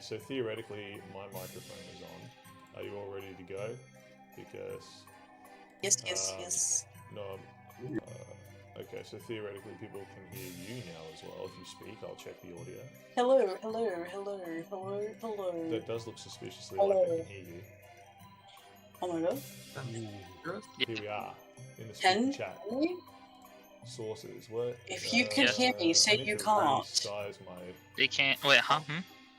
So theoretically, my microphone is on. Are you all ready to go? Because Yes. no. Okay, so theoretically, people can hear you now as well. If you speak, I'll check the audio. Hello. That does look suspiciously Hello. like I can hear you. Oh my god. Here we are in the Can chat. you? Sources. What? If you can hear me, say I need you to can't. resize my. They can't. Wait, huh?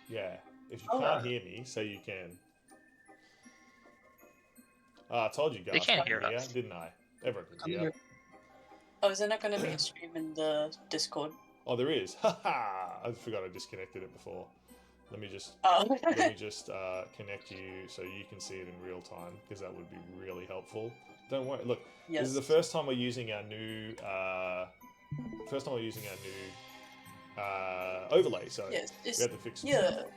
Yeah. If you can't hear me, say you can. I told you guys. They can't hear us, didn't I? Everyone can hear. Oh, is there not going to be a stream in the Discord? Oh, there is. Haha! I forgot I disconnected it before. Let me just connect you so you can see it in real time, because that would be really helpful. Don't worry. Look, this is the first time we're using our new overlay. So yes, we had to fix some stuff.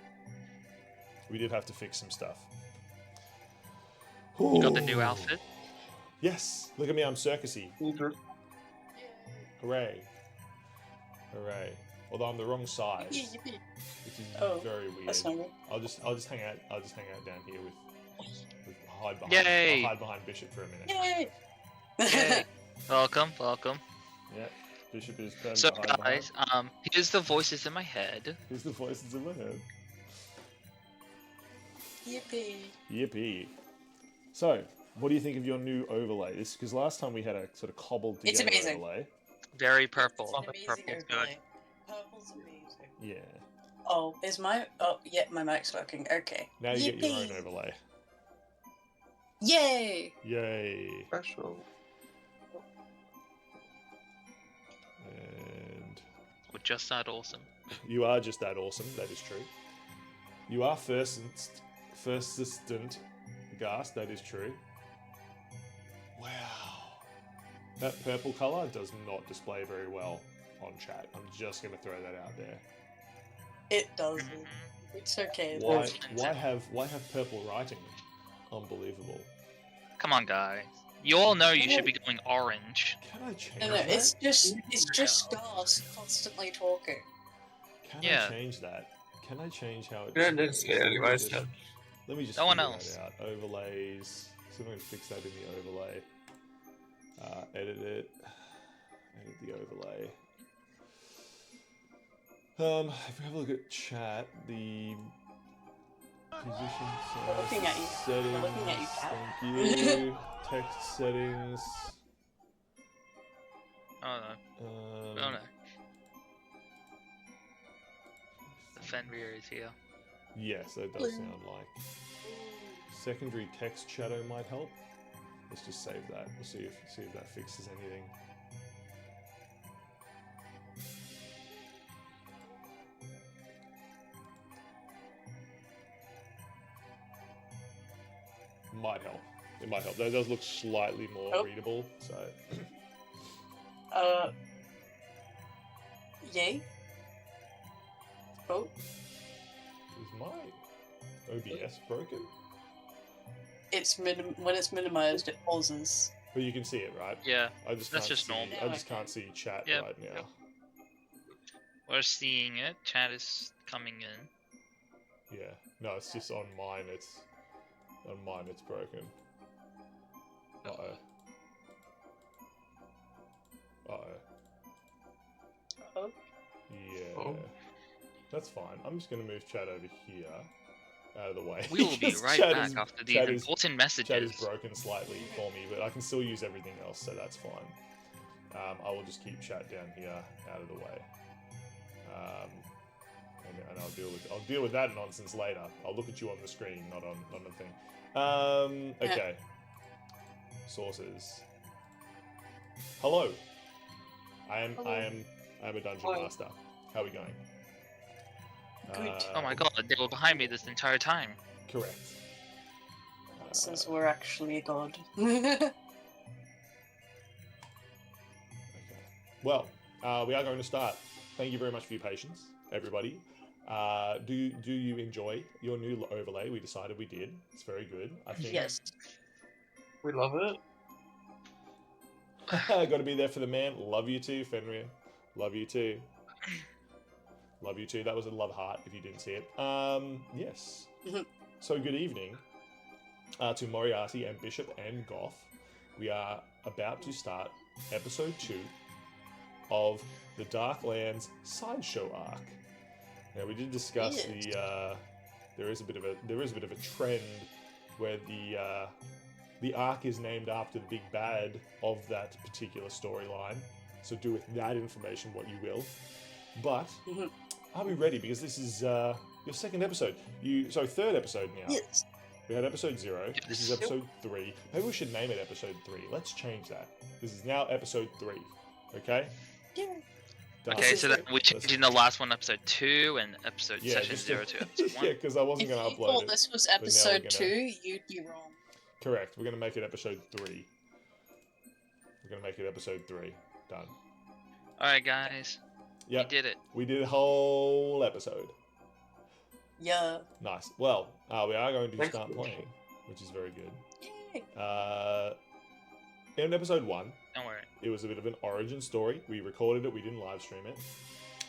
We did have to fix some stuff. You got the new outfit? Yes. Look at me. I'm circusy. Hooray! Hooray! Although I'm the wrong size, which is very weird. That's not good. I'll just hang out. I'll just hang out down here with hide behind. Yay! I'll hide behind Bishop for a minute. Yay! Yay! Welcome. Yeah, Bishop is perfect. So guys, here's the voices in my head. Here's the voices in my head. Yippee! So, what do you think of your new overlay? This because last time we had a sort of cobbled together overlay. Very purple. It's an amazing Purple's overlay. good. Purple's amazing. Yeah. Oh, is my... Oh, yeah, my mic's working. Okay. Now you get your own overlay. Yay! Yay! Special. And... We're just that awesome. You are just that awesome, that is true. You are persistent, Ghast, that is true. Wow. That purple colour does not display very well on chat. I'm just going to throw that out there. It doesn't. It's okay. Why have purple writing? Unbelievable. Come on, guys. You all know you should be going orange. Can I change No, that? it's just Ghast constantly talking. Can I change that? Can I change how it... You don't need to say it anyways. Let me just No one figure else. that out. Overlays. So I'm going to fix that in the overlay. Edit it. Edit the overlay. If we have a look at chat, the position looking at you. settings. We're looking at you, Kat. Thank you. Text settings. Oh no. The Fenrir is here. Yes, that does sound like. Secondary text shadow might help. Let's just save that. We'll see if that fixes anything. Might help. It might help. That does look slightly more readable. So. Yay. Oh. Is my OBS broken? It's when it's minimized, it pauses. But you can see it, right? Yeah. I just that's can't just see, normal. I just can't see chat right now. Yep. We're seeing it. Chat is coming in. Yeah. No, it's just on mine. It's broken. Uh-oh. Oh. Yeah. Oh. That's fine. I'm just going to move chat over here, out of the way. We will be right back after these important messages. Chat is broken slightly for me, but I can still use everything else, so that's fine. I will just keep chat down here, out of the way. And I'll deal with that nonsense later. I'll look at you on the screen, not on the thing. Okay. Sources. Hello. I am a dungeon master. How are we going? Good. Oh my god, they were behind me this entire time. Correct. Since we're actually a god. Okay. Well, we are going to start. Thank you very much for your patience, everybody. Do you enjoy your new overlay? We decided we did. It's very good. I think. Yes. We love it. Got to be there for the man. Love you too, Fenrir. Love you too. Love you too. That was a love heart if you didn't see it. Yes. Mhm. So good evening to Moriarty and Bishop and Goth. We are about to start episode 2 of the Darklands Sideshow Arc. Now we did discuss Yes. there is a bit of a trend where the arc is named after the big bad of that particular storyline. So do with that information what you will. But Mhm. are we ready? Because this is your second episode. Third episode now. Yes. We had episode 0. This is Yes. episode 3. Maybe we should name it episode 3. Let's change that. This is now episode 3. Okay? Yeah. Done. Okay, This so is then we're changing the last one, episode 2, and episode session just 0 to episode 1. yeah, because I wasn't If going you to upload thought it. this was now we're episode gonna- 2, you'd be wrong. Correct. We're going to make it episode 3. We're going to make it episode 3. Done. Alright, guys. Yep. We did it. We did a whole episode. Yeah. Nice. Well, we are going to Thanks start for playing, which is very good. Yay. In episode 1, Don't worry. it was a bit of an origin story. We recorded it, we didn't live stream it,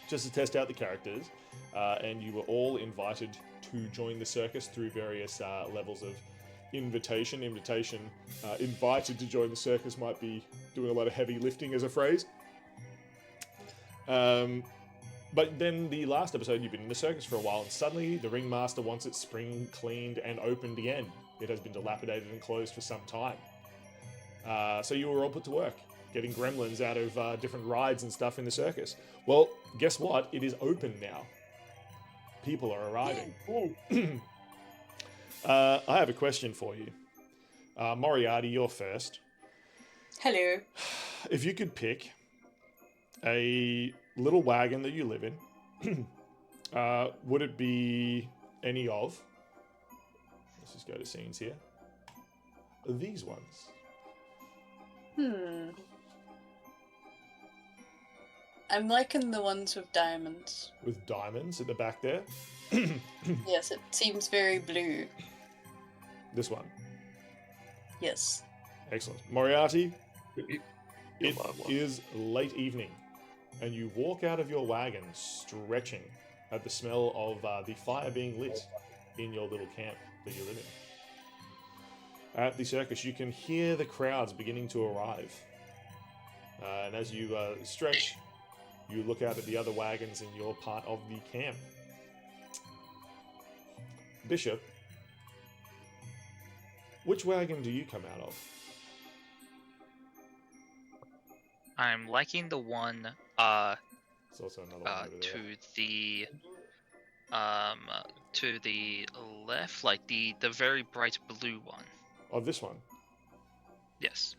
just to test out the characters. And you were all invited to join the circus through various levels of invitation. Invited to join the circus might be doing a lot of heavy lifting as a phrase. But then the last episode, you've been in the circus for a while, and suddenly the ringmaster wants it spring cleaned and opened again. It has been dilapidated and closed for some time. So you were all put to work, getting gremlins out of different rides and stuff in the circus. Well, guess what? It is open now. People are arriving. I have a question for you. Moriarty, you're first. Hello. If you could pick a little wagon that you live in, would it be any of, let's just go to scenes here, these ones? I'm liking the ones with diamonds. With diamonds at the back there? Yes, it seems very blue. This one. Yes. Excellent. Moriarty, You'll it buy one. is late evening, and you walk out of your wagon stretching at the smell of the fire being lit in your little camp that you live in. At the circus, you can hear the crowds beginning to arrive. And as you stretch, you look out at the other wagons in your part of the camp. Bishop, which wagon do you come out of? I'm liking the one There's also another one over there. to the left, like the very bright blue one. Oh, this one. Yes.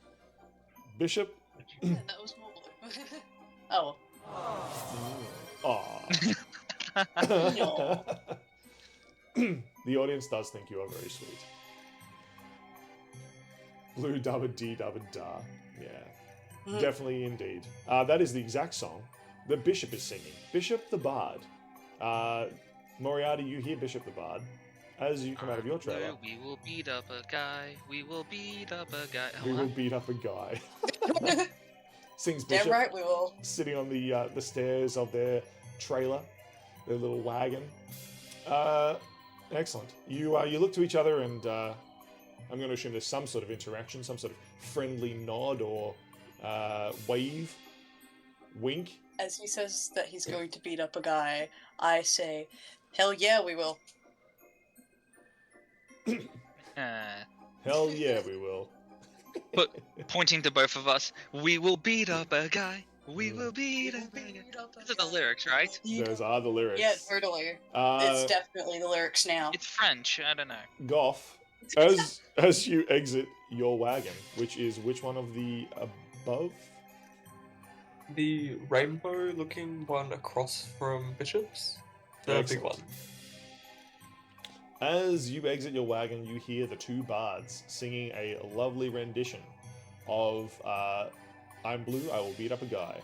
Bishop? Yeah, that was more blue. Oh. Aww. No. The audience does think you are very sweet. Blue dubba dee dubba da. Yeah. Mhm. Definitely indeed. That is the exact song that Bishop is singing. Bishop the Bard. Moriarty, you hear Bishop the Bard as you come out of your trailer. We will beat up a guy. We will beat up a guy. We Huh? will beat up a guy. Sings Damn Bishop, right we will. sitting on the stairs of their trailer, their little wagon. Excellent. You look to each other, and I'm going to assume there's some sort of interaction, some sort of friendly nod or wave, wink. As he says that he's going to beat up a guy, I say, hell yeah, we will. Hell yeah, we will. But pointing to both of us, we will beat up a guy. We will beat up a guy. These are the lyrics, right? Those are the lyrics. Yeah, totally. It's definitely the lyrics now. It's French. I don't know. Goth, as you exit your wagon, which is which one of the above? The rainbow-looking one across from Bishop's, the big Excellent. one. As you exit your wagon, you hear the two bards singing a lovely rendition of "I'm Blue, I Will Beat Up a Guy."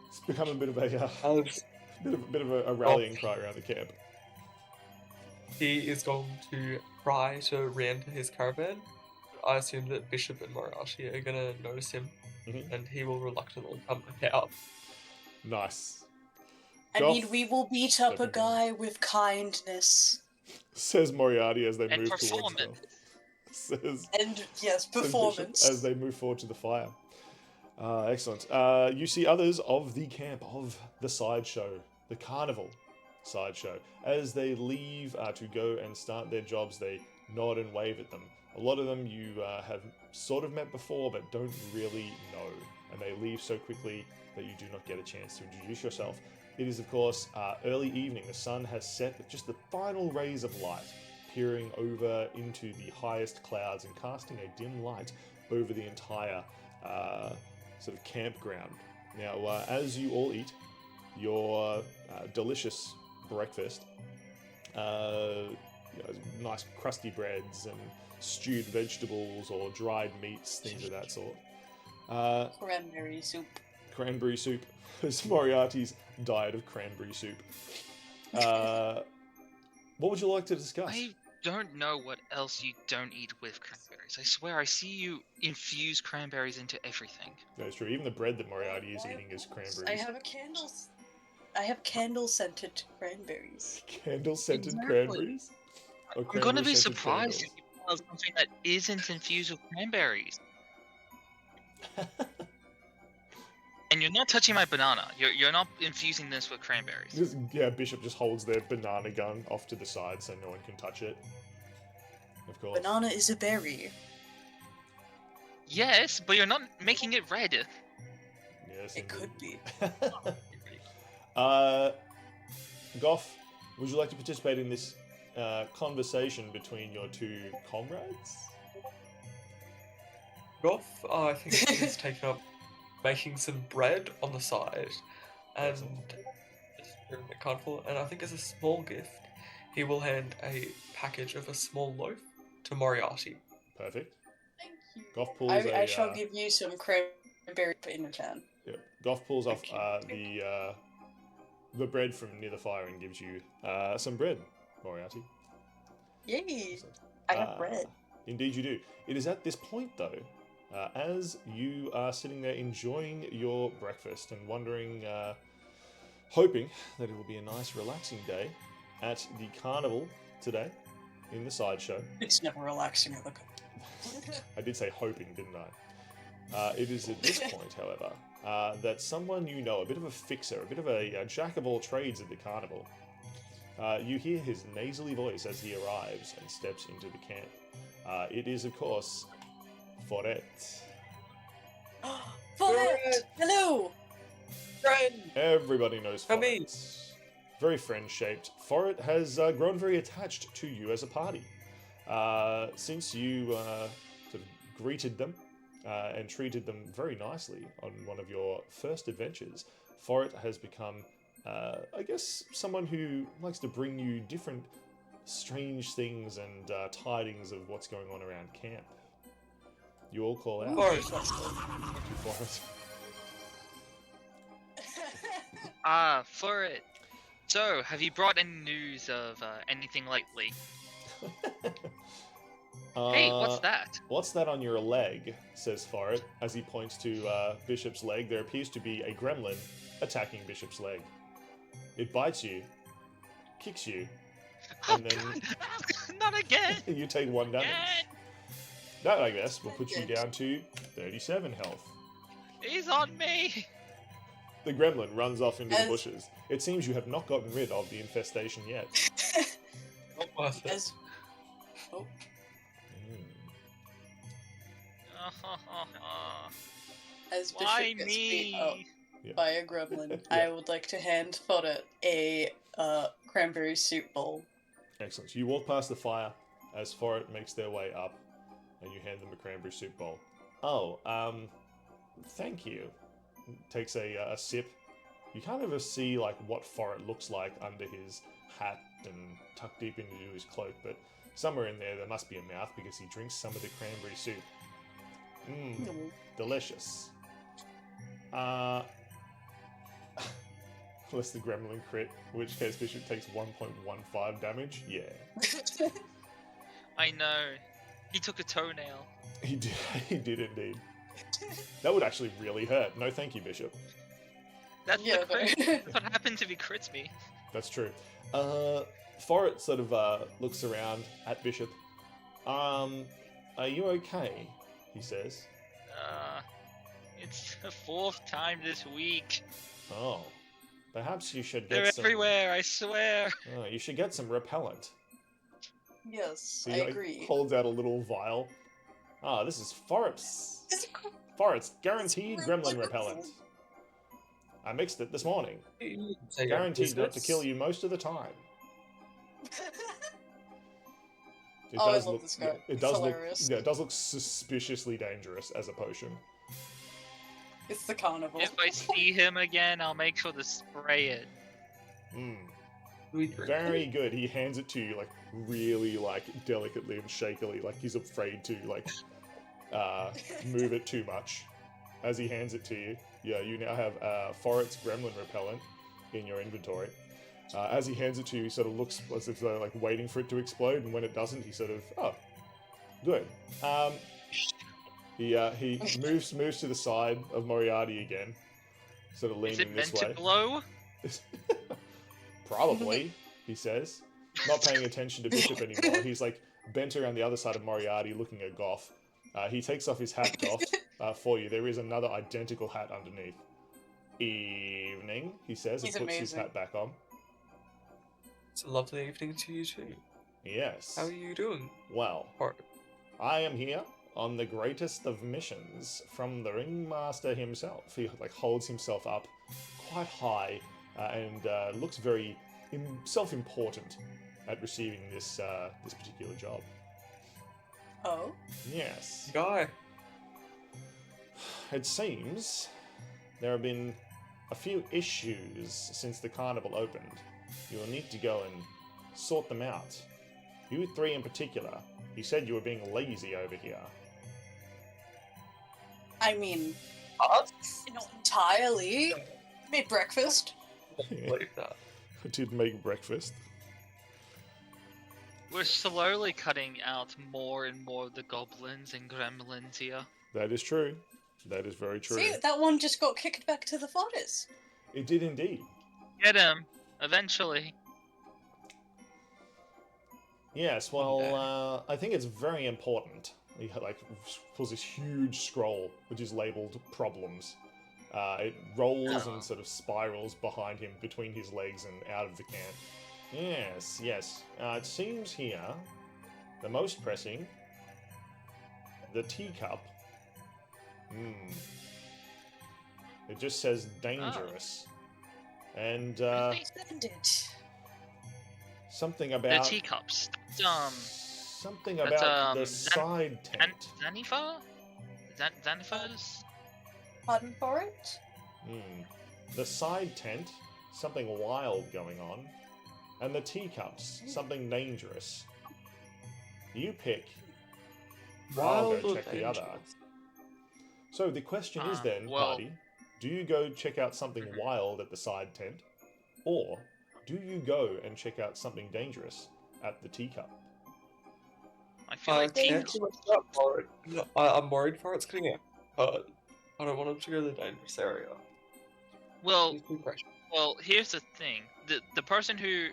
It's become a bit of a rallying cry around the camp. He is going to try to re-enter his caravan. I assume that Bishop and Moriarty are going to notice him, Mhm. and he will reluctantly come back out. Nice. I Goff mean, we will beat up a Second. guy with kindness. says Moriarty as they And move towards performance. Goff. Says And yes, says Bishop performance. as they move forward to the fire. Excellent. You see others of the camp of the sideshow, the Carnival sideshow. As they leave to go and start their jobs, they nod and wave at them. A lot of them you have sort of met before, but don't really know. And they leave so quickly that you do not get a chance to introduce yourself. It is, of course, early evening. The sun has set with just the final rays of light peering over into the highest clouds and casting a dim light over the entire sort of campground. Now, as you all eat your delicious breakfast, nice crusty breads and stewed vegetables or dried meats, things of that sort. Cranberry soup. Cranberry soup. It's Moriarty's diet of cranberry soup. What would you like to discuss? I don't know what else you don't eat with cranberries. I swear, I see you infuse cranberries into everything. That's true. Even the bread that Moriarty is eating is cranberries. I have a candle. I have candle-scented cranberries. Candle-scented Exactly. cranberries? Or I'm gonna be cranberry-scented surprised if candles? you have something that isn't infused with cranberries. And you're not touching my banana. You're not infusing this with cranberries. Bishop just holds their banana gun off to the side so no one can touch it. Of course. Banana is a berry. Yes, but you're not making it red. Yes, It could be. Goff, would you like to participate in this conversation between your two comrades? Goff, I think he's taken up making some bread on the side, and Excellent. during the carnival, and I think as a small gift, he will hand a package of a small loaf to Moriarty. Perfect. Thank you. Goff pulls I shall give you some cranberry in return. Yeah, Goff pulls off Thank the bread from near the fire and gives you some bread, Moriarty. Yay! Excellent. I have bread. Indeed you do. It is at this point, though, as you are sitting there enjoying your breakfast and wondering, hoping that it will be a nice, relaxing day at the carnival today in the sideshow. It's never relaxing at the I did say hoping, didn't I? It is at this point, however, that someone you know, a bit of a fixer, a bit of a jack of all trades at the carnival, you hear his nasally voice as he arrives and steps into the camp. It is, of course, Forret. Forret! Hello! Friend! Everybody knows Come in. Forret. Very friend-shaped. Forret has grown very attached to you as a party. Since you sort of greeted them and treated them very nicely on one of your first adventures, Forret has become, I guess, someone who likes to bring you different strange things and tidings of what's going on around camp. You all call out Forret. to Forret. For it. So, have you brought any news of anything lately? Hey, what's that? What's that on your leg? Says Forret as he points to Bishop's leg. There appears to be a gremlin attacking Bishop's leg. It bites you, kicks you, and then Not again! you take 1 damage. Again! That, I guess, will put you down to 37 health. He's on me! The gremlin runs off into the bushes. It seems you have not gotten rid of the infestation yet. Not worth it. As... Oh, as Bishop Why gets me? beat up Yeah. by a gremlin, Yeah. I would like to hand Forret a cranberry soup bowl. Excellent. So you walk past the fire as Forret makes their way up, and you hand them a cranberry soup bowl. Oh, thank you. Takes a sip. You can't ever see like what Forret looks like under his hat and tucked deep into his cloak, but somewhere in there must be a mouth because he drinks some of the cranberry soup. Mmm, delicious. Unless the gremlin crit, in which case Bishop takes 1.15 damage. Yeah, I know. He took a toenail. he did. He did indeed. That would actually really hurt. No, thank you, Bishop. That's Yeah, the crit. okay. That's what happens if he crits me. That's true. Forrest sort of looks around at Bishop. Are you okay? He says. It's the 4th time this week. Oh, perhaps you should They're get some. everywhere, I swear. Oh, you should get some repellent. Yes, He I agree. holds out a little vial. Ah, this is Forrest's. It's Guaranteed gremlin repellent. I mixed it this morning. Say Guaranteed not to biscuits. kill you most of the time. It Oh, I does love look. this guy. It It's does look. hilarious. Yeah, it does look suspiciously dangerous as a potion. It's the carnival. If I see him again, I'll make sure to spray it. Mm, We drink. very good. He hands it to you like really like delicately and shakily, like he's afraid to like move it too much. As he hands it to you, yeah, you now have Forest's gremlin repellent in your inventory. As he hands it to you, he sort of looks as if they're like waiting for it to explode, and when it doesn't, he sort of, oh, good. He moves to the side of Moriarty again, sort of Is it leaning this meant way. to glow? Probably, he says, not paying attention to Bishop anymore. He's like bent around the other side of Moriarty, looking at Goff. He takes off his hat, Goff, for you. There is another identical hat underneath. Evening, he says, and He's puts his amazing. hat back on. It's a lovely evening to you too. Yes. How are you doing? Well, Or I am here on the greatest of missions from the Ringmaster himself. He like holds himself up quite high and looks very self-important at receiving this this particular job. Oh? Yes. guy. It seems there have been a few issues since the carnival opened. You will need to go and sort them out. You three in particular. You said you were being lazy over here. I mean, Us? not entirely. Made breakfast. Like that. I did make breakfast. We're slowly cutting out more and more of the goblins and gremlins here. That is true. That is very true. See, that one just got kicked back to the forest. It did indeed. Get him! Eventually. Yes, well, I think it's very important. He like pulls this huge scroll which is labeled "Problems." It rolls and sort of spirals behind him between his legs and out of the can. Yes, yes. It seems here the most pressing, the teacup. It just says dangerous, and Splendid. something The about teacups. something that's, about the Zan- side tent. Xanifa? Xanifas? Pardon for it? The side tent, something wild going on, and the teacups, something dangerous. You pick. I'll Wild go or check the other. dangerous? So the question is then, well- party, do you go check out something wild at the side tent, or do you go and check out something dangerous at the teacup? I feel like think- teacups. I'm worried for it's gonna get hurt. I don't want him to go to the dangerous area. Well, He's too precious. well, here's the thing. The person who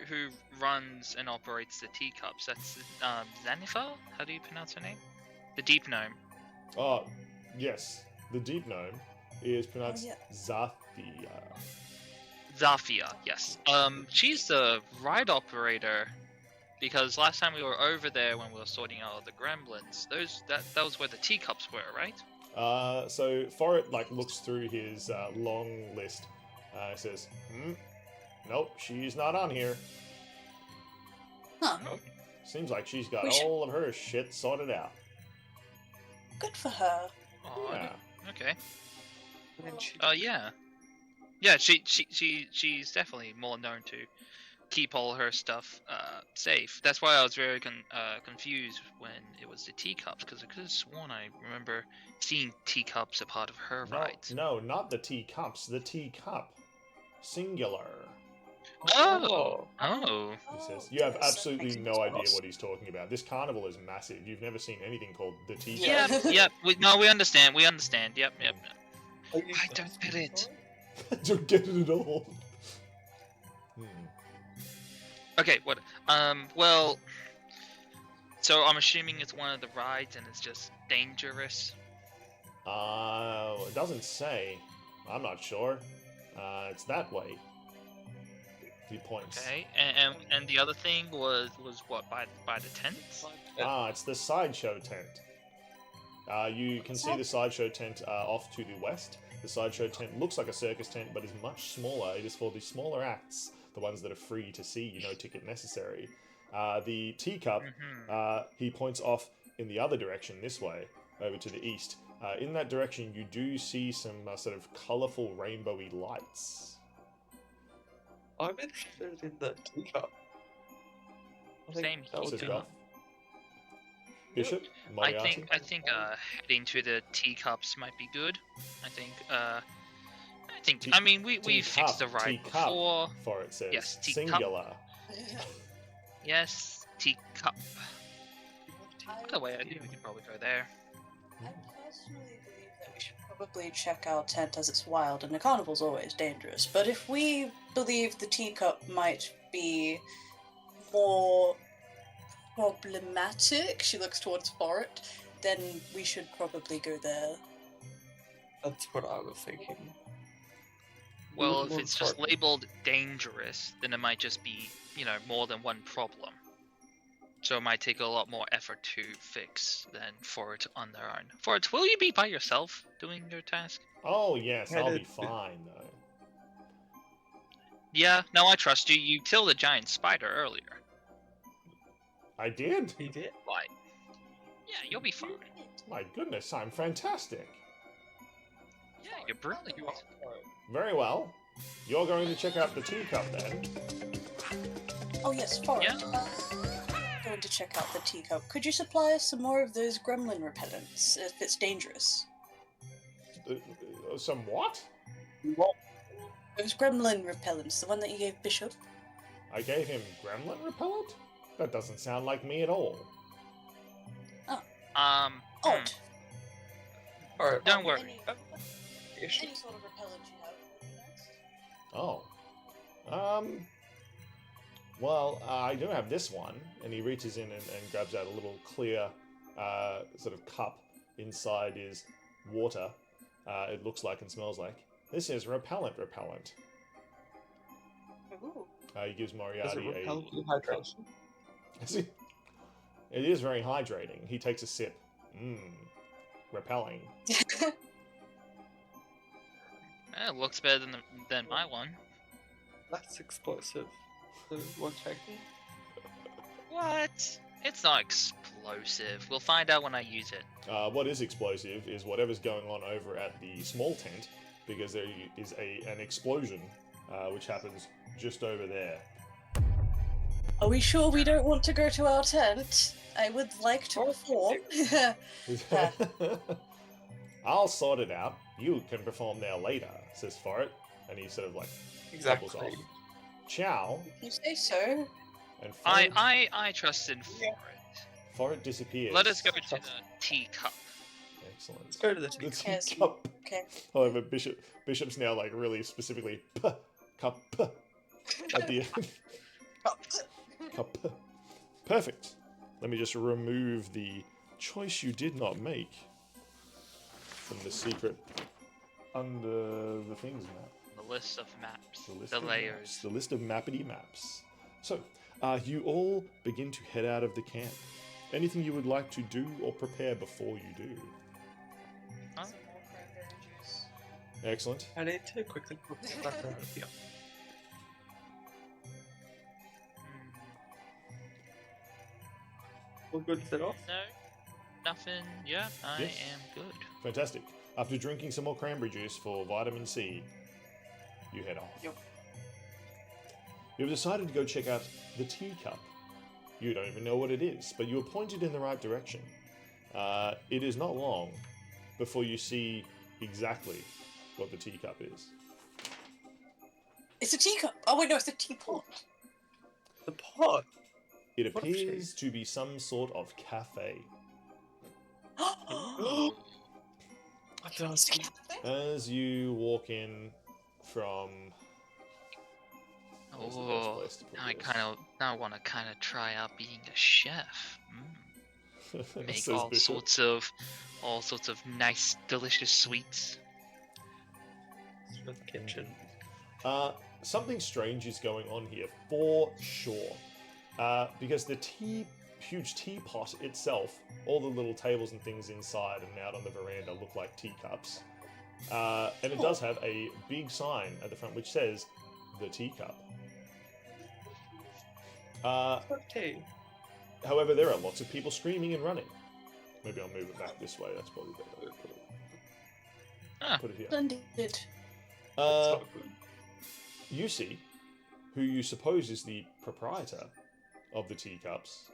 runs and operates the teacups, that's Xanifa? How do you pronounce her name? The Deep Gnome. Oh, yes, the deep gnome is pronounced yeah. Zathia. Zafia, yes. She's the ride operator, because last time we were over there when we were sorting out the gremlins, that was where the teacups were, right? So Forrest like looks through his long list. Says, nope, she's not on here. Huh. Seems like she's got We should- all of her shit sorted out. Good for her. Oh, Yeah. okay. And she- Yeah. Yeah, she's definitely more known to keep all her stuff safe. That's why I was very confused when it was the teacups, because I could have sworn I remember seeing teacups a part of her rides. No, not the teacups. The teacup, singular. Oh. Oh. He says, Oh, "You have yes, that absolutely makes no sense. idea what he's talking about. This carnival is massive. You've never seen anything called the teacup." Yeah. Yep. We understand. We understand. Yep. Are you I don't get it. thirsty? Don't get it at all. Okay, what? Well, so I'm assuming it's one of the rides and it's just dangerous. It doesn't say. I'm not sure. It's that way. He points. Okay, and the other thing was what, by the tent? It's the sideshow tent. You can see the sideshow tent off to the west. The sideshow tent looks like a circus tent, but is much smaller. It is for the smaller acts, the ones that are free to see, no ticket necessary. The teacup, he points off in the other direction, this way, over to the east. In that direction, you do see some sort of colourful rainbowy lights. I'm interested in the teacup. Same that would Says be Goff. Bishop? I Moriarty? think heading to the teacups might be good. I mean we fixed the ride teacup, before. For it says. Yes, teacup. Singular. Yes, teacup. By the way, I think we could probably go there. I personally believe that we should probably check our tent as it's wild, and the carnival's always dangerous. But if we believe the teacup might be more problematic, she looks towards Forest, then we should probably go there. That's what I was thinking. Well, if it's just labeled dangerous, then it might just be, more than one problem. So it might take a lot more effort to fix than for it on their own. For it, will you be by yourself doing your task? Oh, yes, I'll be fine, though. Yeah, no, I trust you. You killed a giant spider earlier. I did? He did? Why? Yeah, you'll be fine. My goodness, I'm fantastic. Yeah, you're brilliant. Very well. You're going to check out the teacup, then? Oh yes, Forest. Going to check out the teacup. Could you supply us some more of those gremlin repellents, if it's dangerous? Some what? Those gremlin repellents, the one that you gave Bishop. I gave him gremlin repellent? That doesn't sound like me at all. Odd. Alright. Don't worry. Any sort of repellent you have would be nice. Oh. Well, I do have this one, and he reaches in and grabs out a little clear sort of cup. Inside is water, it looks like and smells like. This is repellent. Ooh. He gives Does it Moriarty repel dehydration? It is very hydrating. He takes a sip. Repelling. It looks better than my one. That's explosive. So what checking? What? It's not explosive. We'll find out when I use it. What is explosive is whatever's going on over at the small tent, because there is an explosion which happens just over there. Are we sure we don't want to go to our tent? I would like to perform. I'll sort it out. You can perform there later, says Forret, and he sort of like Exactly. off. Ciao. You say so. And Forret, I trust in Forret disappears. Let us go to the teacup. Excellent. Let's go to the The Yes. teacup. Okay. However, Bishop's now like really specifically cup at the end. Cup. Perfect. Let me just remove the choice you did not make from the secret under the things map. The list of maps. The list The of layers. maps, the list of mappity maps. So, you all begin to head out of the camp. Anything you would like to do or prepare before you do? Huh? Some more cranberry juice. Excellent. I need to quickly put that around here. All good to set off? No, nothing. Yeah, I Yes. am good. Fantastic. After drinking some more cranberry juice for vitamin C, you head off. Yep. You've decided to go check out the teacup. You don't even know what it is, but you are pointed in the right direction. It is not long before you see exactly what the teacup is. It's a teacup. Oh wait, no, it's a teapot. The pot! It What a appears to be some sort of cafe. What did I It's a see? cafe? As you walk in, from... where's the best Oh, place to put now I this? want to kind of try out being a chef. Make Says all Bishop. sorts of nice, delicious sweets. The kitchen. Something strange is going on here, for sure. Because the huge teapot itself, all the little tables and things inside and out on the veranda look like teacups. And it does have a big sign at the front which says, "The Teacup." Okay. However, there are lots of people screaming and running. Maybe I'll move it back this way, that's probably better. Put it here. Splendid. Yusi, who you suppose is the proprietor of the teacups,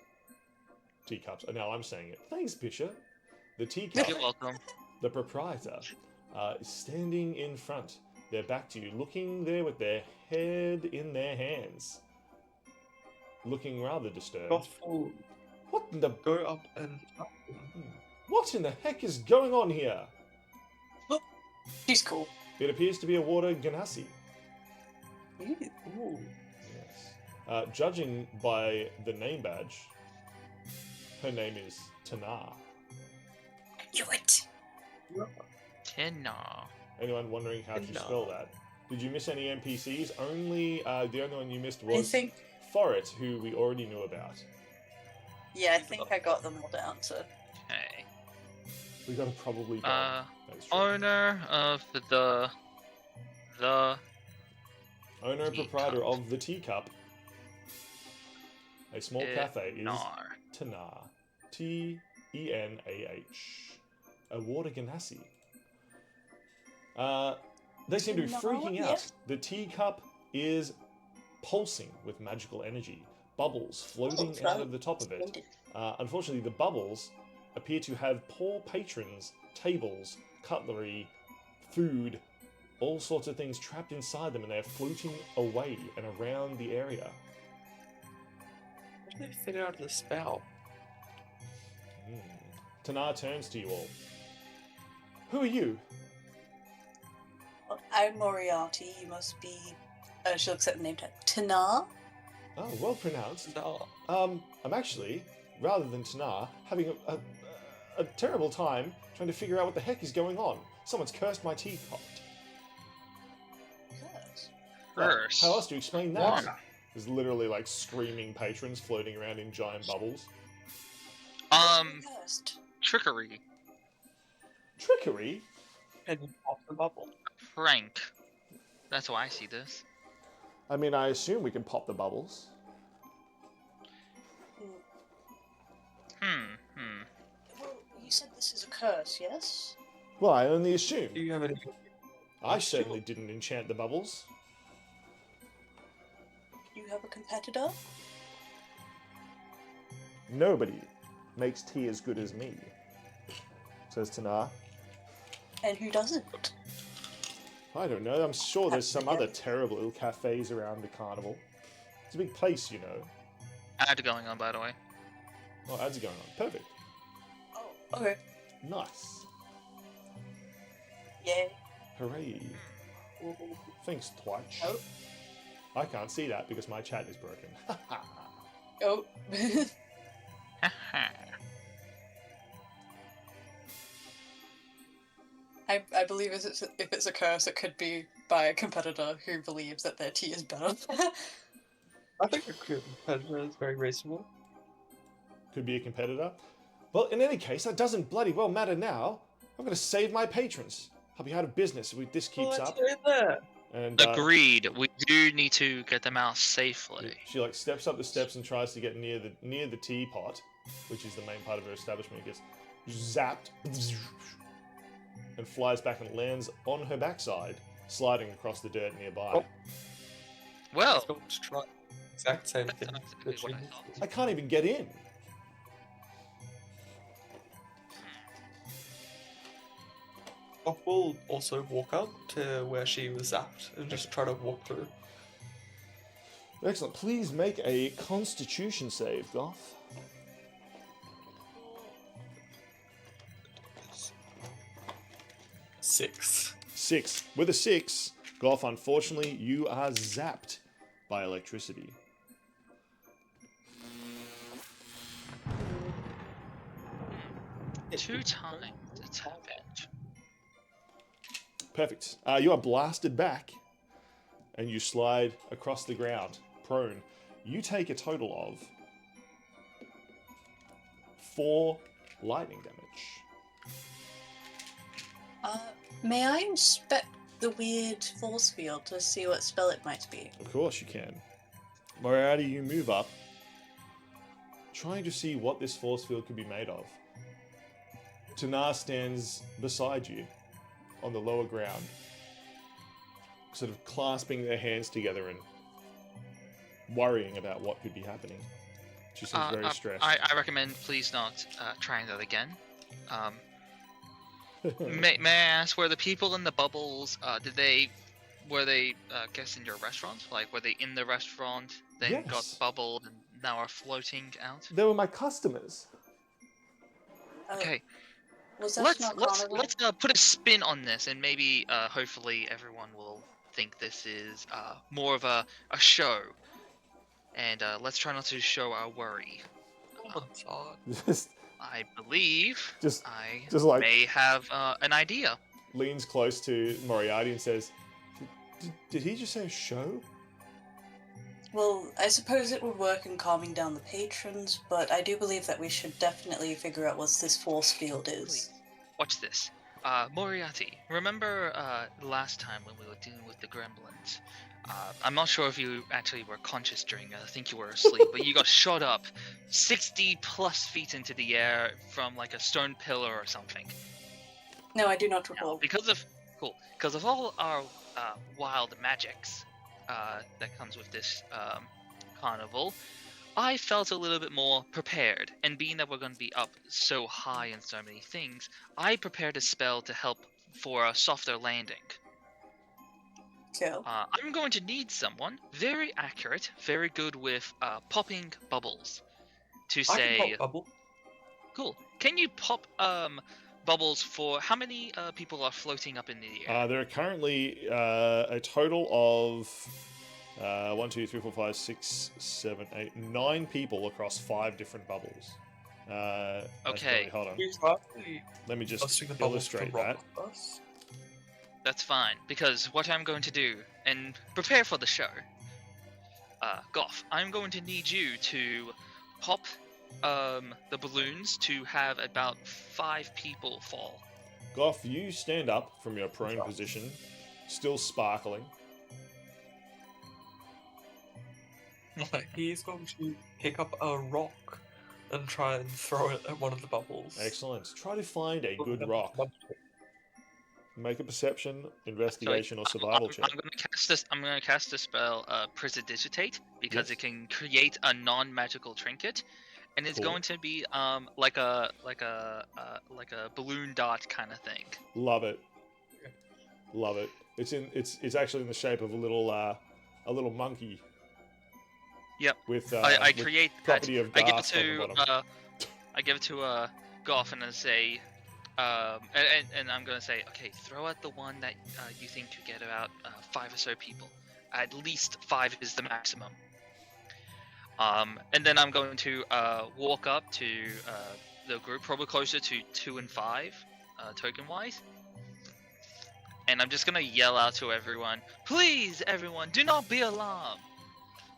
now I'm saying it. Thanks, Bishop. The teacup, You're welcome. the proprietor, is standing in front. Their back to you, looking there with their head in their hands. Looking rather disturbed. Gothful, What in the... go up and... What in the heck is going on here? She's cool. It appears to be a water ganassi. Ooh. Yes. Judging by the name badge, her name is Tana. Knew it. Tenna. Anyone wondering how to Tana. spell that? Did you miss any NPCs? Only the only one you missed I was think. Forit, who we already knew about. Yeah, I think I got them all down. So. Okay. We got to probably. That is true. Owner of the Owner and Teacup. proprietor of the Teacup, a small cafe, is Nar. Tana. Tenah. A water ganassi. They seem to be Tana, freaking out. yes. The teacup is pulsing with magical energy. Bubbles floating Oh, out of the top of it. Splendid. Unfortunately, the bubbles appear to have poor patrons, tables, cutlery, food, all sorts of things trapped inside them, and they're floating away and around the area. How do they fit out of the spout? Tana turns to you all. Who are you? Well, I'm Moriarty. You must be. She looks at the name tag. Tana. Oh, well pronounced. No. I'm actually, rather than Tana, having a terrible time trying to figure out what the heck is going on. Someone's cursed my teapot. Curse. Curse. How else do you explain that? Why? There's literally like screaming patrons floating around in giant bubbles. Cursed. Trickery. Trickery? Can you pop the bubble? Prank. That's why I see this. I mean, I assume we can pop the bubbles. Well, you said this is a curse, yes? Well, I only assume. Do you have any? I certainly didn't enchant the bubbles. You have a competitor? Nobody makes tea as good as me, says Tana. And who doesn't? I don't know. I'm sure there's some other terrible little cafes around the carnival. It's a big place, you know. Ad going on, by the way. Oh, ads are going on. Perfect. Oh, okay. Nice. Yay. Hooray. Thanks, Twatch. Oh. I can't see that because my chat is broken. Oh. I believe if it's a curse, it could be by a competitor who believes that their tea is better. I think a competitor is very reasonable. Could be a competitor. Well, in any case, that doesn't bloody well matter now. I'm going to save my patrons. I'll be out of business if this keeps up. There. And Agreed. We do need to get them out safely. she like steps up the steps and tries to get near the teapot, which is the main part of her establishment. Gets zapped and flies back and lands on her backside, sliding across the dirt nearby. Oh. Well, Let's go to try the exact same that's thing. not exactly that what she I did. thought. I can't even get in. Buck will also walk up to where she was zapped and just try to walk through. Excellent. Please make a Constitution save, Goth. 6. 6. With a 6, Goff, unfortunately, you are zapped by electricity. Two times it's happened. Perfect. You are blasted back, and you slide across the ground, prone. You take a total of 4 lightning damage. May I inspect the weird force field to see what spell it might be? Of course you can. Moriarty, you move up, trying to see what this force field could be made of. Tanar stands beside you on the lower ground, sort of clasping their hands together and worrying about what could be happening. She seems very stressed. I recommend please not trying that again. May I ask, were the people in the bubbles, were they guess in your restaurant? Like, were they in the restaurant, then Yes. got bubbled, and now are floating out? They were my customers. Okay, Was that let's not Carnival? put a spin on this, and maybe hopefully everyone will think this is more of a show, and let's try not to show our worry. Oh, God. Just I believe Just I like- may have an idea. leans close to Moriarty and says, did he just say a show? Well, I suppose it would work in calming down the patrons, but I do believe that we should definitely figure out what this force field is. Watch this. Moriarty, remember last time when we were dealing with the gremlins? I'm not sure if you actually were conscious during it. I think you were asleep, but you got shot up 60 plus feet into the air from like a stone pillar or something. No, I do not Now, recall. because of all our wild magics that comes with this carnival, I felt a little bit more prepared. And being that we're going to be up so high in so many things, I prepared a spell to help for a softer landing. Cool. I'm going to need someone very accurate, very good with popping bubbles to I say, can pop bubble. cool. Can you pop bubbles for how many people are floating up in the air? There are currently a total of 1, 2, 3, 4, 5, 6, 7, 8, 9 people across 5 different bubbles. Okay. Hold on. Who's actually Let me just busting the bubbles to illustrate rock that. us? That's fine, because what I'm going to do, and prepare for the show, Goff, I'm going to need you to pop the balloons to have about 5 people fall. Goff, you stand up from your prone position, still sparkling. He's going to pick up a rock and try and throw it at one of the bubbles. Excellent. Try to find a good rock. Make a perception, investigation, or survival check. I'm going to cast this. I'm going to cast the spell Prestidigitate because Yes. it can create a non-magical trinket, and it's Cool. going to be like a balloon dot kind of thing. Love it. Love it. It's actually in the shape of a little monkey. Yep. With I with create that. property of I give it gas on the to bottom. I give it to Goff and I say, and I'm gonna say, okay, throw out the one that you think could get about 5 or so people. At least 5 is the maximum. And then I'm going to walk up to the group, probably closer to 2 and 5, token-wise. And I'm just gonna yell out to everyone, please, everyone, do not be alarmed.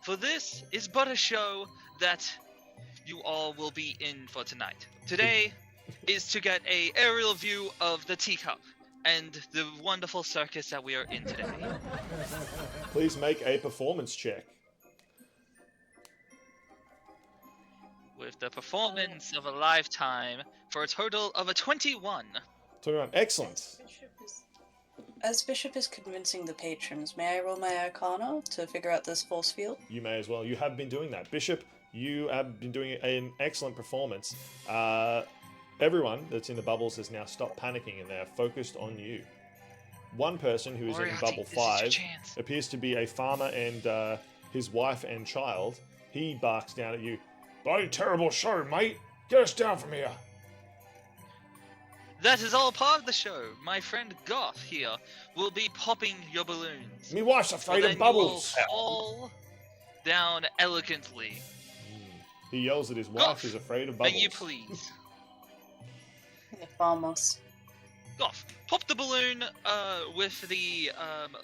For this is but a show that you all will be in for tonight. Today is to get a aerial view of the teacup and the wonderful circus that we are in today. Please make a performance check. With the performance of a lifetime for a total of a 21. 21. Excellent. As Bishop is convincing the patrons, may I roll my Arcana to figure out this force field? You may as well. You have been doing that. Bishop, you have been doing an excellent performance. Everyone that's in the bubbles has now stopped panicking and they are focused on you. One person who is in Moriarty, bubble this is your 5 chance. appears to be a farmer and his wife and child. He barks down at you. Bloody terrible show, mate. Get us down from here. That is all part of the show. My friend Goth here will be popping your balloons. Me wife's afraid of bubbles. You will fall down elegantly. He yells that his wife Goth, is afraid of bubbles. May you please? Vamos. Goth, pop the balloon with the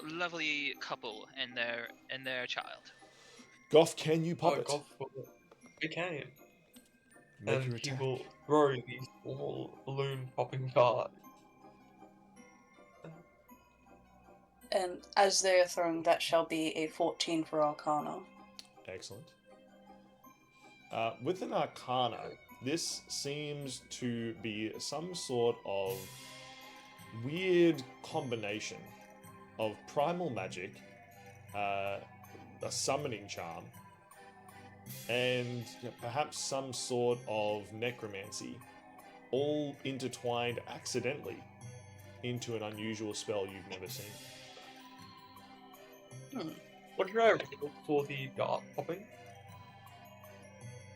lovely couple and their child. Goth, can you pop it? Goth will. We can. Make And your he attack. will throw the small balloon popping dart. And as they are thrown, that shall be a 14 for Arcana. Excellent. With an Arcana, this seems to be some sort of weird combination of primal magic, a summoning charm, and perhaps some sort of necromancy, all intertwined accidentally into an unusual spell you've never seen. What did I roll for the dart popping?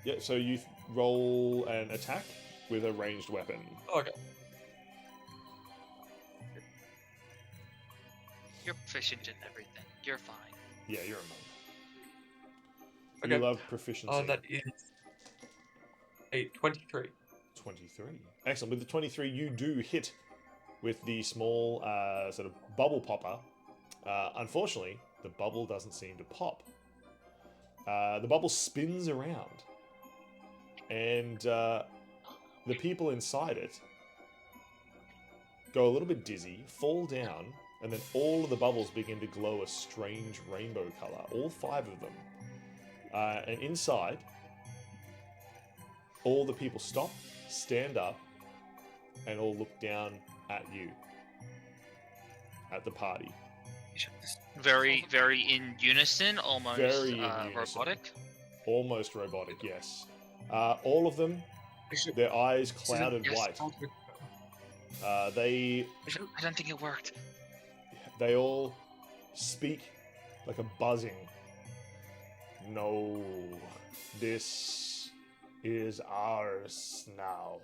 Yeah, so you roll an attack with a ranged weapon. Okay. You're proficient in everything. You're fine. Yeah, you're a monk. Okay. You love proficiency. That is a 23. 23. Excellent. With the 23, you do hit with the small sort of bubble popper. Unfortunately, the bubble doesn't seem to pop. The bubble spins around, and the people inside it go a little bit dizzy, fall down, and then all of the bubbles begin to glow a strange rainbow color. All 5 of them. And inside, all the people stop, stand up, and all look down at you. At the party. Very, very in unison, almost Very in unison. robotic. Almost robotic, yes. All of them, their eyes clouded white. They I don't think it worked. all speak like a buzzing. No, this is ours now,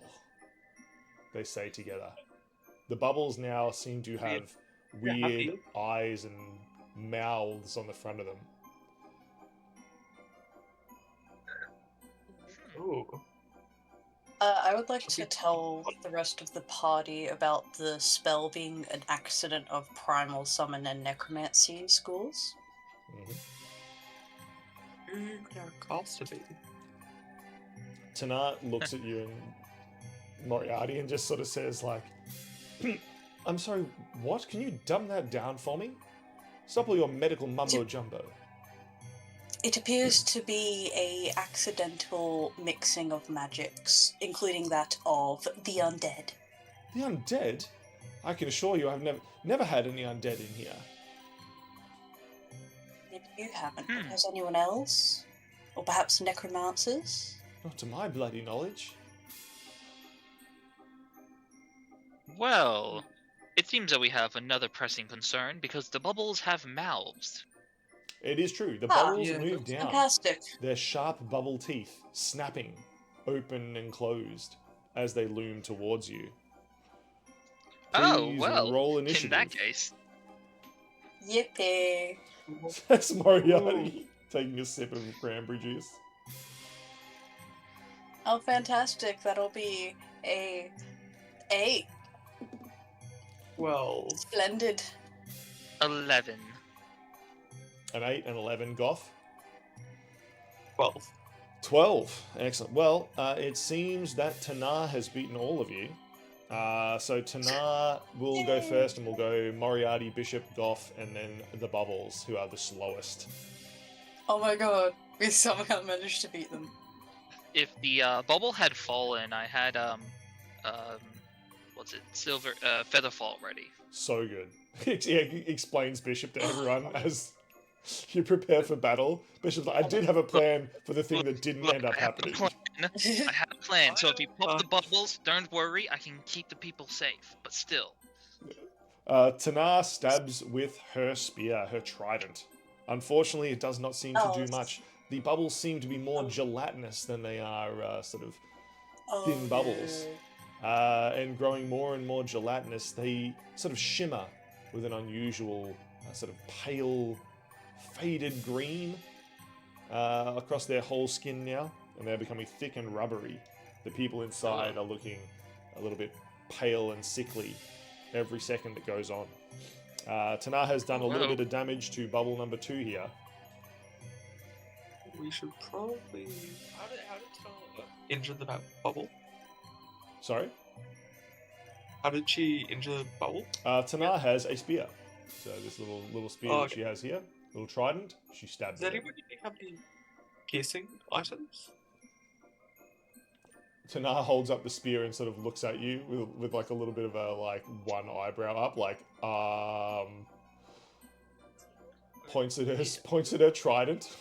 they say together. The bubbles now seem to have weird eyes and mouths on the front of them. Ooh. I would like to tell the rest of the party about the spell being an accident of primal summon and necromancy schools. Mm-hmm. Who could our caster be? Tanat looks at you and Moriarty and just sort of says like, I'm sorry, what? Can you dumb that down for me? Stop all your medical mumbo-jumbo. It appears to be a accidental mixing of magics, including that of the undead. The undead? I can assure you I've never had any undead in here. Maybe you haven't, but has anyone else? Or perhaps necromancers? Not to my bloody knowledge. Well, it seems that we have another pressing concern because the bubbles have mouths. It is true. The bubbles yeah, move down. Fantastic. Their sharp bubble teeth snapping, open and closed, as they loom towards you. Oh, Please well, roll in initiative. that case. Yippee. That's Moriarty taking a sip of cranberry juice. Oh, fantastic. That'll be a 8. 12. Splendid. 11. An 8 and 11, Goth. 12. 12. Excellent. Well, it seems that Tanar has beaten all of you. So Tanar will go first, and we'll go Moriarty, Bishop, Goth, and then the Bubbles, who are the slowest. Oh my god. We somehow managed to beat them. If the bubble had fallen, I had what's it? Silver Featherfall ready. So good. Yeah, he explains Bishop to everyone as you prepare for battle. Bishop's like, I did have a plan for the thing that didn't end up I had a happening. plan. I had a plan. So if you pop the bubbles, don't worry. I can keep the people safe. But still. Tanar stabs with her spear, her trident. Unfortunately, it does not seem to do much. The bubbles seem to be more gelatinous than they are sort of thin bubbles. and growing more and more gelatinous, they sort of shimmer with an unusual sort of pale, faded green across their whole skin now, and they're becoming thick and rubbery. The people inside are looking a little bit pale and sickly every second that goes on. Tana has done a little bit of damage to bubble number 2 here. We should probably. How did Tana injure the bubble? Sorry? How did she injure the bubble? Tana has a spear. So this little spear that she has here, little trident, she stabs Does it. anybody have any piercing items? Tana holds up the spear and sort of looks at you with like a little bit of a one eyebrow up, points at her trident.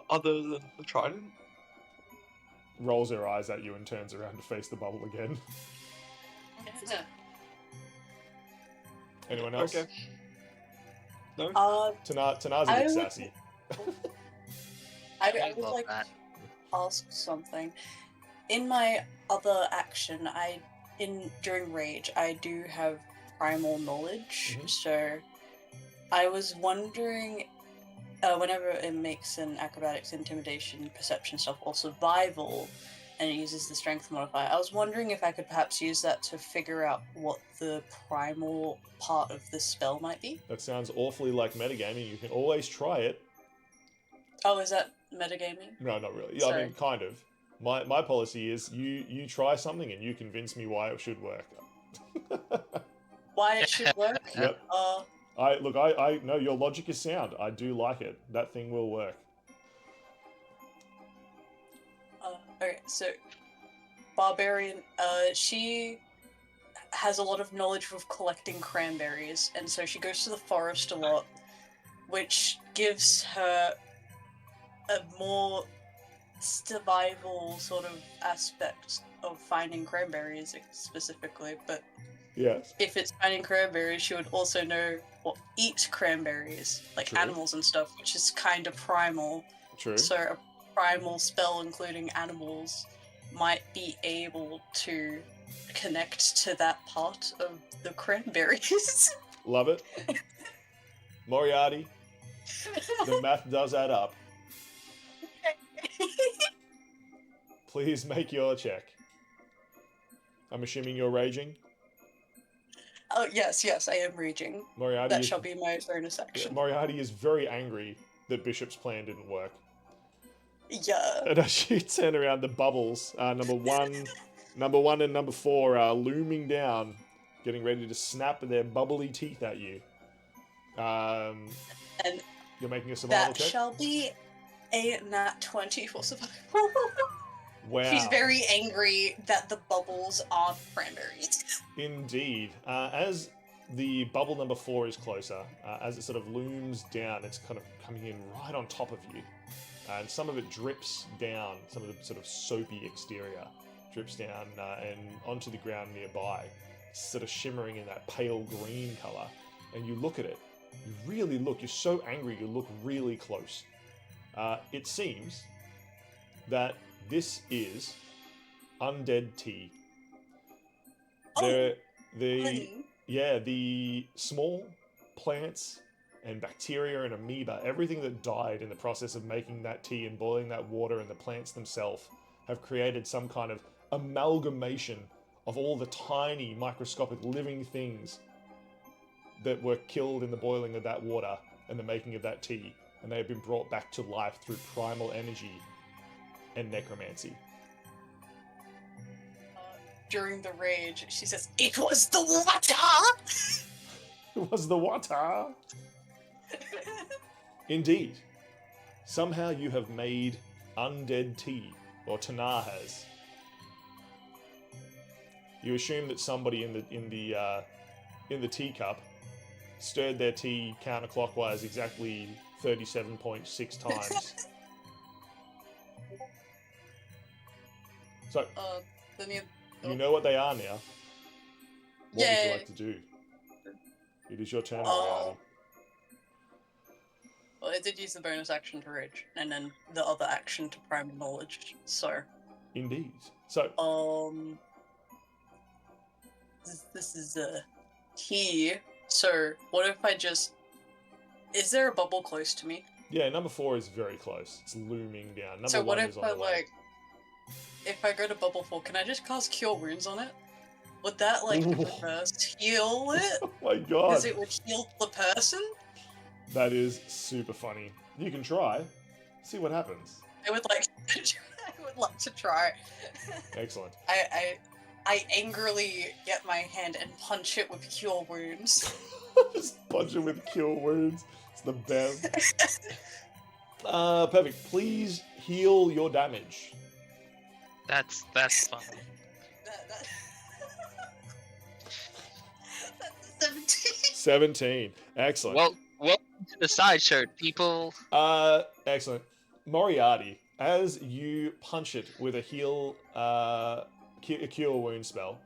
Other than the trident? Rolls her eyes at you and turns around to face the bubble again. Anyone else? Okay. No? Tana's a bit sassy. I would like to ask something. In my other action, during rage, I do have primal knowledge. So I was wondering, whenever it makes an acrobatics, intimidation, perception stuff, or survival, and it uses the strength modifier, I was wondering if I could perhaps use that to figure out what the primal part of the spell might be. That sounds awfully like metagaming. You can always try it. Oh, is that metagaming? No, not really. Yeah, I mean, kind of. My policy is you try something and you convince me why it should work. Why it should work? Yep. I know your logic is sound. I do like it. That thing will work. Okay, so Barbarian, she has a lot of knowledge of collecting cranberries, and so she goes to the forest a lot, which gives her a more survival sort of aspect of finding cranberries specifically, but yes, if it's finding cranberries, she would also know what eat cranberries, like True. animals and stuff, which is kind of primal. True. So a primal spell including animals might be able to connect to that part of the cranberries. Love it. Moriarty, the math does add up. Please make your check. I'm assuming you're raging? Oh, yes, I am raging. Moriarty That shall be my bonus action. Moriarty is very angry that Bishop's plan didn't work. Yeah. And as you turn around, the bubbles, number one and number 4 are looming down, getting ready to snap their bubbly teeth at you. And you're making a survival check? that shall be a nat 20 for survival. Wow. She's very angry that the bubbles aren't cranberries. Indeed. As the bubble number 4 is closer, as it sort of looms down, it's kind of coming in right on top of you. And some of it drips down, some of the sort of soapy exterior drips down and onto the ground nearby, sort of shimmering in that pale green colour. And you look at it, you really look, you're so angry, you look really close. It seems that this is undead tea. The small plants and bacteria and amoeba, everything that died in the process of making that tea and boiling that water, and the plants themselves have created some kind of amalgamation of all the tiny microscopic living things that were killed in the boiling of that water and the making of that tea, and they have been brought back to life through primal energy and necromancy. During the rage, she says, "It was the water!" It was the water! Indeed. Somehow you have made undead tea, or Tana has. You assume that somebody in the teacup stirred their tea counterclockwise exactly 37.6 times. So, you know what they are now. What would you like to do? It is your turn, Moriarty. Well, I did use the bonus action to rage, and then the other action to primal knowledge, so... Indeed. So, This is here. So what if I just? Is there a bubble close to me? yeah, number 4 is very close. It's looming down. Number So what 1 if is on I the way. if I go to bubble 4, can I just cast Cure Wounds on it? Would that reverse heal it? Oh my god. Because it would heal the person? That is super funny. You can try. See what happens. I would like I would like to try. Excellent. I angrily get my hand and punch it with Cure Wounds. Just punch it with Cure Wounds. It's the best. Perfect. Please heal your damage. That's fun. That's 17. 17. Excellent. Well, welcome to the sideshow, people. Excellent. Moriarty, as you punch it with a heal, a cure wound spell,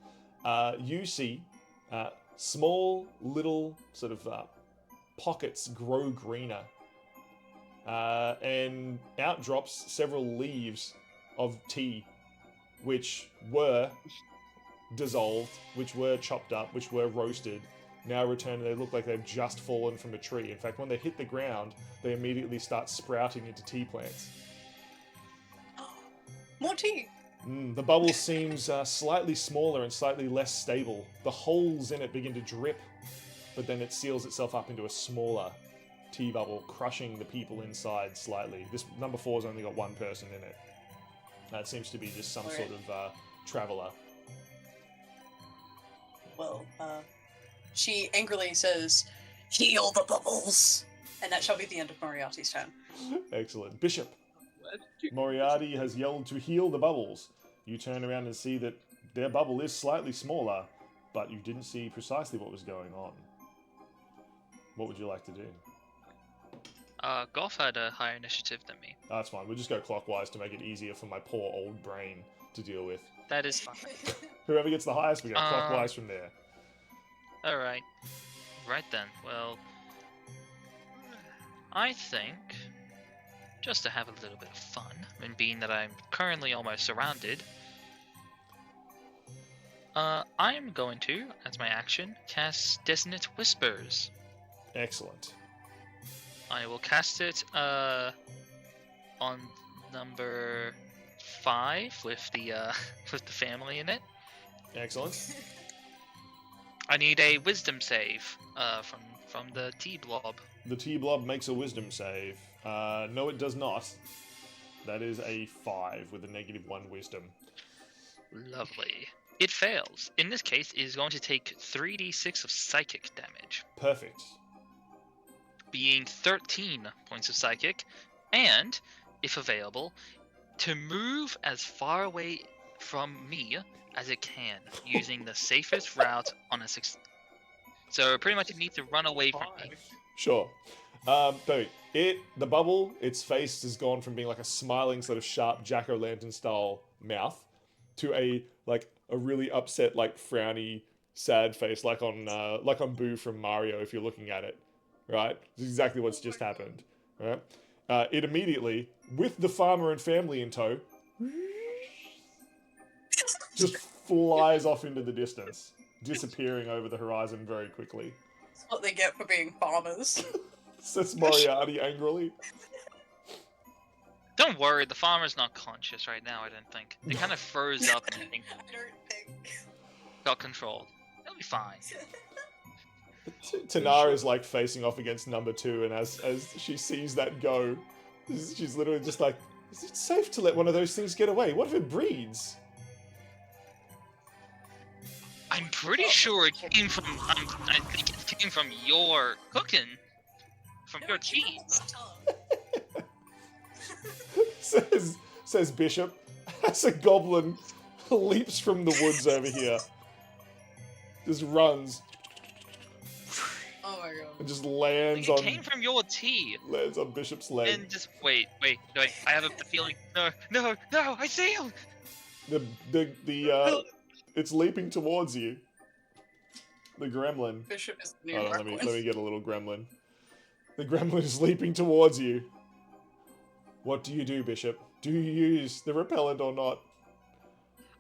you see small little sort of pockets grow greener, and out drops several leaves of tea, which were dissolved, which were chopped up, which were roasted. Now return, they look like they've just fallen from a tree. In fact, when they hit the ground, they immediately start sprouting into tea plants. More tea. The bubble seems slightly smaller and slightly less stable. The holes in it begin to drip, but then it seals itself up into a smaller tea bubble, crushing the people inside slightly. This number 4's only got one person in it. That seems to be just some sort of traveler. Well, she angrily says, "Heal the bubbles," and that shall be the end of Moriarty's turn. Excellent. Bishop. Moriarty has yelled to heal the bubbles. You turn around and see that their bubble is slightly smaller, but you didn't see precisely what was going on. What would you like to do? Golf had a higher initiative than me. That's fine. We'll just go clockwise to make it easier for my poor old brain to deal with. That is fine. Whoever gets the highest, we go clockwise from there. Alright. Right then, well... I think... just to have a little bit of fun, and being that I'm currently almost surrounded... I'm going to, as my action, cast Dissonant Whispers. Excellent. I will cast it, on number 5 with the family in it. Excellent. I need a wisdom save from the T-blob. The T-blob makes a wisdom save. No, it does not. That is a 5 with a -1 wisdom. Lovely. It fails. In this case, it is going to take 3d6 of psychic damage, Perfect. being 13 points of psychic, and, if available, to move as far away from me as it can, using the safest route on a 6. So pretty much it needs to run away from me. Sure. So the bubble, its face has gone from being like a smiling sort of sharp jack-o'-lantern style mouth to a really upset, like frowny, sad face, like on Boo from Mario. If you're looking at it, right, it's exactly what's just happened. Right. It immediately, with the farmer and family in tow, just flies off into the distance, disappearing over the horizon very quickly. That's what they get for being farmers. Says Moriarty angrily. Don't worry, the farmer's not conscious right now, I don't think. It kind of froze up and I don't think. got controlled. It'll be fine. Tanara is like facing off against number 2, and as she sees that go, she's literally just like, is it safe to let one of those things get away? What if it breeds? I'm pretty sure it came from, I think it came from your cooking. From your cheese. says Bishop, as a goblin leaps from the woods over here. Just runs. Oh my god. And just lands It on... came from your tea. Lands on Bishop's leg. And just, wait. I have a feeling, no, I see him! It's leaping towards you. The gremlin. Bishop is the new Hold on, Gremlin. let me get a little gremlin. The gremlin is leaping towards you. What do you do, Bishop? Do you use the repellent or not?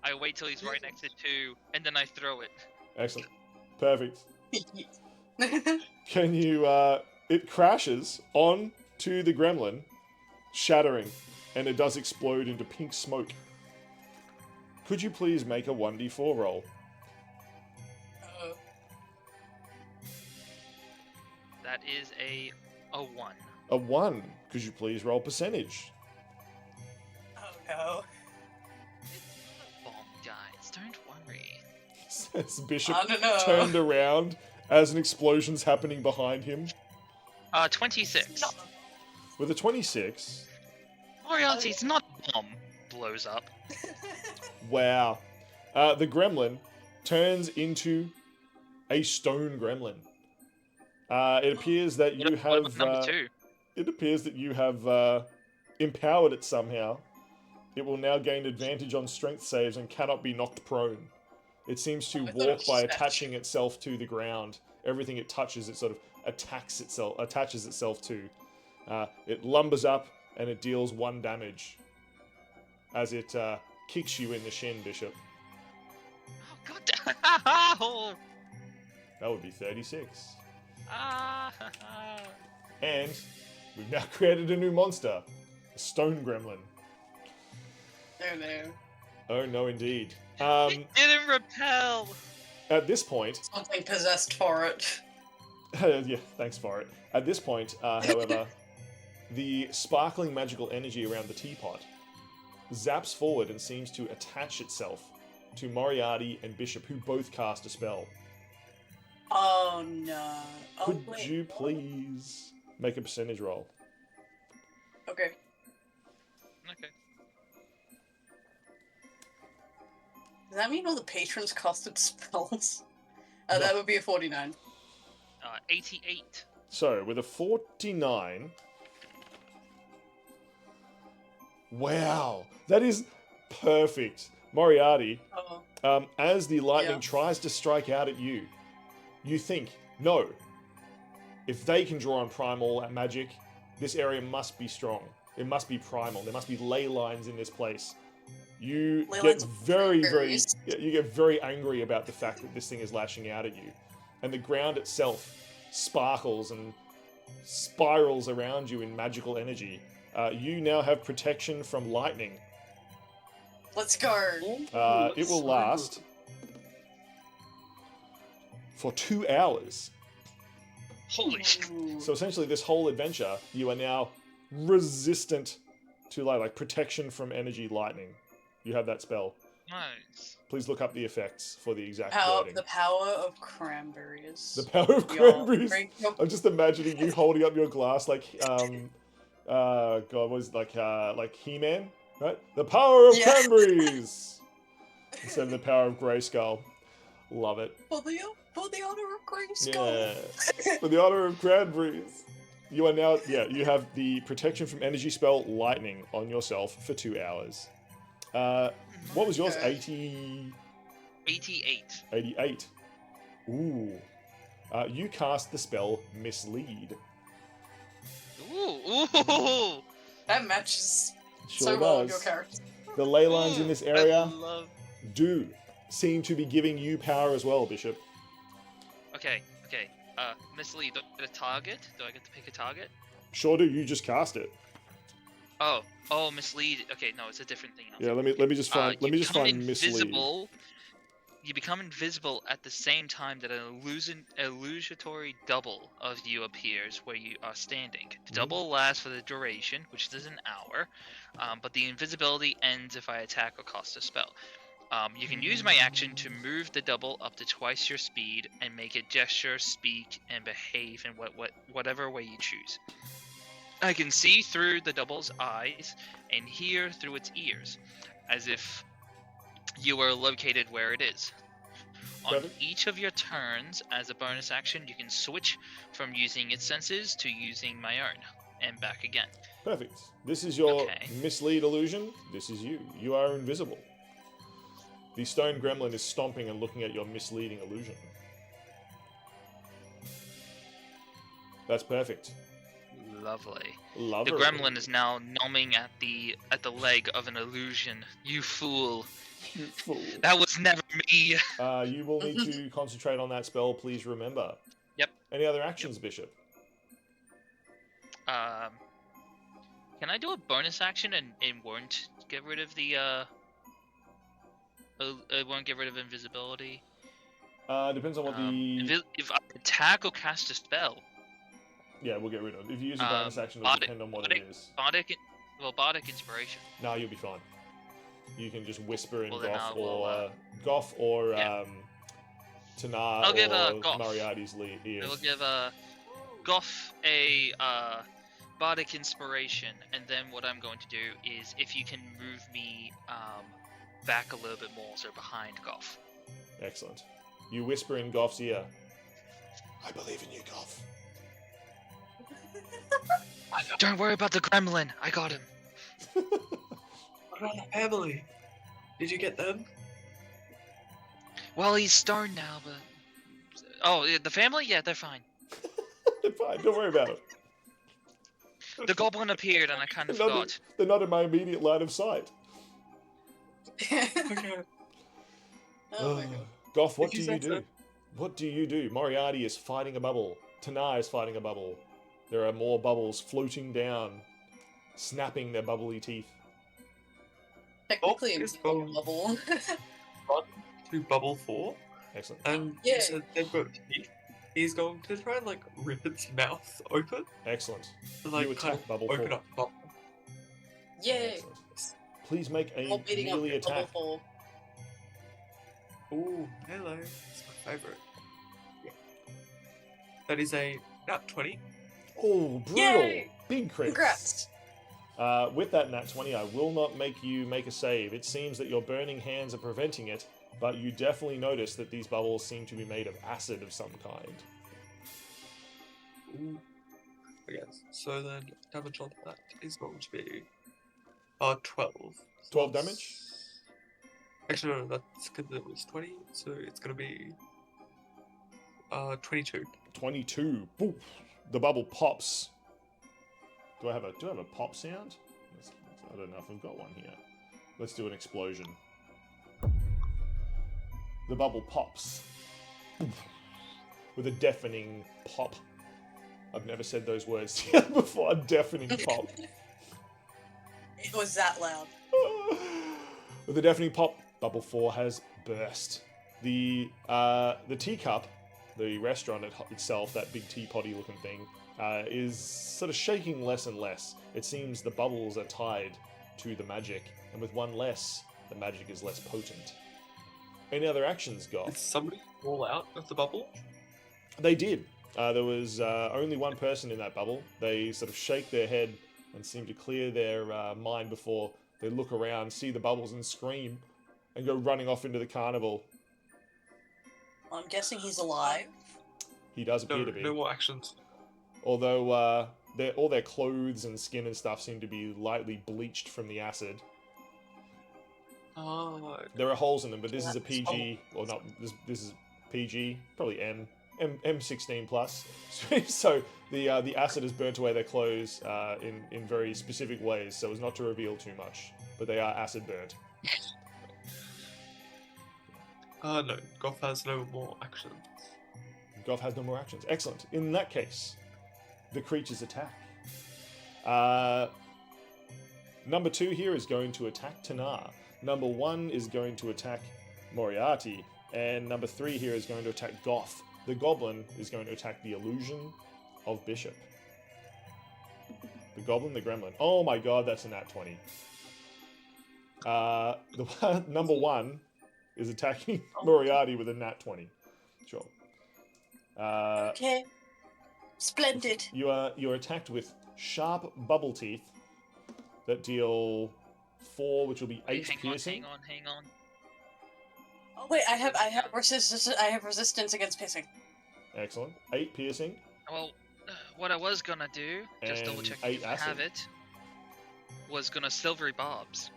I wait till he's right next to 2, and then I throw it. Excellent. Perfect. Can you, it crashes onto the gremlin, shattering, and it does explode into pink smoke. Could you please make a 1d4 roll? That is a 1. A 1. Could you please roll percentage? Oh no. It's not a bomb, guys. Don't worry. Says Bishop I don't know. turned around as an explosion's happening behind him. 26. With a 26, Moriarty's not a bomb. Blows up. wow. The gremlin turns into a stone gremlin. It appears that you What have. about number 2? It appears that you have empowered it somehow. It will now gain advantage on strength saves and cannot be knocked prone. It seems to walk by attaching itself to the ground. Everything it touches, it sort of attaches itself to. It lumbers up and it deals 1 damage as it kicks you in the shin, Bishop. Oh, god. Oh. That would be 36. Ah. And we've now created a new monster, a stone gremlin. Oh no. Oh no, indeed. It didn't repel. At this point, Something possessed for it. yeah, thanks for it. At this point, however, the sparkling magical energy around the teapot zaps forward and seems to attach itself to Moriarty and Bishop, who both cast a spell. Oh no. Oh, Could wait, you what? please make a percentage roll? Okay. Okay. Does that mean all the patrons casted spells? No. That would be a 49. 88. So, with a 49... Wow, that is perfect. Moriarty, Oh. as the lightning Yeah. tries to strike out at you, you think, no, if they can draw on primal magic, this area must be strong. It must be primal. There must be ley lines in this place. You Ley get lines of very berries. you get very angry about the fact that this thing is lashing out at you, and the ground itself sparkles and spirals around you in magical energy. You now have protection from lightning. Let's go. It will last for 2 hours. Holy shit. Ooh. So essentially, this whole adventure, you are now resistant to like protection from energy lightning. You have that spell. Nice. Please look up the effects for the exact wording. The power of cranberries. The power of Y'all cranberries. drink your- I'm just imagining you holding up your glass like God, what was it, like He-Man, right? The power of Yeah. cranberries instead of the power of Grayskull. Love it. For the honor of Grayskull. Yeah. For the honor of cranberries. You are now, you have the protection from energy spell lightning on yourself for 2 hours. What was yours? Okay. 88. 88. Ooh. You cast the spell Mislead. Ooh. That matches Sure so well with does. your character. The ley lines in this area I love... do seem to be giving you power as well, Bishop. Okay. Mislead. Do I get a target? Do I get to pick a target? Sure do. You just cast it. Oh, mislead. Okay, no, it's a different thing. Yeah. Let me just find. Let me just find Mislead. invisible. You become invisible at the same time that an illusory double of you appears where you are standing. The double lasts for the duration, which is an hour, but the invisibility ends if I attack or cast a spell. You can use my action to move the double up to twice your speed and make it gesture, speak, and behave in whatever way you choose. I can see through the double's eyes and hear through its ears, as if you are located where it is. On Perfect. each of your turns, as a bonus action, you can switch from using its senses to using my own, and back again. Perfect. This is your Okay. Mislead illusion. This is you. You are invisible. The stone gremlin is stomping and looking at your misleading illusion. That's perfect. Lovely. Lovely. The gremlin is now numbing at the leg of an illusion. You fool. You fool. That was never me. You will need to concentrate on that spell, please remember. Yep. Any other actions, Bishop? Can I do a bonus action and it won't get rid of the it won't get rid of invisibility? Depends on what the... If I attack or cast a spell. Yeah, we'll get rid of. If you use a bonus action, it'll depend on what it is. Bardic Inspiration. No, you'll be fine. You can just whisper in Well, then Goff I will, Goff or yeah. Tanar I'll give, or Goff. Moriarty's ears. I'll give Goff a Bardic Inspiration, and then what I'm going to do is if you can move me back a little bit more, so behind Goff. Excellent. You whisper in Goff's ear. I believe in you, Goff. Don't worry about the gremlin. I got him. What about the family? Did you get them? Well, he's stoned now, but the family? Yeah, they're fine. They're fine. Don't worry about it. The goblin appeared, and I kind of forgot. They're not in my immediate line of sight. Okay. Oh my god. Goff, what If do you you said do? so. What do you do? Moriarty is fighting a bubble. Tanar is fighting a bubble. There are more bubbles floating down, snapping their bubbly teeth. Technically, it's a going- bubble. Run to bubble 4, Excellent. and Yeah. you said they've got teeth. He's going to try and like rip its mouth open, Excellent. and like You kind attack of bubble open 4. up the bubble. Yay! Excellent. Please make a All beating up melee your bubble attack. full. Ooh, hello. It's my favorite. Yeah. That is a nat 20. Oh, brutal. Yay! Big crits. Congrats! With that nat 20, I will not make you make a save. It seems that your burning hands are preventing it, but you definitely notice that these bubbles seem to be made of acid of some kind. Ooh. Yes. So then damage on that is going to be 12. So 12 that's- damage? Actually, no, that's because it was 20, so it's going to be 22. 22. Boof. The bubble pops. Do I have a pop sound? I don't know if I've got one here. Let's do an explosion. The bubble pops. Boof. With a deafening pop. I've never said those words before. A deafening pop. It was that loud. With a deafening pop, Bubble 4 has burst. The teacup, the restaurant itself, that big teapotty looking thing, is sort of shaking less and less. It seems the bubbles are tied to the magic, and with one less, the magic is less potent. Any other actions, Did Goff? somebody fall out of the bubble? They did. There was only one person in that bubble. They sort of shake their head and seem to clear their mind before they look around, see the bubbles and scream, and go running off into the carnival. I'm guessing he's alive. He does No, appear to be. no more actions. Although all their clothes and skin and stuff seem to be lightly bleached from the acid. Oh, There are holes in them, but this is a That's PG, or not. This is PG, probably M16 plus. So the acid has burnt away their clothes in very specific ways, so as not to reveal too much. But they are acid burnt. no, Goff has no more actions. Goff has no more actions. Excellent. In that case, the creatures attack. Number 2 here is going to attack Tanar. Number 1 is going to attack Moriarty. And number 3 here is going to attack Goff. The goblin is going to attack the illusion of Bishop. The goblin, the gremlin. Oh my god, that's a nat 20. Number 1 is attacking Moriarty with a nat 20. Sure. Okay. Splendid. You're attacked with sharp bubble teeth that deal 4, which will be 8 piercing. Hang on. Oh wait, I have resistance against piercing. Excellent. 8 piercing. Well, what I was gonna do, just And double check 8 if I have acid. it, was gonna silvery barbs.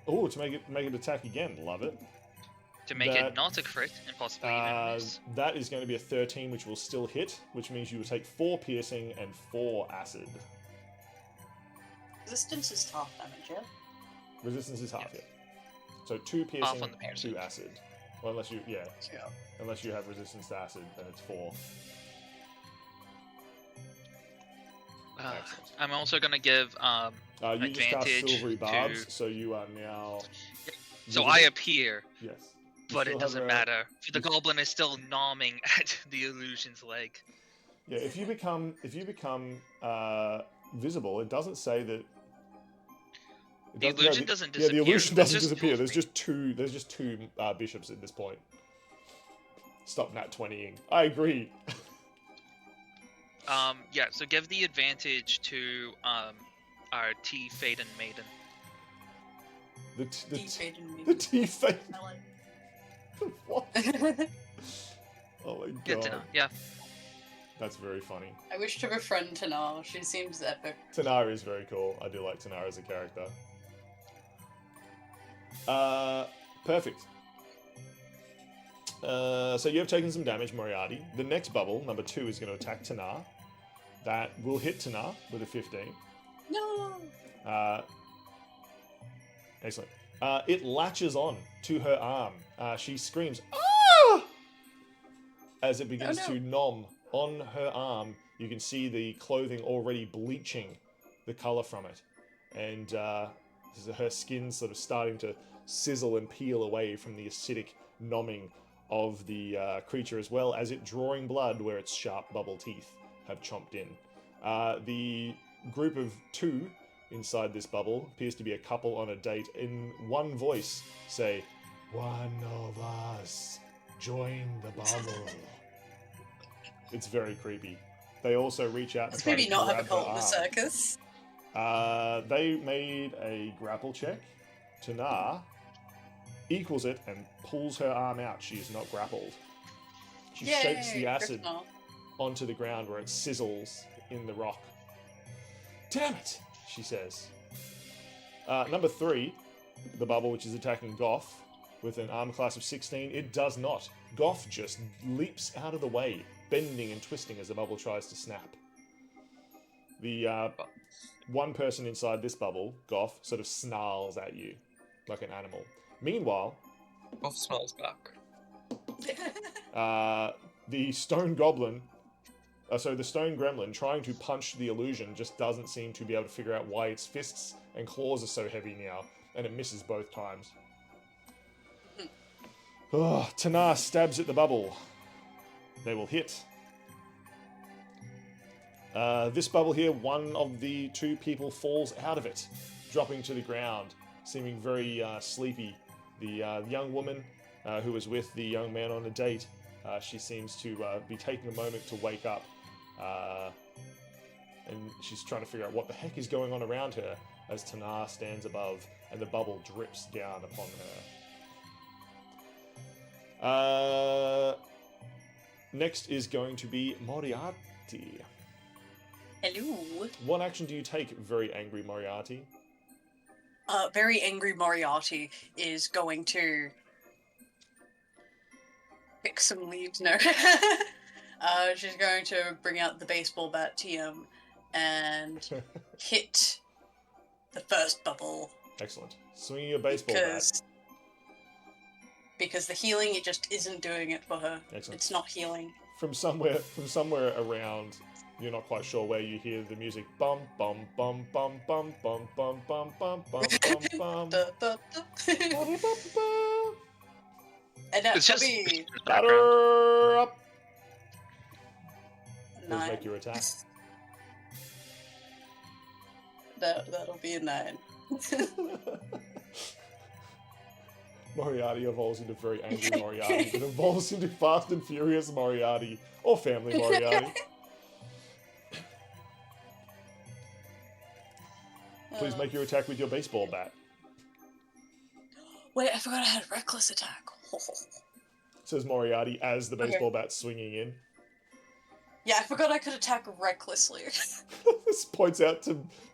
Oh, to make it attack again. Love it. to make it not a crit and possibly even miss. That is going to be a 13, which will still hit, which means you will take 4 piercing and 4 acid. Resistance is half damage, yeah? Resistance is half, yeah. So 2 piercing, on the piercing. 2 acid. Well, unless you, unless you have resistance to acid, then it's 4. I'm also gonna give you just cast advantage silvery barbs, to. so you are now. So I appear, Yes. You but still it have doesn't a- matter. The goblin is still gnawing at the illusion's leg. Yeah, if you become visible, it doesn't say that. The illusion doesn't Yeah, disappear. the illusion There's doesn't just disappear. two There's of just two. There's just 2 bishops at this point. Stop nat 20ing. I agree. Yeah. So give the advantage to our T-Faden Maiden. The T-Faden T-Faden. I like What? Oh my Yeah, god. yeah. That's very funny. I wish to befriend Tanar. She seems epic. Tanar is very cool. I do like Tanar as a character. Perfect. So you have taken some damage, Moriarty. The next bubble, number 2, is going to attack Tanar. That will hit Tanar with a 15. No! Excellent. It latches on to her arm. She screams, "Ah!" as it begins to nom on her arm. You can see the clothing already bleaching the color from it. And her skin sort of starting to sizzle and peel away from the acidic nomming of the creature, as well as it drawing blood where its sharp bubble teeth have chomped in. The group of 2 inside this bubble appears to be a couple on a date. In one voice, say, "One of us, join the bubble." It's very creepy. They also reach out and Let's try maybe to not have a grab cult her in the arm. circus. They made a grapple check. Tanar equals it and pulls her arm out. She is not grappled. She shakes the acid onto the ground where it sizzles in the rock. "Damn it," she says. Number 3, the bubble which is attacking Goff with an armor class of 16. It does not. Goff just leaps out of the way, bending and twisting as the bubble tries to snap. The one person inside this bubble, Goff, sort of snarls at you like an animal. Meanwhile, Goff snarls back. the stone goblin, the stone gremlin, trying to punch the illusion, just doesn't seem to be able to figure out why its fists and claws are so heavy now, and it misses both times. Tanar stabs at the bubble. They will hit. This bubble here, one of the 2 people falls out of it, dropping to the ground, seeming very sleepy. The young woman who was with the young man on a date, she seems to be taking a moment to wake up, and she's trying to figure out what the heck is going on around her as Tanar stands above and the bubble drips down upon her. Next is going to be Moriarty. Hello. What action do you take, very angry Moriarty? Very angry Moriarty is going to pick some leaves. No. She's going to bring out the baseball bat TM and hit the first bubble. Excellent. Swinging your baseball bat. Because the healing, it just isn't doing it for her. Excellent. It's not healing. From somewhere around, you're not quite sure where, you hear the music. Bum bum bum bum bum bum bum bum bum bum bum bum. And that It's should just be Batter up. Please 9. make your attack. That'll be a 9. Moriarty evolves into very angry Moriarty. It evolves into Fast and Furious Moriarty. Or Family Moriarty. Please make your attack with your baseball bat. Wait, I forgot I had reckless attack. Says Moriarty as the baseball bat's swinging in. Yeah, I forgot I could attack recklessly. This points out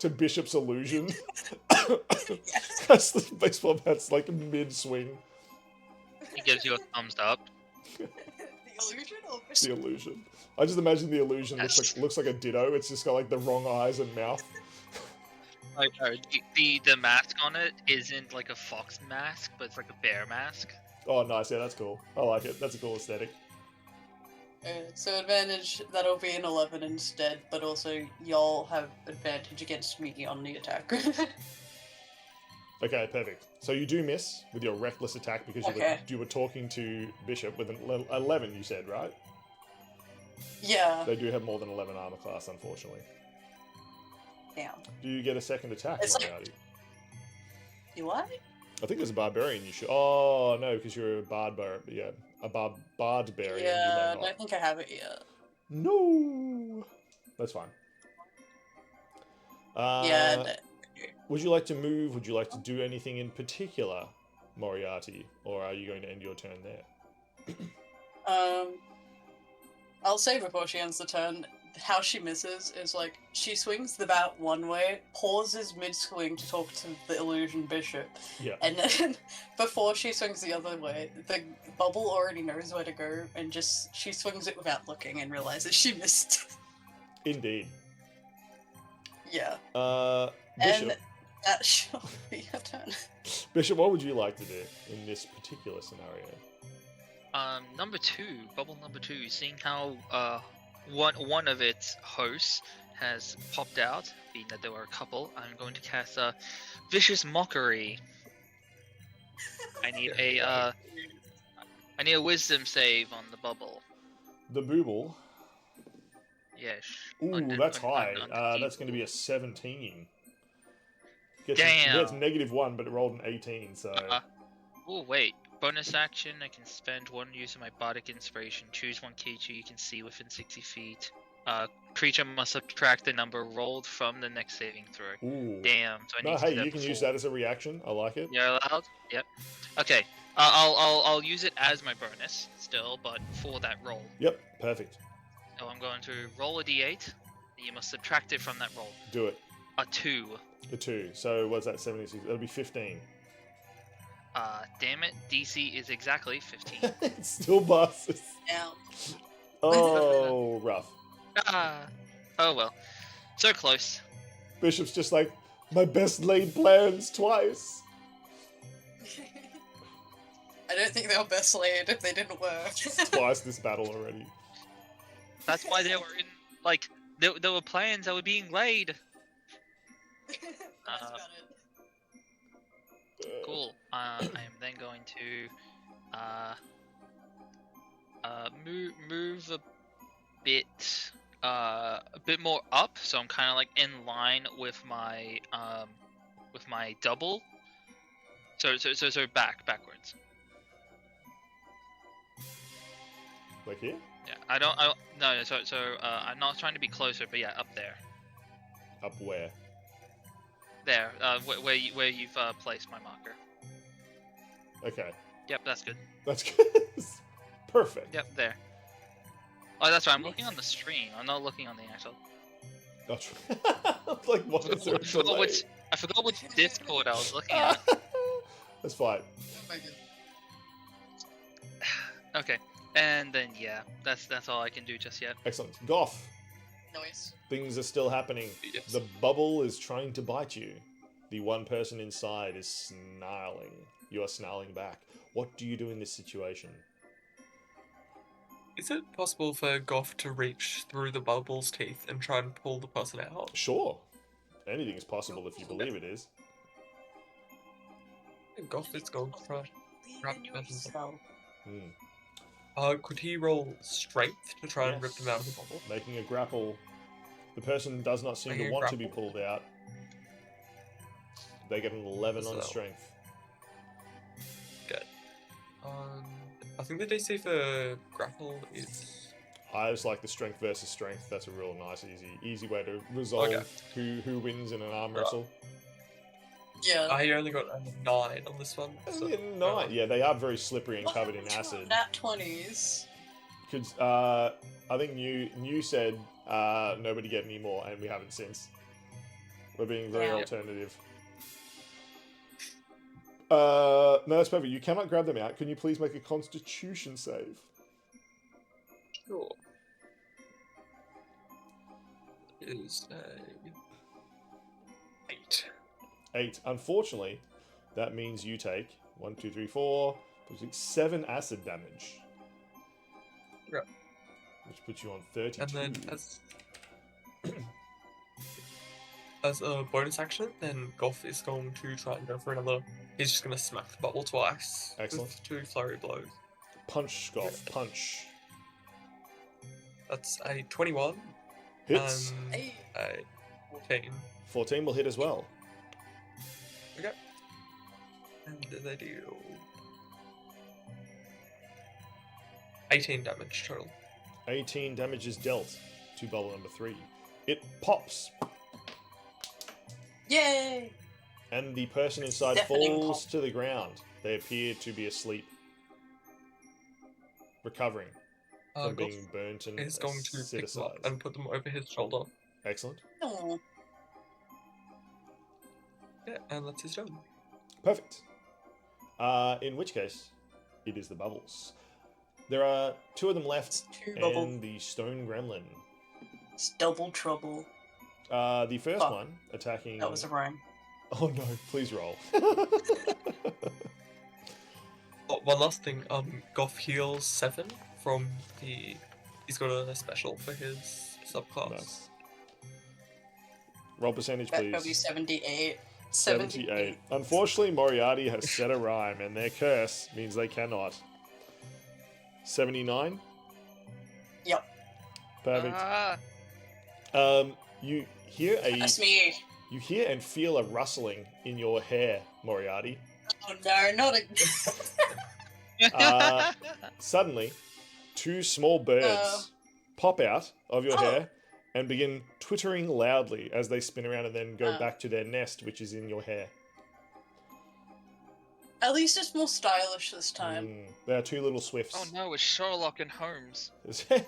to Bishop's illusion. As the baseball bat's like mid-swing. He gives you a thumbs up. The illusion or The illusion. I just imagine the illusion looks like a ditto. It's just got like the wrong eyes and mouth. Like, the mask on it isn't like a fox mask, but it's like a bear mask. Oh, nice. Yeah, that's cool. I like it. That's a cool aesthetic. So advantage, that'll be an 11 instead, but also y'all have advantage against me on the attack. Okay, perfect. So you do miss with your reckless attack because you were talking to Bishop with an 11, you said, right? Yeah. They do have more than 11 armor class, unfortunately. Damn. Do you get a second attack, It's like- Moriarty? You what? I think as a barbarian you should. Oh, no, because you're a barbarian. Yeah, a barbarian. Yeah, you I may don't think I have it yet. No! That's fine. Yeah. Would you like to move? Would you like to do anything in particular, Moriarty? Or are you going to end your turn there? I'll say before she ends the turn, how she misses is like, she swings the bat one way, pauses mid-swing to talk to the illusion bishop, Yeah. and then before she swings the other way, the bubble already knows where to go, and she swings it without looking and realizes she missed. Indeed. Yeah. Bishop. And that shall be your turn. Bishop, what would you like to do in this particular scenario? Number 2, bubble number 2, seeing how one of its hosts has popped out, being that there were a couple, I'm going to cast a vicious mockery. I need a wisdom save on the bubble. The booble. Yes. Ooh, that's high. That's going to be a 17. Damn. Gets -1, but it rolled an 18, so... Oh, wait. Bonus action, I can spend one use of my bardic inspiration. Choose one creature you can see within 60 feet. Creature must subtract the number rolled from the next saving throw. Ooh. Damn. So I need to do that you can before. use that as a reaction. I like it. You're allowed? Yep. Okay. I'll use it as my bonus still, but for that roll. Yep, perfect. So I'm going to roll a d8. And you must subtract it from that roll. Do it. A 2. A 2. So what's that, 76? That'll be 15. Damn it. DC is exactly 15. It still passes. Now. Oh, rough. Oh well. So close. Bishop's just like, my best laid plans twice. I don't think they were best laid if they didn't work. Twice this battle already. That's why they were in, like, there were plans that were being laid. That's about it. Cool. I am then going to move a bit more up, so I'm kind of like in line with my double. So backwards. Like here? Yeah, no. So I'm not trying to be closer, but yeah, up there. Up where? There, where you've placed my marker. Okay. Yep, that's good. That's good. Perfect. Yep, there. Oh, that's right. I'm looking on the screen. I'm not looking on the actual. That's like, what is there? I forgot which Discord I was looking at. That's fine. Oh my god. Okay, and then yeah, that's all I can do just yet. Excellent. Goff. Noise. Things are still happening. Yes. The bubble is trying to bite you. The one person inside is snarling. You are snarling back. What do you do in this situation? Is it possible for Goff to reach through the bubble's teeth and try and pull the person out? Sure. Anything is possible if you believe it is. Goff is going to try. Right, Believe in that's- yourself. Could he roll strength to try and rip them out of the bubble? Making a grapple. The person does not seem to Making a want to be grapple. pulled out. They get an 11 on So- strength. Good. I think the DC for grapple is... I just like the strength versus strength. That's a real nice, easy way to resolve who wins in an arm wrestle. Yeah. I only got a 9 on this one. So, Yeah, they are very slippery and covered in Welcome to acid. Nat 20s. Because I think New said nobody get any more, and we haven't since. We're being very Yeah. alternative. No, that's perfect. You cannot grab them out. Can you please make a Constitution save? Sure. Is a 8. 8. Unfortunately, that means you take 1, 2, 3, 4, 5, 6, 7 acid damage. Right. Which puts you on 32. And then as a bonus action, then Goff is going to try and go for another. He's just going to smack the bubble twice. Excellent. With 2 flurry blows. Punch, Goff. Punch. That's a 21. Hits. And a 14. 14 will hit as well. Okay. And they deal 18 damage total. 18 damage is dealt to bubble number 3. It pops, Yay! and the person inside Deafening falls pop. to the ground. They appear to be asleep, recovering from Goff being burnt and is going to pick them up acidicized. and put them over his shoulder. Excellent. Oh, Yeah, and that's his turn. Perfect. In which case, it is the bubbles. There are 2 of them left, two and bubble. the stone gremlin. It's double trouble. The first Fuck. one attacking. That was a rhyme. Oh no! Please roll. Oh, one last thing. Goff heals 7 from the. He's got a special for his subclass. Nice. Roll percentage, That would be please. 78. 78. Unfortunately, Moriarty has set a rhyme, and their curse means they cannot. 79. Yep. Perfect. Ah, You hear That's me. you hear and feel a rustling in your hair, Moriarty. Oh no, not a. Suddenly, 2 small birds pop out of your Oh. hair and begin twittering loudly as they spin around and then go Oh. back to their nest, which is in your hair. At least it's more stylish this time. They are 2 little swifts. oh no, it's Sherlock and Holmes.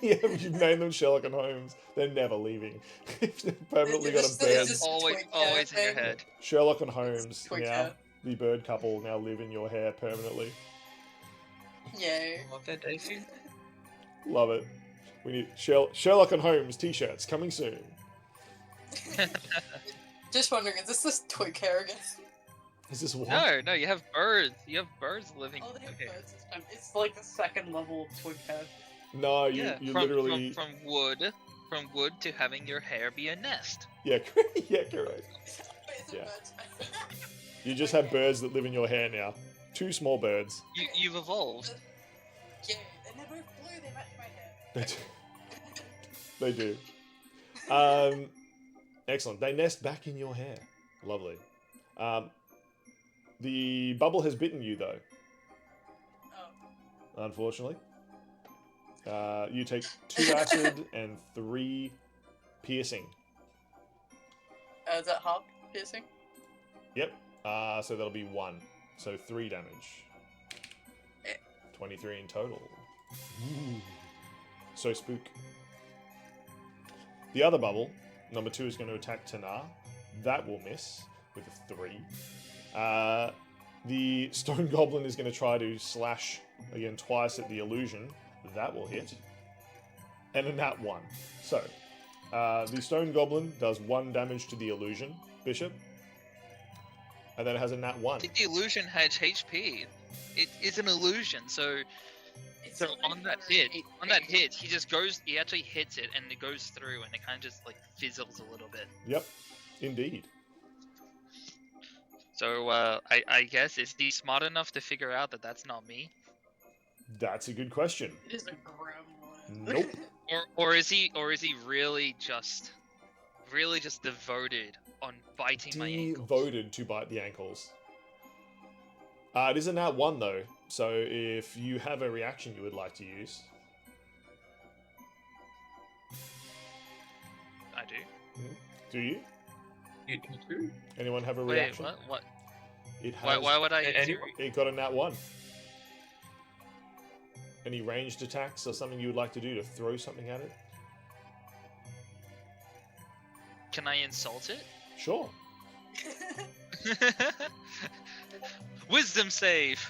Yeah, you've named them Sherlock and Holmes. They're never leaving. They've permanently got a Is bird. this Always, twink always in your thing? head. Sherlock and Holmes twink now. hair. The bird couple now live in your hair permanently. Yay. Oh, they're Daisy. Love it. We need Sherlock and Holmes t-shirts coming soon. Just wondering, is this twig hair again? Is this what? No, you have birds. You have birds living. Oh, they have okay. birds this time. It's like the second level of twig hair. No, you Yeah, you from, literally from wood to having your hair be a nest. yeah yeah correct. Wait, is it Yeah. birds? You just have birds that live in your hair now. 2 small birds. You've evolved. Yeah, and they're both blue, they match my hair. They do. Excellent. They nest back in your hair. Lovely. The bubble has bitten you though. Oh. Unfortunately. You take 2 acid and 3 piercing. Is that half piercing? Yep. So that'll be 1. So 3 damage. Eh. 23 in total. Ooh. So spook. The other bubble, number 2, is going to attack Tanar. That will miss with a 3. The stone goblin is going to try to slash again twice at the illusion. That will hit. And a nat 1. So, the stone goblin does 1 damage to the illusion, Bishop. And then it has a nat 1. I think the illusion has HP. It is an illusion, so It's so only on that for hit, 8 he actually hits it, and it goes through, and it kind of just like fizzles a little bit. Yep, indeed. So I guess is he smart enough to figure out that that's not me, That's a good question. It is a gremlin. Nope. or is he really just devoted on biting my ankles? Devoted to bite the ankles. It is a nat 1 though, so if you have a reaction you would like to use. I do. Do you? You do? Anyone have a Wait, reaction? what? It has, Why would I? Hey, use anyone? it? It got a nat 1. Any ranged attacks or something you would like to do to throw something at it? Can I insult it? Sure. Wisdom save.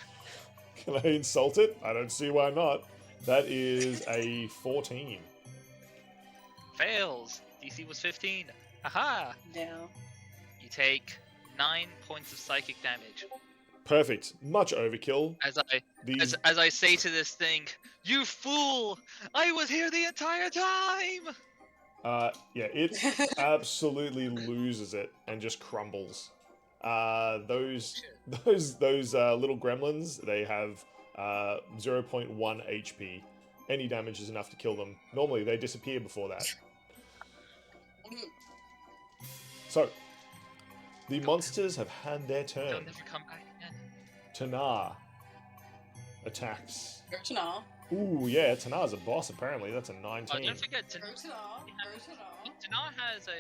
Can I insult it? I don't see why not. That is a 14. Fails. DC was 15. Aha! No. You take 9 points of psychic damage. Perfect. Much overkill. As I say to this thing, you fool! I was here the entire time! Yeah, it absolutely loses it and just crumbles. Those little gremlins, they have 0.1 HP. Any damage is enough to kill them. Normally, they disappear before that. So, the monsters have had their They'll turn. never come back again. Tanar attacks. Go to now. Ooh, yeah, Tanar's a boss, apparently. That's a 19. Oh, don't forget, Go to now. Go to now. Tanar has a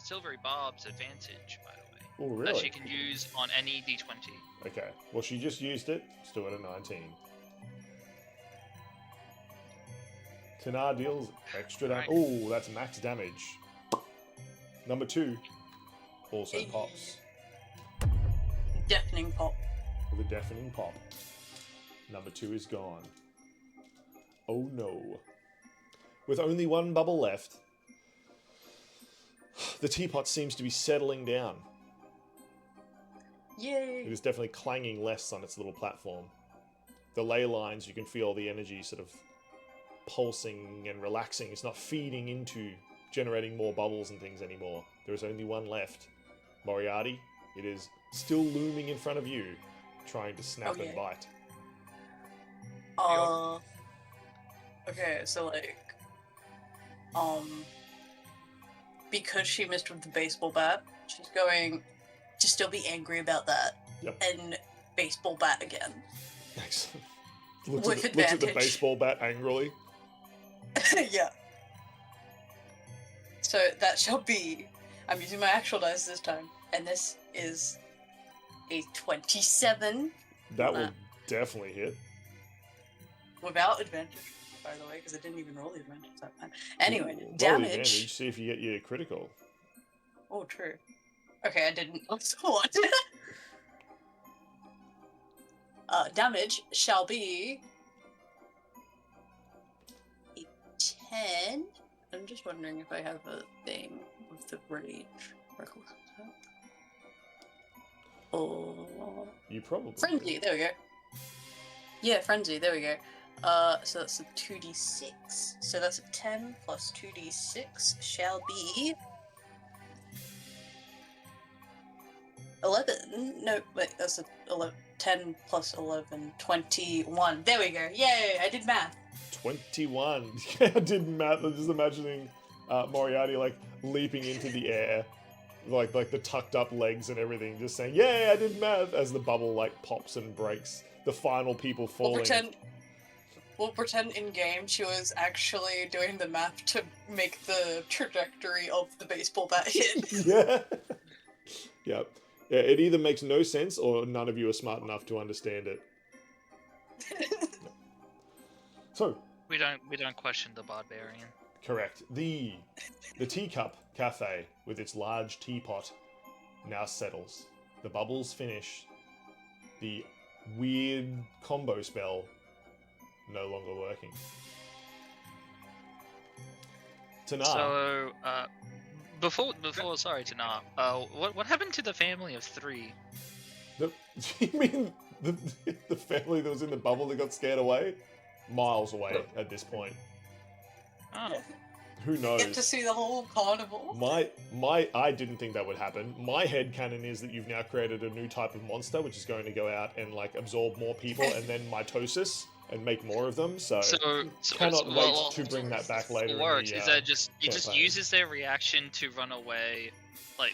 Silvery Barb's advantage, by the way. Oh, That she really? can use on any D20. Okay. Well, she just used it. Still at a 19. Tanar deals extra damage. Right. Ooh, that's max damage. Number 2 also pops Deafening pop. with a deafening pop. Number 2 is gone. Oh no. With only one bubble left, the teapot seems to be settling down. Yay! It is definitely clanging less on its little platform. The ley lines, you can feel the energy sort of pulsing and relaxing. It's not feeding into generating more bubbles and things anymore. There is only one left. Moriarty, it is still looming in front of you, trying to snap Oh, yeah. and bite. Okay, so like, because she missed with the baseball bat, she's going to still be angry about that. Yep. And baseball bat again. Excellent. With Looks at the advantage. baseball bat angrily. Yeah. So that shall be. I'm using my actual dice this time, and this is a 27 That will definitely hit. without advantage, by the way, because I didn't even roll the advantage that time. Anyway, Ooh, roll the damage. advantage, see if you get your critical. Oh, true. Okay, I didn't. So what? Damage shall be a 10. I'm just wondering if I have a thing with the rage. Oh, You probably frenzy. do. There we go. Yeah, frenzy. There we go. So that's a 2d6. So that's a 10 plus 2d6 shall be 11. No, wait, that's a 10 plus 11, 21. There we go. Yay! I did math. 21. I did math. I'm just imagining Moriarty like leaping into the air, like the tucked up legs and everything, just saying, "Yay! I did math!" as the bubble like pops and breaks. The final people falling. We'll pretend in game she was actually doing the math to make the trajectory of the baseball bat hit. Yeah. Yep. Yeah. It either makes no sense or none of you are smart enough to understand it. So. We don't question the barbarian. Correct. The teacup cafe with its large teapot now settles. The bubbles finish. The weird combo spell no longer working. Tanar. So, before sorry, Tanar. What happened to the family of 3? You mean the family that was in the bubble that got scared away? Miles away at this point. Oh. Who knows? Get to see the whole carnival. I didn't think that would happen. My headcanon is that you've now created a new type of monster which is going to go out and like absorb more people and then mitosis and make more of them. So cannot wait to bring that back later. What works in the, is that just it just campaign. uses their reaction to run away, like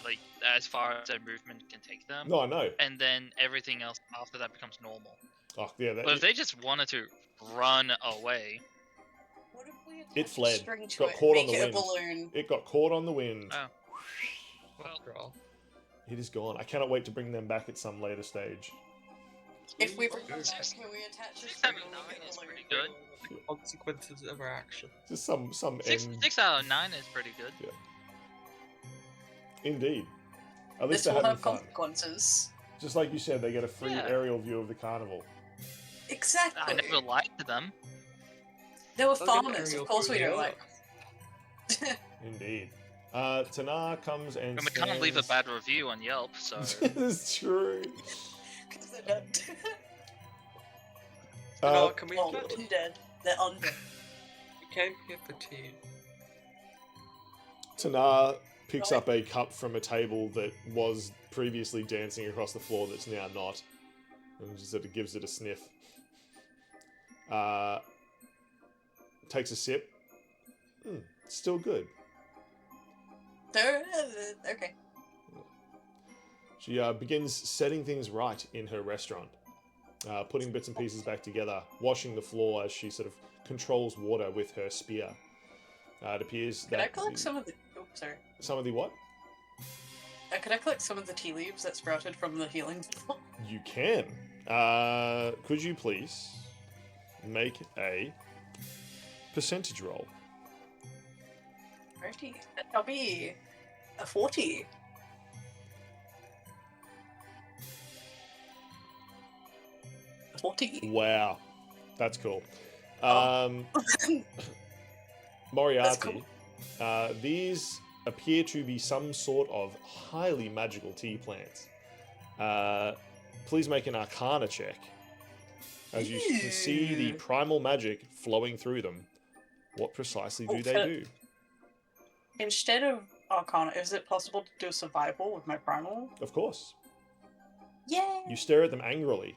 as far as their movement can take them. No, I know. And then everything else after that becomes normal. Oh, yeah, But if they just wanted to run away, What if we It attach a fled. string to Got it, caught on make the it a wind. balloon? It got caught on the wind. Oh. well, After all. It is gone. I cannot wait to bring them back at some later stage. If we bring them back, Six- can we attach a six string out of and make nine it a is balloon? pretty good. Consequences of our action. Just some six end. 6 out of 9 is pretty good. Indeed. At least This they're will having have fun. consequences. Just like you said, they get a free Yeah. aerial view of the carnival. Exactly. I never lied to them. They were They'll get an farmers. aerial Of course we view, don't yeah. like. Indeed. Tanar comes and And we can't leave a stands- bad review on Yelp, so It's true. Because they're dead. No, can we well, get... undead. They're undead. We came here for tea. Tanar picks up a cup from a table that was previously dancing across the floor that's now not. And just sort of gives it a sniff. Takes a sip. Still good. They're okay. She begins setting things right in her restaurant. Putting bits and pieces back together, washing the floor as she sort of controls water with her spear. It appears Could that... I collect some of the... Oh, sorry. Some of the what? Could I collect some of the tea leaves that sprouted from the healing pool? You can. Could you please make a percentage roll? Righty. That'll be a 40. A 40. Wow. That's cool. Oh. Moriarty, That's these appear to be some sort of highly magical tea plants. Please make an Arcana check. As you can see the primal magic flowing through them. What precisely do they do? Instead of Arcana, is it possible to do survival with my primal? Of course. Yay! You stare at them angrily.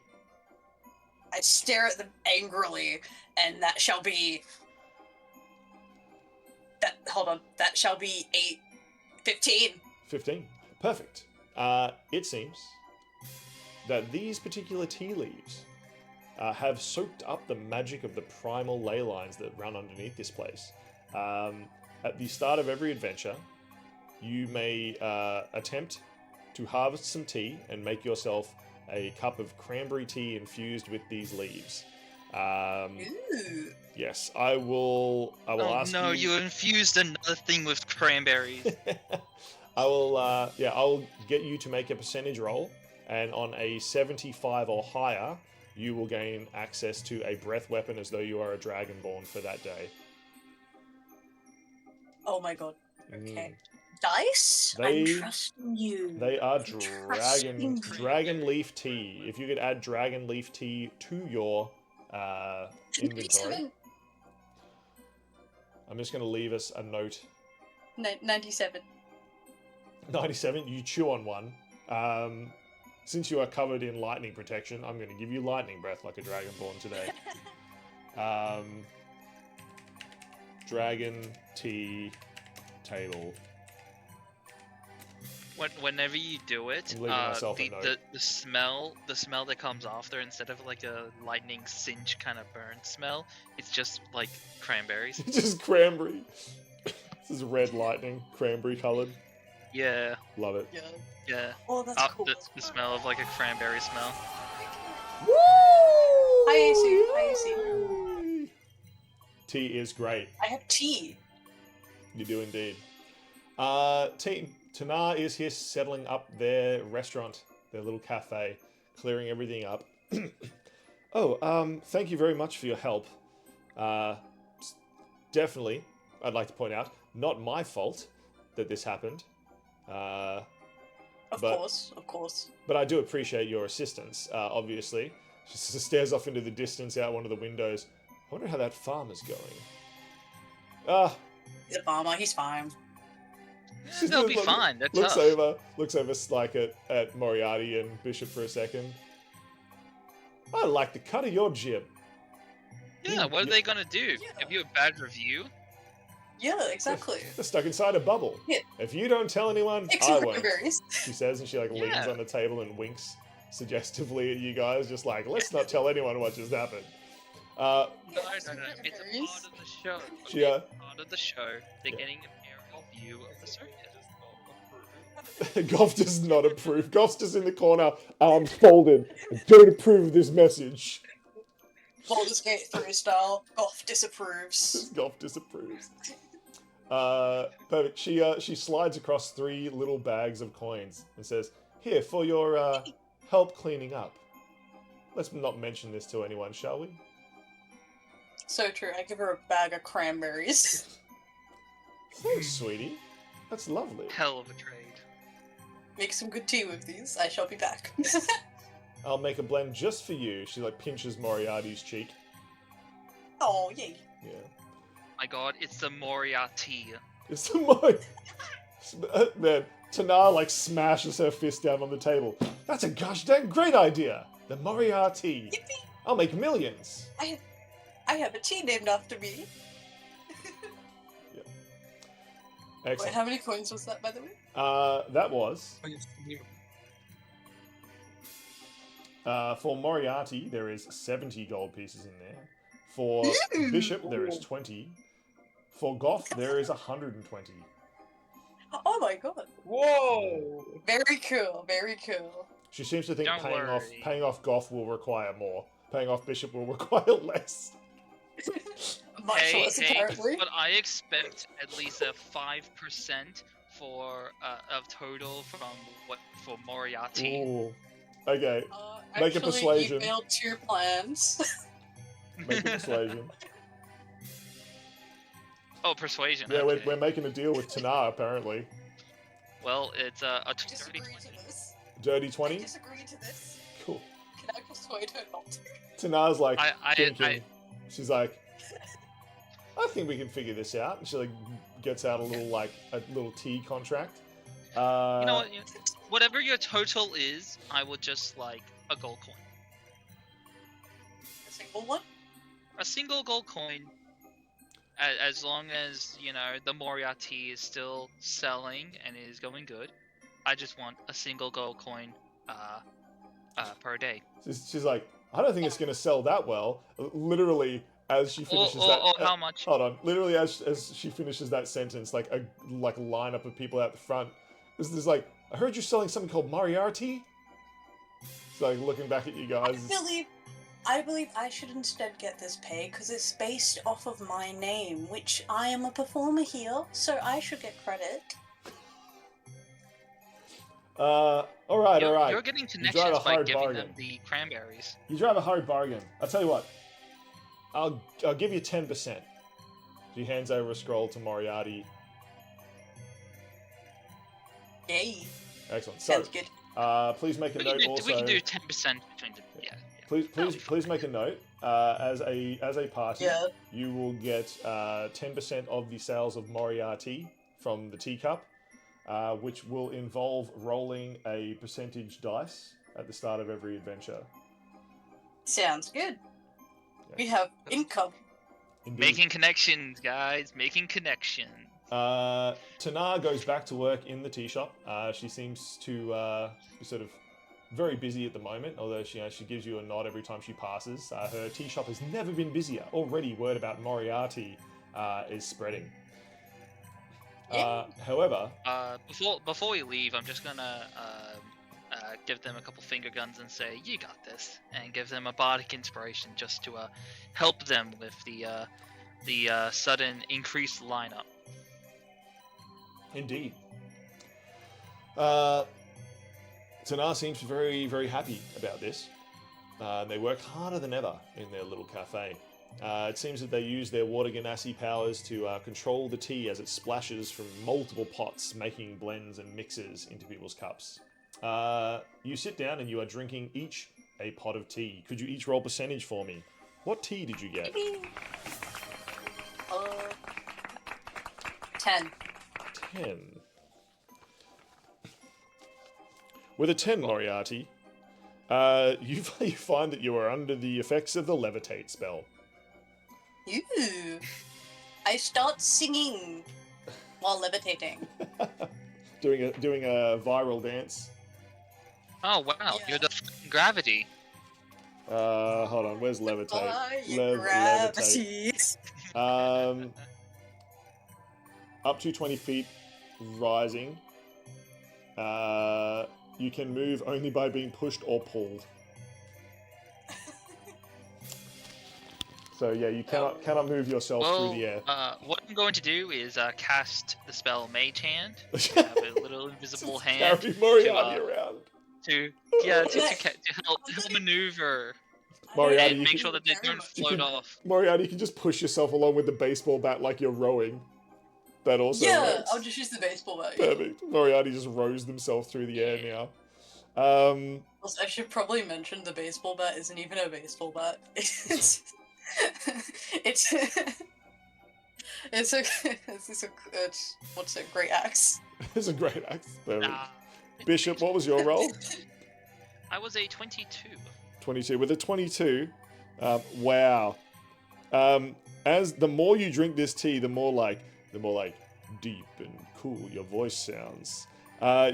I stare at them angrily, and that shall be... Hold on. That shall be 15. 15. Perfect. It seems that these particular tea leaves have soaked up the magic of the primal ley lines that run underneath this place. At the start of every adventure, you may attempt to harvest some tea and make yourself a cup of cranberry tea infused with these leaves. Ooh. Yes, I will ask no, you... you infused another thing with cranberries. I will get you to make a percentage roll, and on a 75 or higher, you will gain access to a breath weapon as though you are a dragonborn for that day. Oh my god. Mm. Okay. Dice? I'm trusting you. They are trusting dragon leaf tea. If you could add dragon leaf tea to your inventory. 97. I'm just going to leave us a note. 97. 97, you chew on one. Since you are covered in lightning protection, I'm going to give you lightning breath like a dragonborn today. Dragon tea table. Whenever you do it, I'm leaving myself a note. the smell that comes after, instead of like a lightning cinch kind of burn smell, it's just like cranberries. Just cranberry. This is red lightning, cranberry coloured. Yeah, Love it. Yeah. yeah. Oh, that's cool. The smell of like a cranberry smell. Woo! Hi, AC. Hi, AC. Tea is great. I have tea. You do indeed. Tanar is here settling up their restaurant, their little cafe, clearing everything up. Thank you very much for your help. Definitely, I'd like to point out, not my fault that this happened. Of course. But I do appreciate your assistance, obviously. She stares off into the distance out one of the windows. I wonder how that farmer's going. He's a farmer. He's fine. They'll be fine. They're looks tough. looks over like at Moriarty and Bishop for a second. I like the cut of your jib. Yeah, what are they gonna do? Give you a bad review? Yeah, exactly. They're stuck inside a bubble. Yeah. If you don't tell anyone, Take I some won't. cranberries. She says, and she like leans Yeah. on the table and winks suggestively at you guys, just like, let's not tell anyone what just happened. No. Some It's a cranberries. part of the show. She, Part of the show. They're getting an aerial view of the circus. Goff does not approve. Goff's just in the corner, arms folded. I don't approve of this message. Baldur's Gate 3 style. Goff disapproves. Goff disapproves. Perfect. She slides across 3 little bags of coins and says, "Here for your help cleaning up. Let's not mention this to anyone, shall we? So true. I give her a bag of cranberries. Thanks, sweetie. That's lovely. Hell of a trade. Make some good tea with these. I shall be back. I'll make a blend just for you. She like pinches Moriarty's cheek. Oh, yay. Yeah. My god, it's the Moriarty. It's the Moriarty. Man, Tana like smashes her fist down on the table. That's a gosh dang great idea. The Moriarty. Yippee! I'll make millions. I have a tea named after me. Wait, Excellent. how many coins was that, by the way? That was Oh, yes, you- for Moriarty. There is 70 gold pieces in there. For Bishop, there is 20. For Goth, there is 120. Oh my god. Whoa! Very cool, very cool. She seems to think Don't worry. paying off Goth will require more. Paying off Bishop will require less. Much less, apparently. but I expect at least a 5% for of total for Moriarty. Ooh. Okay, Make a Actually, persuasion. you failed 2 plans. make a persuasion. Oh, persuasion. Yeah, okay. we're making a deal with Tana, apparently. Well, it's a I dirty disagree 20. to this. Dirty I 20? disagree to this. Cool. Can I persuade her not to? Tana's like I- thinking. She's like, I think we can figure this out. And she like gets out a little tea contract. You know what? Whatever your total is, I will just like a gold coin. A single one? A single gold coin. As long as, you know, the Moriarty is still selling and is going good, I just want a single gold coin per day. She's like, I don't think it's going to sell that well. Literally, as she finishes that. Or how much? Hold on. Literally, as she finishes that sentence, like a lineup of people out the front. There's like, I heard you're selling something called Moriarty. It's like looking back at you guys. I believe I should instead get this pay because it's based off of my name, which I am a performer here, so I should get credit. All right. You're getting drive a connections by hard giving bargain. them the cranberries. You drive a hard bargain. I'll tell you what. I'll give you 10%. She hands over a scroll to Moriarty. Yay. Excellent. So, Sounds good. please make a note also. We can do 10% between the Please make a note. As a party, Yeah. you will get 10% of the sales of Moriarty from the teacup, which will involve rolling a percentage dice at the start of every adventure. Sounds good. Yeah. We have income. Indeed. Making connections, guys. Making connections. Tana goes back to work in the tea shop. She seems to be sort of very busy at the moment, although she gives you a nod every time she passes. Her tea shop has never been busier. Already word about Moriarty is spreading. However, Before we leave, I'm just gonna give them a couple finger guns and say, "You got this," and give them a bardic inspiration just to help them with the sudden increased lineup. indeed. Tana seems very, very happy about this. They work harder than ever in their little cafe. It seems that they use their water ganassi powers to control the tea as it splashes from multiple pots, making blends and mixes into people's cups. You sit down and you are drinking each a pot of tea. Could you each roll percentage for me? What tea did you get? 10. 10. With a 10, Moriarty, you find that you are under the effects of the levitate spell. Ooh. I start singing while levitating. doing a viral dance. Oh wow, Yeah. you're the gravity. Hold on, where's levitate? Gravity. Levitate. Up to 20 feet, rising. You can move only by being pushed or pulled. So yeah, you cannot move yourself through the air. What I'm going to do is cast the spell Mage Hand. Have a little invisible hand Carry Moriarty around. to help maneuver Moriarty, and you make can- sure that they don't float off. Moriarty, you can just push yourself along with the baseball bat like you're rowing. That also Yeah, works. I'll just use the baseball bat. Perfect. Moriarty just rows themselves through the air now. Also, I should probably mention the baseball bat isn't even a baseball bat. It's what's it? Great axe. It's a great axe. Perfect. Nah. Bishop, what was your roll? I was a 22. 22. With a 22, wow. As the more you drink this tea, the more like deep and cool your voice sounds.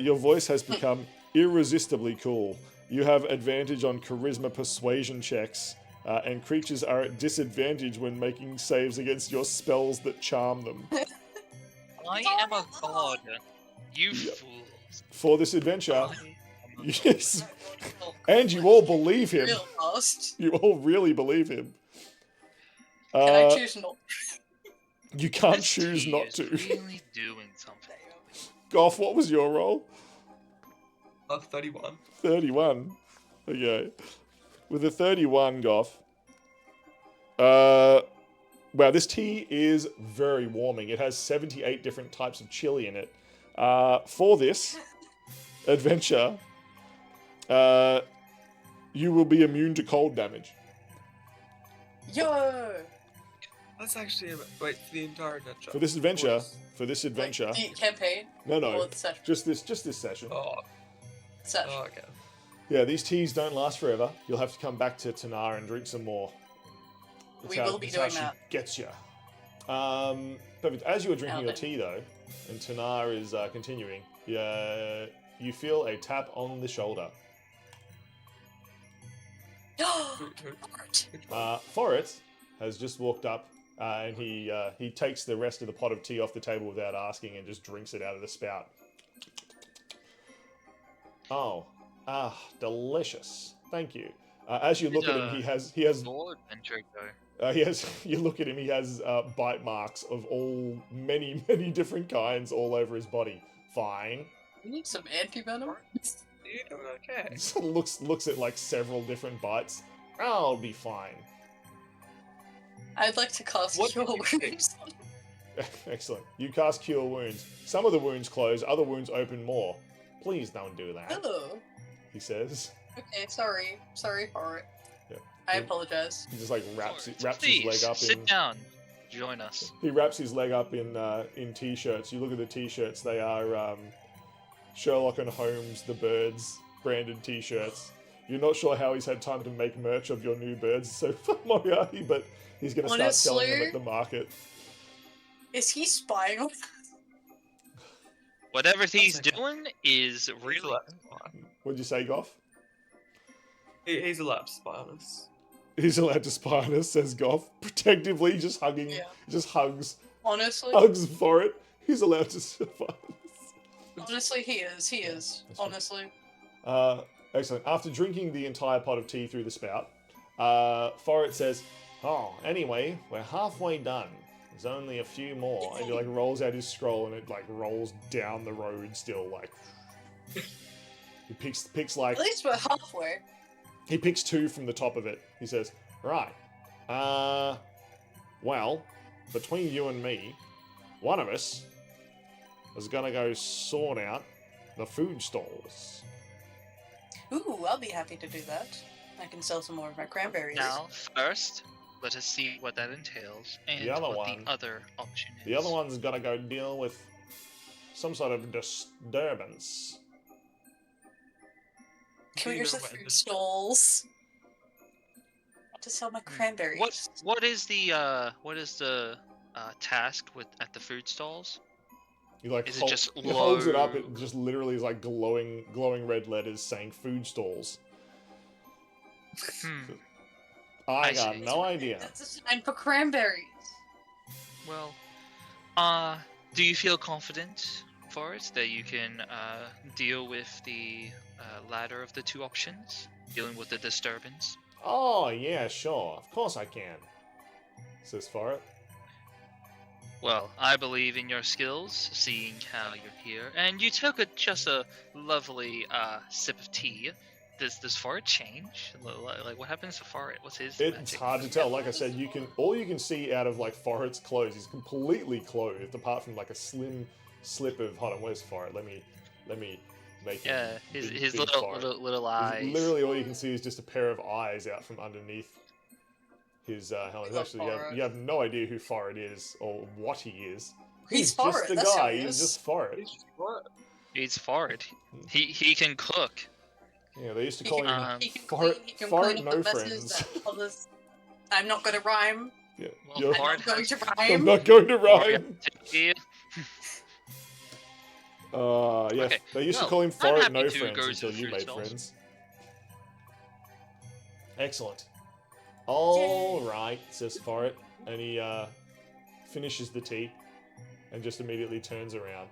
Your voice has become irresistibly cool. You have advantage on charisma persuasion checks, and creatures are at disadvantage when making saves against your spells that charm them. I am a god. You Yep. fools. For this adventure, I am a yes, and you all believe him. Real fast. You all really believe him. Can I choose not? You can't This choose tea not is to. really doing something. Goff, what was your roll? 31. 31. Okay. With a 31, Goff. Wow, this tea is very warming. It has 78 different types of chili in it. For this adventure, you will be immune to cold damage. Yo! That's actually wait for the entire adventure. For this adventure, Or is- The campaign no, or the session? just this session. Oh, Session. okay. Yeah, these teas don't last forever. You'll have to come back to Tanar and drink some more. We will be doing that. Gets you. Perfect. As you are drinking Now your then. tea, though, and Tanar is continuing, you feel a tap on the shoulder. Forrest has just walked up, and he takes the rest of the pot of tea off the table without asking, and just drinks it out of the spout. Oh, delicious. Thank you. As you look at him, he has More adventure go. you look at him, he has bite marks of many different kinds all over his body. Fine. We need some anti-venom. You doing okay? looks at like several different bites. I'll be fine. I'd like to cast What Cure did you pick? Wounds. Excellent. You cast Cure Wounds. Some of the wounds close, other wounds open more. Please don't do that, Hello. he says. Okay, sorry. Sorry for it. Yeah. I apologize. He just like wraps his Please, leg up sit in... down. Join us. He wraps his leg up in t-shirts. You look at the t-shirts, they are Sherlock and Holmes, the Birds branded t-shirts. You're not sure how he's had time to make merch of your new birds so far, Moriarty, but he's going to start selling them at the market. Is he spying on us? Whatever he's okay. doing is really. What'd you say, Goff? He's allowed to spy on us. He's allowed to spy on us, says Goff, protectively, just hugging, Yeah. just hugs Honestly, for it. He's allowed to spy on us. honestly, he is. He is. That's fine. Honestly. Excellent. After drinking the entire pot of tea through the spout, Forret says, "Oh, anyway, we're halfway done. There's only a few more." And he like rolls out his scroll, and it like rolls down the road still. Like he picks like At least we're halfway. he picks two from the top of it. He says, "Right, well, between you and me, one of us is gonna go sort out the food stalls." Ooh, I'll be happy to do that. I can sell some more of my cranberries. Now, first, let us see what that entails and The other what one- the other option is. The other one's gotta go deal with some sort of disturbance. Can we use the Either way, food stalls to sell my cranberries? What is the task at the food stalls? He like Is it just he holds it up. low? It just literally is like glowing red letters saying "food stalls." Hmm. I I got see. no idea. That's a sign for cranberries. Well, do you feel confident, Forrest, that you can deal with the latter of the two options, dealing with the disturbance? Oh yeah, sure. Of course I can. Says Forret. Well, I believe in your skills, seeing how you're here, and you took just a lovely sip of tea. Does Fart change? Like, what happens to Fart? What's his It's magic? hard to tell. Like I said, all you can see out of like Forret's clothes. He's completely clothed, apart from like a slim slip of. Hold on, where's Forret? Let me make Yeah, him his big little, Forret. little eyes. Literally, all you can see is just a pair of eyes out from underneath his helmet. Actually, you have no idea who Forret is or what he is. He's just Forret, the that's guy. who he He's is. just Forret. He's Fart. He can cook. Yeah, they used to He call can, him he can Forret. clean, he can Forret clean up no the messes friends. that others... I'm not going to rhyme. Yeah, Well, you're- I'm Fart not going has to I'm rhyme. not going to rhyme. Yeah. Yeah, Okay, they used to well, call him I'm Forret happy no to friends go to until the you fruit made stalls. friends. Excellent. All right, says Forret, and he finishes the tea and just immediately turns around.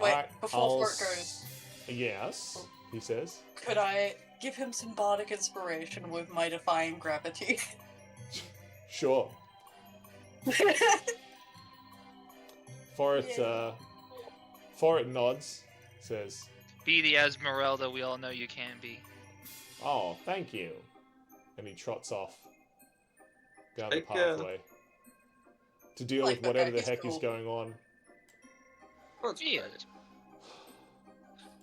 Wait, Alright, before Fort goes, Yes, he says. could I give him some bardic inspiration with my defying gravity? Sure. Forret, Yeah. Forret nods, says, Be the Esmeralda we all know you can be. "Oh, thank you," and he trots off down the Take care. pathway to deal Like, with whatever okay, the he's heck is cool. going on. That's He great. is.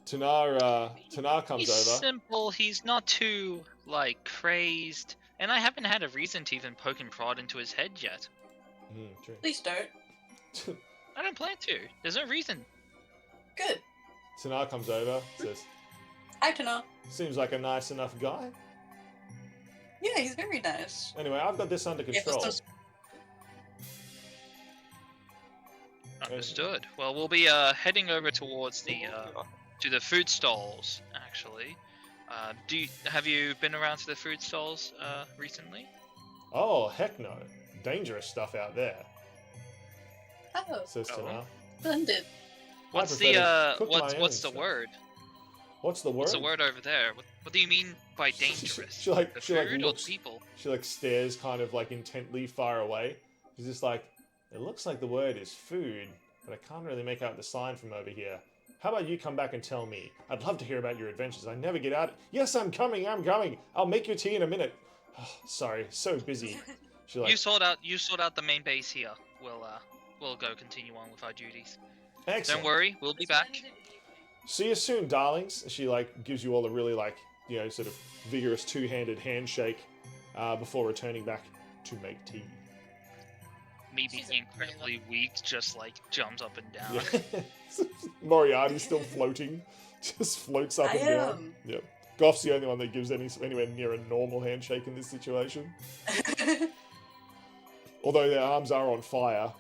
Tanar comes He's over. simple. He's not too crazed, and I haven't had a reason to even poke and prod into his head yet. True. Please don't. I don't plan to. There's no reason. Good. Tanar comes over, says, Hi, Tana. "Seems like a nice enough guy. Yeah, he's very nice. Anyway, I've got this under Yeah, control." that's Understood. Well, we'll be heading over towards the to the food stalls. Actually, have you been around to the food stalls recently? Oh, heck no. Dangerous stuff out there, Oh, says Oh. Tanar. splendid. What's prefer to cook my what's own the stuff. word? What's the word? What's the word over there? What do you mean by dangerous? She like the she like food or looks the people? she like stares kind of like intently far away. She's just like, "It looks like the word is food, but I can't really make out the sign from over here. How about you come back and tell me? I'd love to hear about your adventures. I never get out." "Yes, I'm coming. I'll make your tea in a minute." "Oh, sorry, so busy." She like, You sort out the main base here. We'll go continue on with our duties. "Excellent. Don't worry, we'll be back. See you soon, darlings." She like gives you all a really like, sort of vigorous two-handed handshake before returning back to make tea. Me She's being a incredibly weak, just jumps up and down. Yeah. Moriarty's still floating. Just floats up I and down. am. Yep. Goff's the only one that gives anywhere near a normal handshake in this situation. Although their arms are on fire.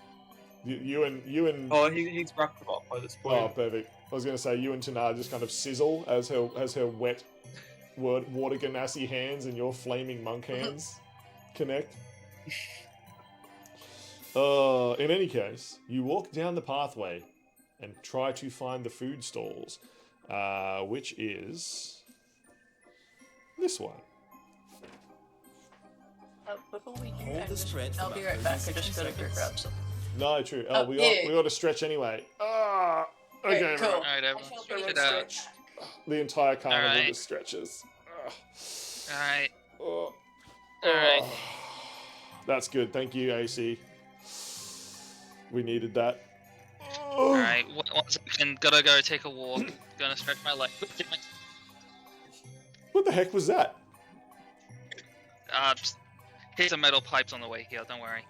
You and Oh, he's wrapped them up by this point. Oh, perfect. I was going to say, you and Tanar just kind of sizzle as her wet water ganassi hands and your flaming monk hands connect. In any case, you walk down the pathway and try to find the food stalls, which is this one. Before we do, Hold the stretch I'll for be about right back. I 30, just gotta 60 go grab seconds. something. No, true. Oh, We yeah. got to stretch anyway. Okay, Great, cool. right. Alright, everyone, I shall stretch be it right out. back. The entire carnival Alright. just stretches. Alright, Oh. alright. Oh. That's good. Thank you, AC. We needed that. Alright, one second. Gotta go take a walk. Gonna stretch my leg. What the heck was that? Just hit some metal pipes on the way here, don't worry.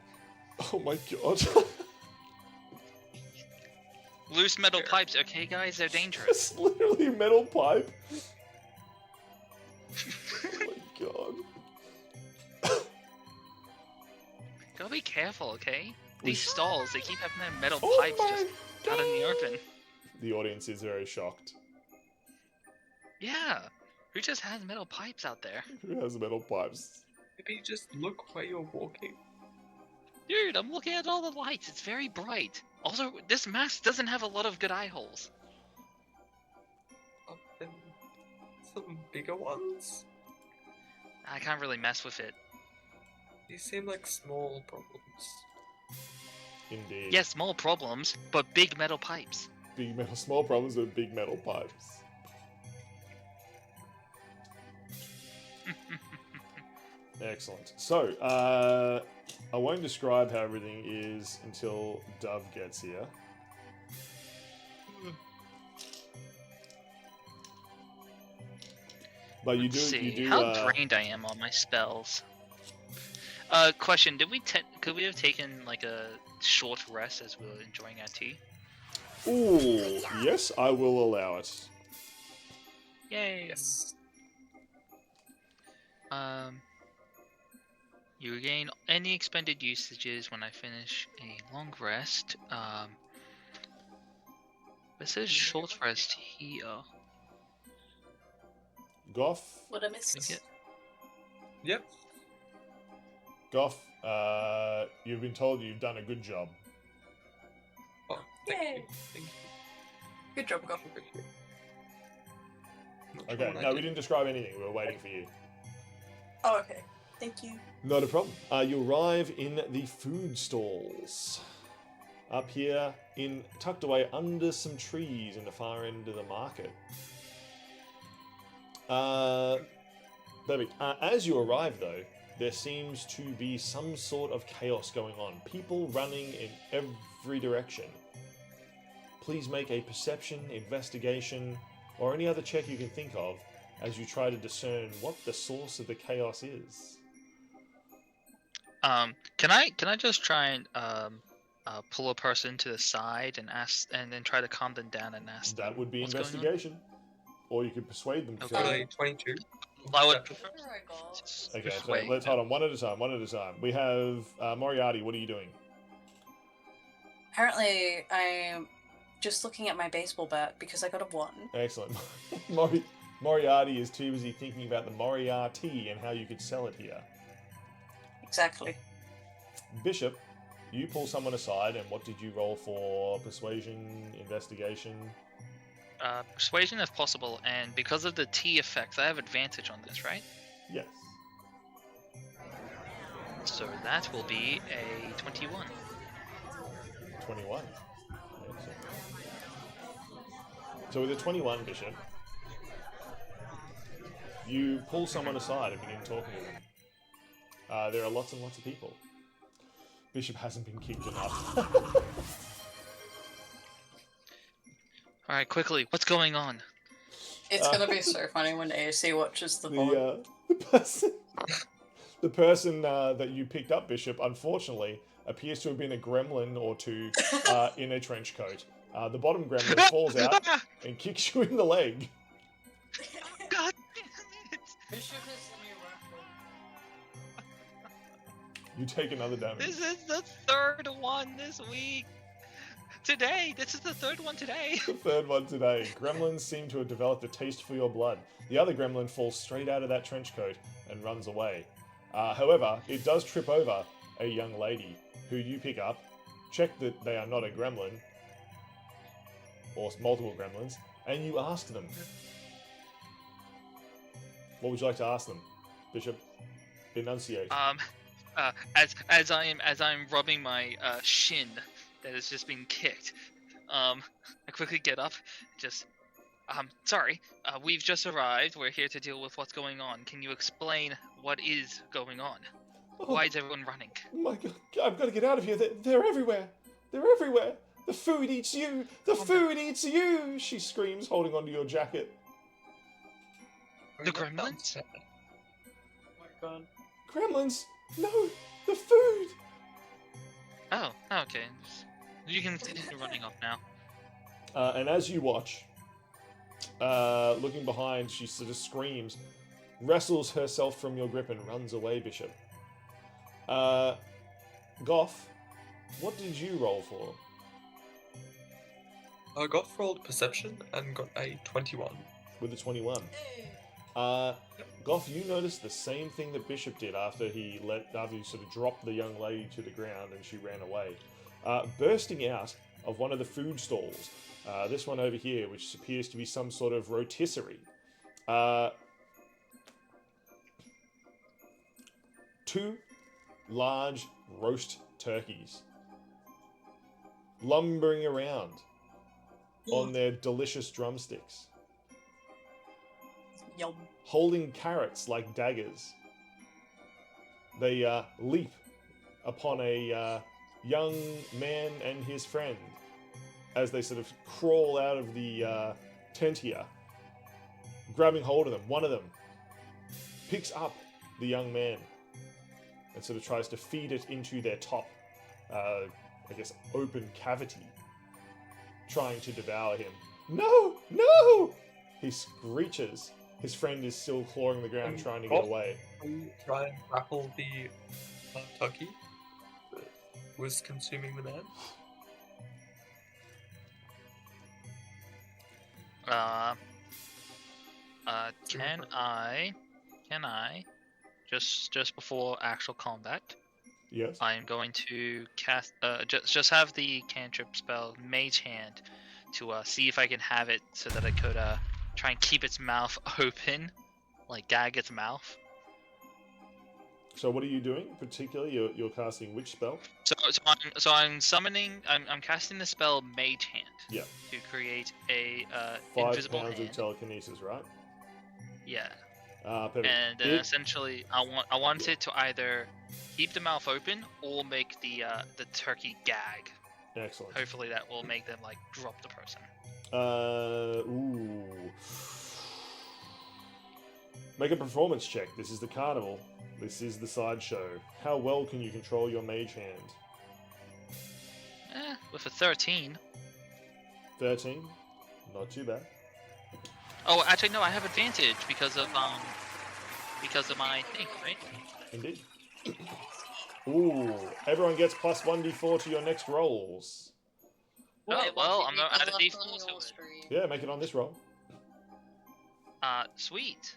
Oh my god. Loose metal pipes, okay guys? They're dangerous. It's literally a metal pipe. Oh my god. Gotta be careful, okay? These stalls, they keep having their metal Oh pipes my just out in the God. open. The audience is very shocked. Yeah. Who just has metal pipes out there? Who has metal pipes? Maybe just look where you're walking. Dude, I'm looking at all the lights. It's very bright. Also, this mask doesn't have a lot of good eye holes. And some bigger ones? I can't really mess with it. These seem like small problems. Indeed. Yes, small problems, but big metal pipes. Small problems with big metal pipes. Excellent. So, I won't describe how everything is until Dove gets here. But you Let's do, see you do. how drained I am on my spells. Question: could we have taken like a short rest as we were enjoying our tea? Ooh, yes, I will allow it. Yay! Yes. You regain any expended usages when I finish a long rest. It says short rest here. Goff, What I missed? Yep. Goff, you've been told you've done a good job. Oh, thank Yay. you. Thank you. Good job, Goff. Thank you. Not sure Okay, what I no, we did. didn't describe anything. We were waiting for you. Oh, okay. Thank you. Not a problem. You arrive in the food stalls. Up here, tucked away under some trees in the far end of the market. Perfect. As you arrive, though, there seems to be some sort of chaos going on. People running in every direction. Please make a perception, investigation, or any other check you can think of as you try to discern what the source of the chaos is. Can I just try and pull a person to the side and ask, and then try to calm them down and ask That them would be what's going on? investigation. Or you could persuade them to Okay. say. Got a 22. I would Perception. prefer Where I got. Okay, so persuade. let's hold on one at a time. We have Moriarty. What are you doing? Apparently, I'm just looking at my baseball bat because I got a 1. Excellent. Moriarty is too busy thinking about the Moriarty and how you could sell it here. Exactly. Bishop, you pull someone aside, and what did you roll for? Persuasion, investigation? Persuasion if possible, and because of the T effects, I have advantage on this, right? Yes. So that will be a 21. 21. Excellent. So with a 21, Bishop, you pull someone aside and begin talking to them. There are lots and lots of people. Bishop hasn't been kicked enough. Alright, quickly, what's going on? It's gonna be so funny when AOC watches the VOD. The person that you picked up, Bishop, unfortunately, appears to have been a gremlin or two in a trench coat. The bottom gremlin falls out and kicks you in the leg. God damn it! Bishop is the new Raffle. You take another damage. This is the third one this week! Today! This is the third one today! The third one today. Gremlins seem to have developed a taste for your blood. The other gremlin falls straight out of that trench coat and runs away. However, it does trip over a young lady who you pick up, check that they are not a gremlin, or multiple gremlins, and you ask them. What would you like to ask them, Bishop? Enunciate. As I'm rubbing my shin that has just been kicked, I quickly get up, just, sorry, we've just arrived. We're here to deal with what's going on. Can you explain what is going on? Why is everyone running? My God, I've got to get out of here. They're everywhere. They're everywhere. The food eats you. The food eats you. She screams, holding onto your jacket. The gremlins? Oh my god. Gremlins, no, the food. Oh, okay. You can continue running off now. And as you watch, looking behind, she sort of screams, wrestles herself from your grip and runs away, Bishop. Goff, what did you roll for? I got rolled perception and got a 21. With a 21. Goff, you noticed the same thing that Bishop did after he sort of dropped the young lady to the ground and she ran away. Bursting out of one of the food stalls, this one over here, which appears to be some sort of rotisserie. Two large roast turkeys. lumbering around on their delicious drumsticks, Yum. holding carrots like daggers. They leap upon a young man and his friend as they sort of crawl out of the tent here, grabbing hold of them. One of them picks up the young man and sort of tries to feed it into their top, open cavity, trying to devour him. No! No! He screeches. His friend is still clawing the ground, trying to get away. We try and grapple the turkey that was consuming the man. Can I, just before actual combat, Yes. I'm going to cast, just have the cantrip spell Mage Hand to see if I can have it so that I could try and keep its mouth open, like gag its mouth. So what are you doing? Particularly, you're casting which spell? So I'm summoning. I'm casting the spell Mage Hand. Yeah. To create a 5 invisible pounds hand. of telekinesis, right? Yeah. Perfect. And essentially, I want it to either keep the mouth open or make the turkey gag. Excellent. Hopefully, that will make them like drop the person. Ooh. Make a performance check. This is the carnival. This is the sideshow. How well can you control your mage hand? With a 13. 13. Not too bad. Oh, actually, no. I have advantage because of my thing, right? Indeed. Ooh. Everyone gets plus 1d4 to your next rolls. Oh, well, I'm gonna add a Up d4 on to your it. screen. Yeah, make it on this roll. Sweet.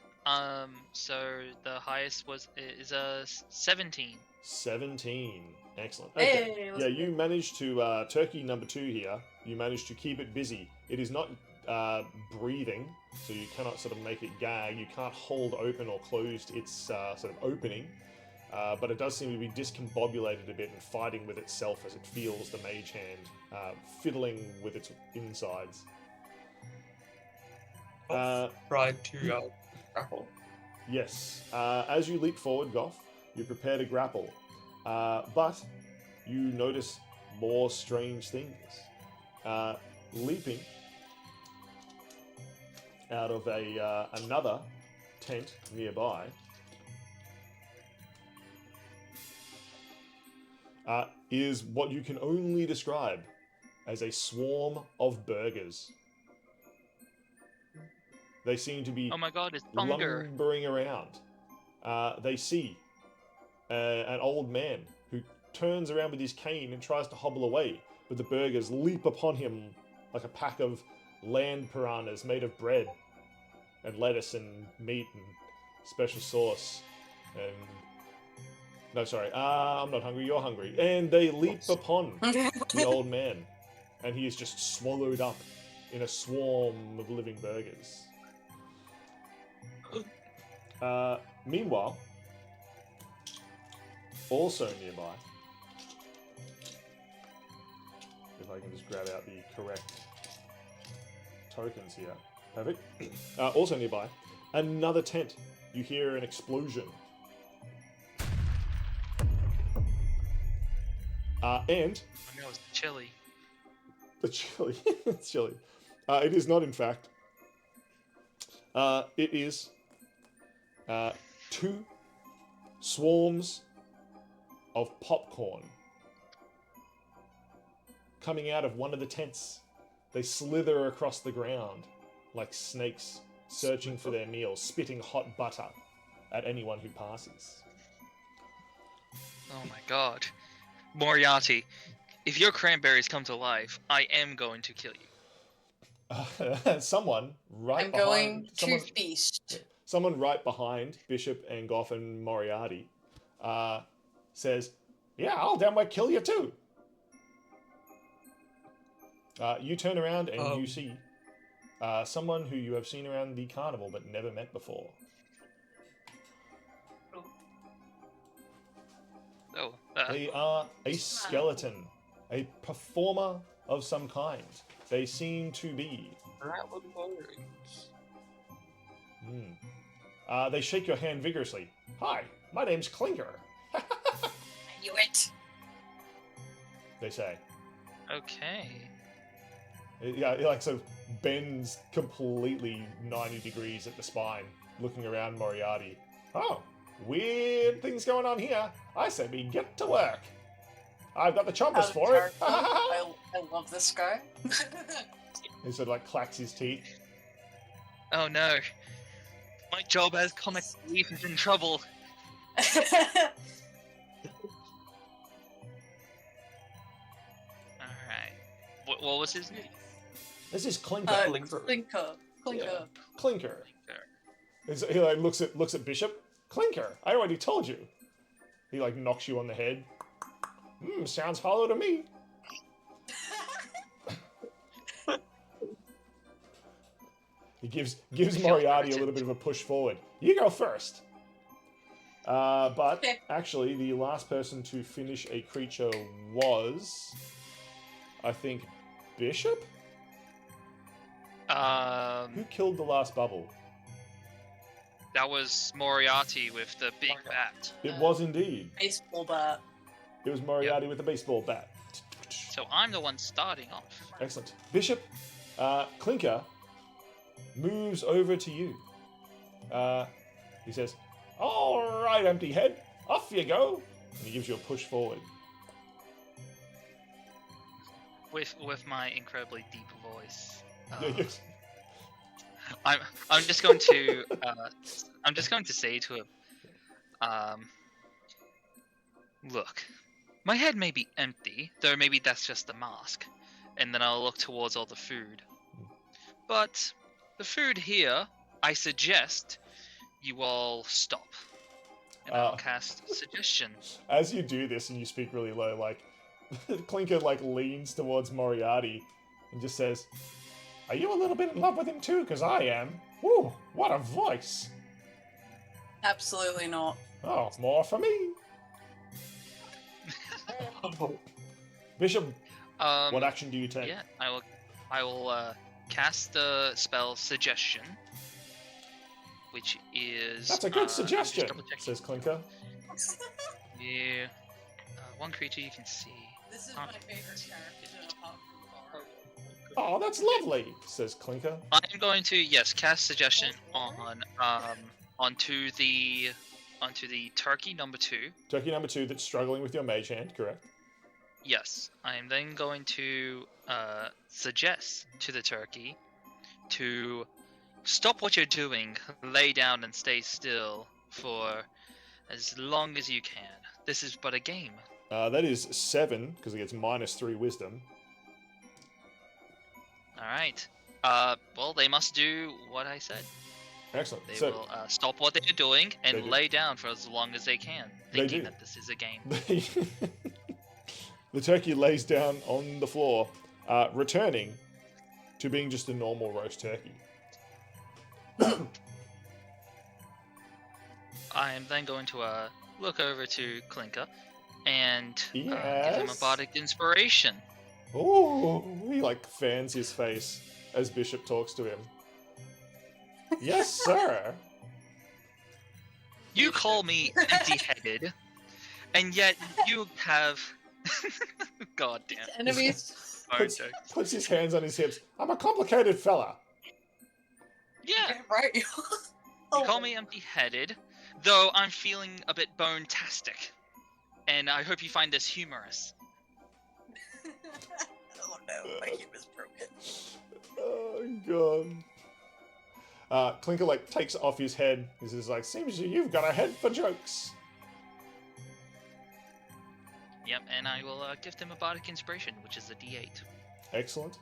So the highest is a 17. 17. Excellent. Okay. Hey, Yeah, you managed to, turkey number 2 here, you managed to keep it busy. It is not breathing, so you cannot sort of make it gag. You can't hold open or closed its sort of opening, but it does seem to be discombobulated a bit and fighting with itself as it feels the mage hand fiddling with its insides. Tried to grapple. Yes. As you leap forward, Goff, you prepare to grapple, but you notice more strange things. Leaping out of another tent nearby is what you can only describe as a swarm of burgers. They seem to be Oh my god, it's hunger. lumbering around. They see an old man who turns around with his cane and tries to hobble away, but the burgers leap upon him like a pack of land piranhas made of bread and lettuce and meat and special sauce and... No, sorry, I'm not hungry, you're hungry. And they leap upon the old man, and he is just swallowed up in a swarm of living burgers. Meanwhile, also nearby, if I can just grab out the correct tokens here. Perfect. Also nearby, another tent. You hear an explosion. And I know, it's chilly. the chili. It's chili. It is not, in fact. It is 2 swarms of popcorn coming out of one of the tents. They slither across the ground like snakes searching for their meal, spitting hot butter at anyone who passes. Oh my god. Moriarty, if your cranberries come to life, I am going to kill you. Someone right I'm behind... going to feast. Someone right behind Bishop and Goff and Moriarty says, "Yeah, I'll damn well kill you too." You turn around and you see someone who you have seen around the carnival but never met before. Oh, They are a skeleton, a performer of some kind. They seem to be. Rattle bones. They shake your hand vigorously. Hi, my name's Clinker. I knew it. They say. Okay. Yeah, it like so bends completely 90 degrees at the spine, looking around Moriarty. Oh, weird things going on here. I say we get to work. I've got the chompers Out of for it. character. I love this guy. He sort of like clacks his teeth. Oh no. My job as comic relief is in trouble. Alright. What was his name? This is Clinker. Clinker. Yeah. Clinker. He like looks at Bishop. Clinker. I already told you. He like knocks you on the head. Sounds hollow to me. He gives Moriarty a little bit of a push forward. You go first. But actually, the last person to finish a creature was, I think, Bishop? Who killed the last bubble? That was Moriarty with the big bat. It was indeed. Baseball bat. It was Moriarty with a baseball bat. So I'm the one starting off. Excellent. Bishop, Clinker moves over to you. He says, "All right, empty head, off you go." And he gives you a push forward. With my incredibly deep voice. Yes. I'm just going to say to him, look, my head may be empty, though maybe that's just a mask, and then I'll look towards all the food. But the food here, I suggest you all stop, and I'll cast suggestion. As you do this and you speak really low, like Clinker like leans towards Moriarty and just says, "Are you a little bit in love with him too? Because I am. Woo, what a voice!" Absolutely not. Oh, more for me. Bishop, what action do you take? Yeah, I will cast the spell Suggestion, which is. That's a good just suggestion, double-checking. says Clinker. Yeah. One creature you can see. This is my favorite character apart from Laura. Oh, that's lovely, says Clinker. I'm going to cast Suggestion on onto the turkey number 2. Turkey number 2 that's struggling with your mage hand, correct? Yes, I am then going to suggest to the turkey to stop what you're doing, lay down and stay still for as long as you can. This is but a game. That is 7, because it gets -3 wisdom. Alright. Well, they must do what I said. Excellent. They So, will stop what they're doing They and do. lay down for as long as they can, They thinking do. that this is a game. the turkey lays down on the floor, returning to being just a normal roast turkey. I am then going to look over to Clinker and give him a Yes? bardic inspiration. Oh, he like fans his face as Bishop talks to him. Yes, sir. You call me empty-headed, and yet you have. God damn. Enemies. Puts his hands on his hips. I'm a complicated fella. Yeah, Yeah, right. you call me empty-headed, though I'm feeling a bit bone-tastic, and I hope you find this humorous. Oh no, my humor's broken. Oh god. Clinker like takes it off his head. He's just like, seems you've got a head for jokes. Yep, and I will gift him a bardic inspiration, which is a D8. Excellent.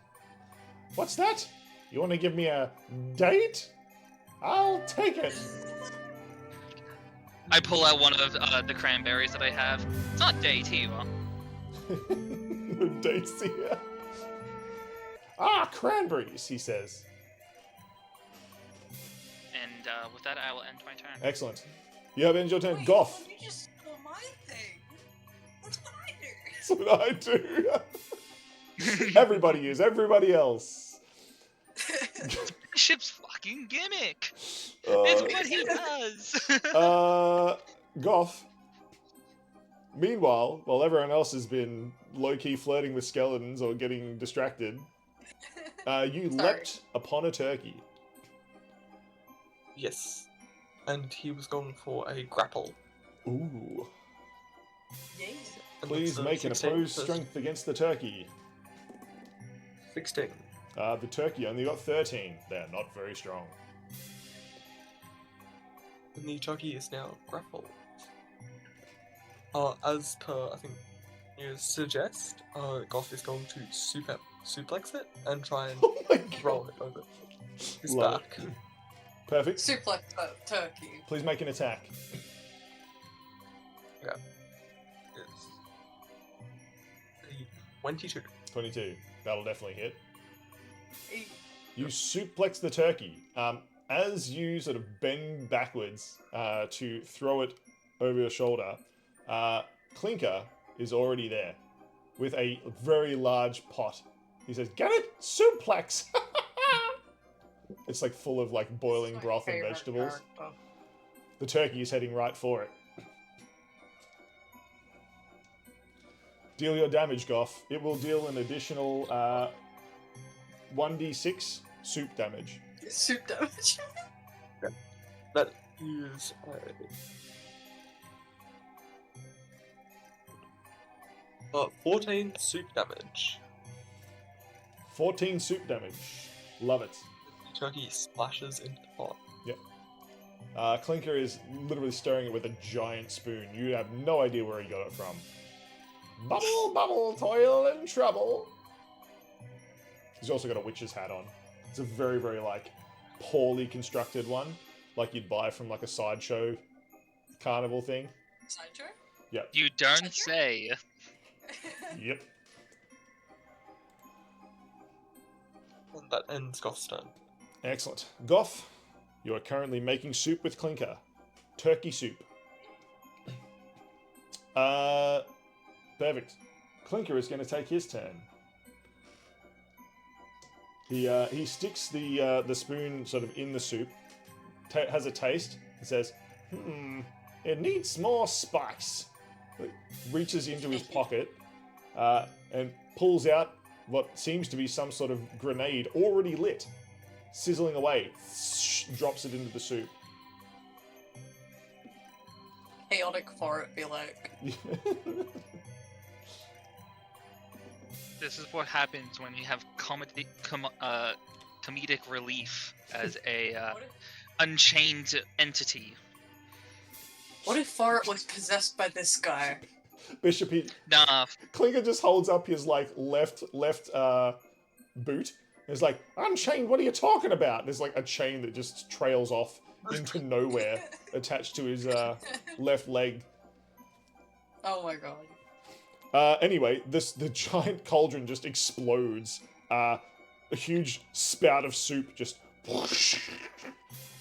What's that? You want to give me a date? I'll take it. I pull out one of the cranberries that I have. It's not date either. No dates here. Ah, cranberries, he says. And with that, I will end my turn. Excellent. You have ended your turn. Wait, Goth. You just stole my thing. That's what I do. That's what I do. Everybody is everybody else. Bishop's fucking gimmick. Uh, It's what he does. Goth. Meanwhile, while everyone else has been low-key flirting with skeletons or getting distracted, you leapt upon a turkey. Yes. And he was going for a grapple. Ooh. Yay. And Please that's a make an 16 opposed plus strength against the turkey. 16. The turkey only got 13. They're not very strong. And the turkey is now grappled. As per, I think, you suggest, Goth is going to suplex it and try and Oh my roll god. it over his Love back. it. Perfect. Suplex turkey. Please make an attack. Yes. The 22. 22. That'll definitely hit. Hey, You suplex the turkey. As you sort of bend backwards to throw it over your shoulder, Clinker is already there with a very large pot. He says, "Get it? Suplex!" It's like full of like boiling my broth and favorite vegetables. character. The turkey is heading right for it. Deal your damage, Goth. It will deal an additional 1d6 soup damage. Soup damage. That is 14 soup damage. 14 soup damage. Love it. The turkey splashes into the pot. Clinker is literally stirring it with a giant spoon. You have no idea where he got it from. Bubble, bubble, toil and trouble. He's also got a witch's hat on. It's a very, very, like, poorly constructed one. Like you'd buy from, like, a sideshow carnival thing. Sideshow? You don't say. Yep. And that ends Goth's turn. Excellent. Goth, you are currently making soup with Clinker. Turkey soup. Perfect. Clinker is going to take his turn. He sticks the spoon sort of in the soup, has a taste, and says, it needs more spice. Reaches into his pocket and pulls out what seems to be some sort of grenade already lit, sizzling away, drops it into the soup. Chaotic for it, be like. This is what happens when you have comedic relief as a unchained entity. What if Forrest was possessed by this guy? Bishop, Nah, Clinker just holds up his like left boot. It's like, unchained, what are you talking about? There's like a chain that just trails off into nowhere attached to his left leg. Oh my god. Anyway, the giant cauldron just explodes. A huge spout of soup just whoosh,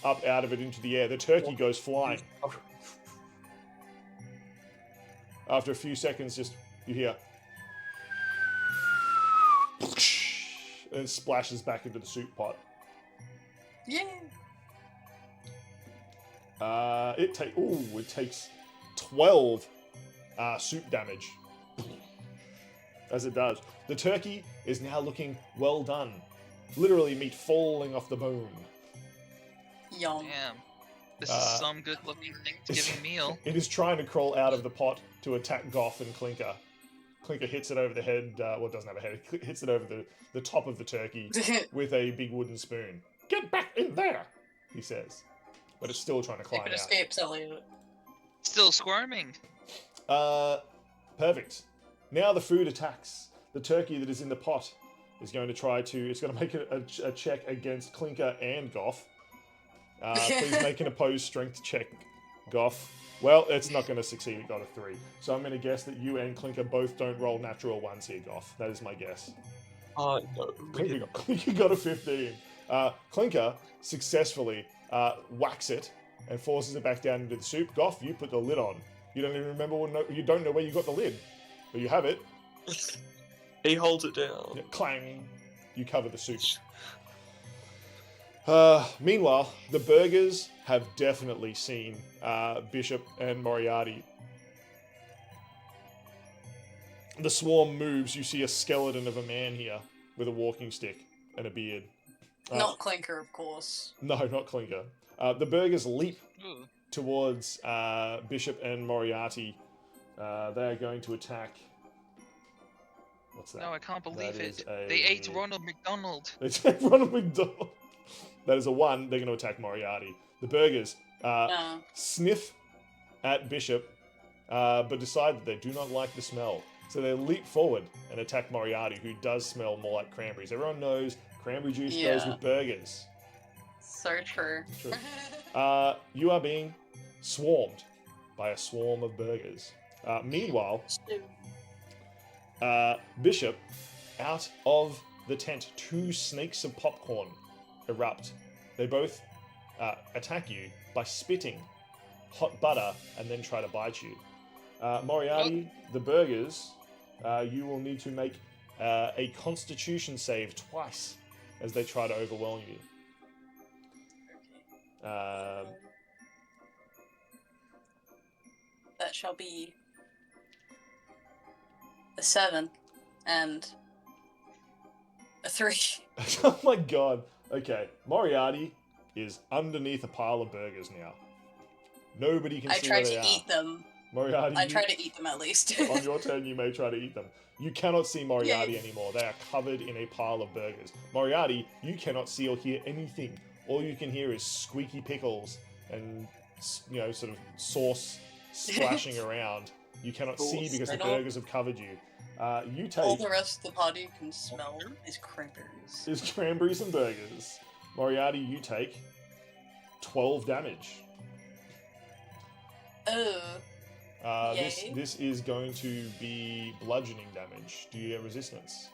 up out of it into the air. The turkey goes flying. After a few seconds, just you hear, and it splashes back into the soup pot. Yay! It takes 12 soup damage. As it does. The turkey is now looking well done. Literally meat falling off the bone. Yum. damn. This is some good-looking Thanksgiving meal. It is trying to crawl out of the pot to attack Goth and Clinker. Clinker hits it over the head, well, it doesn't have a head, it hits it over the top of the turkey with a big wooden spoon. Get back in there, he says. But it's still trying to climb If it out. escapes, Elliot. Still squirming. Perfect. Now the food attacks. The turkey that is in the pot is going to try to, it's going to make a check against Clinker and Goth. Please make an opposed strength check, Goth. Well, it's not going to succeed. It got a 3. So I'm going to guess that you and Clinker both don't roll natural ones here, Goth. That is my guess. No. Clinker got a 15. Clinker successfully whacks it and forces it back down into the soup. Goth, you put the lid on. You don't even remember, you don't know where you got the lid. But you have it. He holds it down. Yeah, clang. You cover the soup. Meanwhile, the burgers have definitely seen Bishop and Moriarty. The swarm moves. You see a skeleton of a man here with a walking stick and a beard. Not Clinker, of course. No, not Clinker. The burgers leap Ooh. towards Bishop and Moriarty. They are going to attack. What's that? No, I can't believe That is it. a- They ate Ronald McDonald. They attack Ronald McDonald. That is a 1. They're going to attack Moriarty. The burgers sniff at Bishop, but decide that they do not like the smell. So they leap forward and attack Moriarty, who does smell more like cranberries. Everyone knows cranberry juice goes with burgers. So true. True. You are being swarmed by a swarm of burgers. Meanwhile, Bishop, out of the tent, 2 snakes of popcorn erupt. They both attack you by spitting hot butter and then try to bite you. Moriarty, the burgers, you will need to make a constitution save twice as they try to overwhelm you. That shall be a 7 and a 3. Oh my god. Okay, Moriarty is underneath a pile of burgers now. Nobody can I see tried where they to are. eat them. Moriarty, I tried to eat them at least. on your turn, you may try to eat them. You cannot see Moriarty anymore. They are covered in a pile of burgers. Moriarty, you cannot see or hear anything. All you can hear is squeaky pickles and, sort of sauce splashing around. You cannot see because the burgers have covered you. You All take the rest of the party can smell is cranberries. is cranberries and burgers. Moriarty, you take 12 damage. Oh, This is going to be bludgeoning damage. Do you get resistance?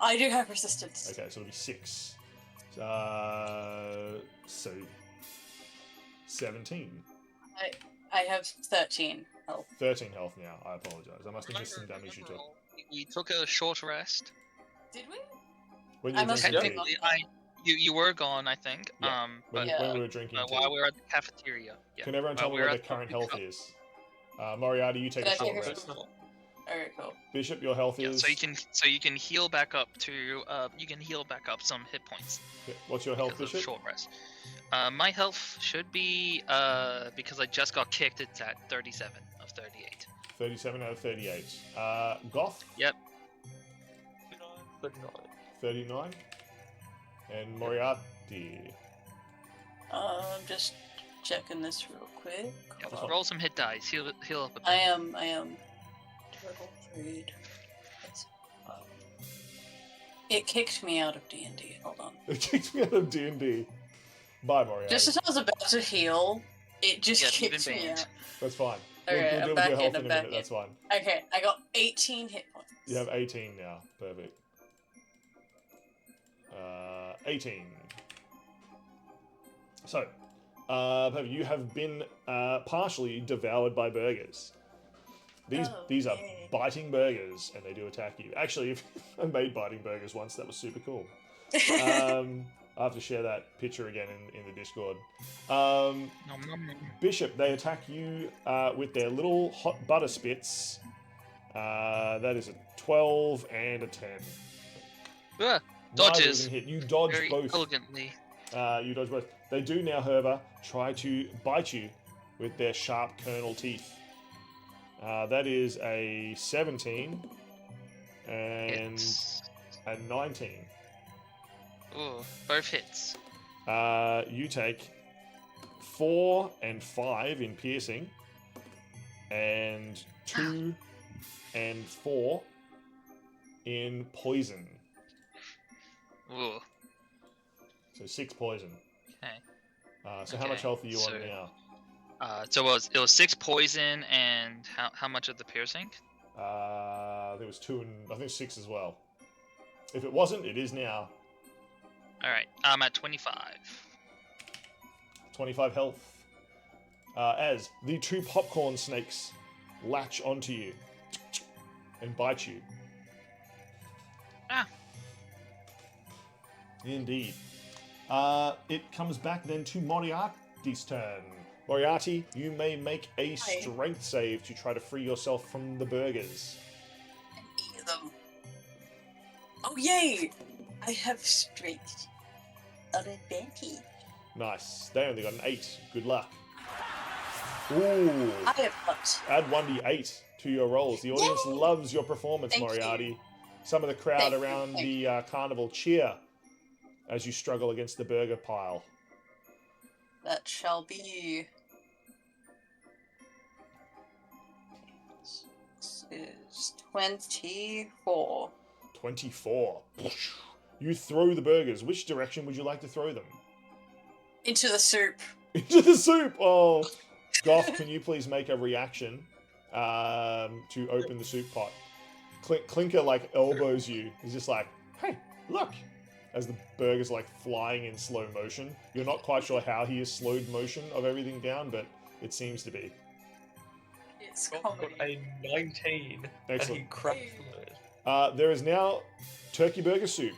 I do have resistance. Okay, so it'll be 6. So 17. I have 13 health. 13 health now. I apologize. I must have missed some damage you took. We took a short rest. Did we? When I you were must have drinking been tea. gone. You were gone, I think. Yeah. When we were drinking tea. while we were at the cafeteria. Yeah. Can everyone tell me While we what were their at current the health cup. is? Moriarty, you take Did a I take short a rest. Alright, cool. Bishop, your health Yeah, is. so you can heal back up to you can heal back up some hit points What's your health, because of Bishop? short rest. My health should be because I just got kicked. It's at 37 of 38. 37 out of 38. Goth? Yep. 39. 39. And Moriarty. I'm just checking this real quick. Yeah, Hold on. roll some hit dice. Heal up a bit. I am. Turtle trade. It kicked me out of D&D. Hold on. It kicked me out of D&D. Bye, Moriarty. Just as I was about to heal, it just Yeah, you've kicked been me banned. out. That's fine. Okay, We'll I'm deal back with your in, health in I'm a back minute. in. That's fine. Okay, I got 18 hit points. You have 18 now. Perfect. 18. So, you have been partially devoured by burgers. These are yay. biting burgers, and they do attack you. Actually, I made biting burgers once. That was super cool. I have to share that picture again in the Discord. Nom, nom, nom. Bishop, they attack you with their little hot butter spits. That is a 12 and a 10. Ah, Neither of dodges them hit. You dodge very both. elegantly. You dodge both. They do now, however, try to bite you with their sharp kernel teeth. That is a 17 and Hits. a 19. Ooh, both hits. You take 4 and 5 in piercing, and 2 and 4 in poison. Ooh. So 6 poison. Okay. So how much Okay, health are you so- on now? So it was 6 poison and how much of the piercing? There was 2 and I think 6 as well. If it wasn't, it is now. All right, I'm at 25. 25 health. As the 2 popcorn snakes latch onto you and bite you. Indeed. It comes back then to Moriarty's turn. Moriarty, you may make a strength save to try to free yourself from the burgers. And eat them. Oh, yay! I have strength of advantage. Nice. They only got an 8. Good luck. Ooh. I have what? Add 1d8 to your rolls. The audience Yay! loves your performance, Thank Moriarty. you. Some of the crowd Thank you, around thank the carnival cheer as you struggle against the burger pile. That shall be... This is 24. 24. You throw the burgers. Which direction would you like to throw them? Into the soup. Into the soup! Oh. Goff, can you please make a reaction to open the soup pot? Clinker, like, elbows you. He's just like, hey, look! As the burger's, like, flying in slow motion. You're not quite sure how he has slowed motion of everything down, but it seems to be. It's Got comedy. a 19. And Excellent. he cracked the lid. There is now turkey burger soup.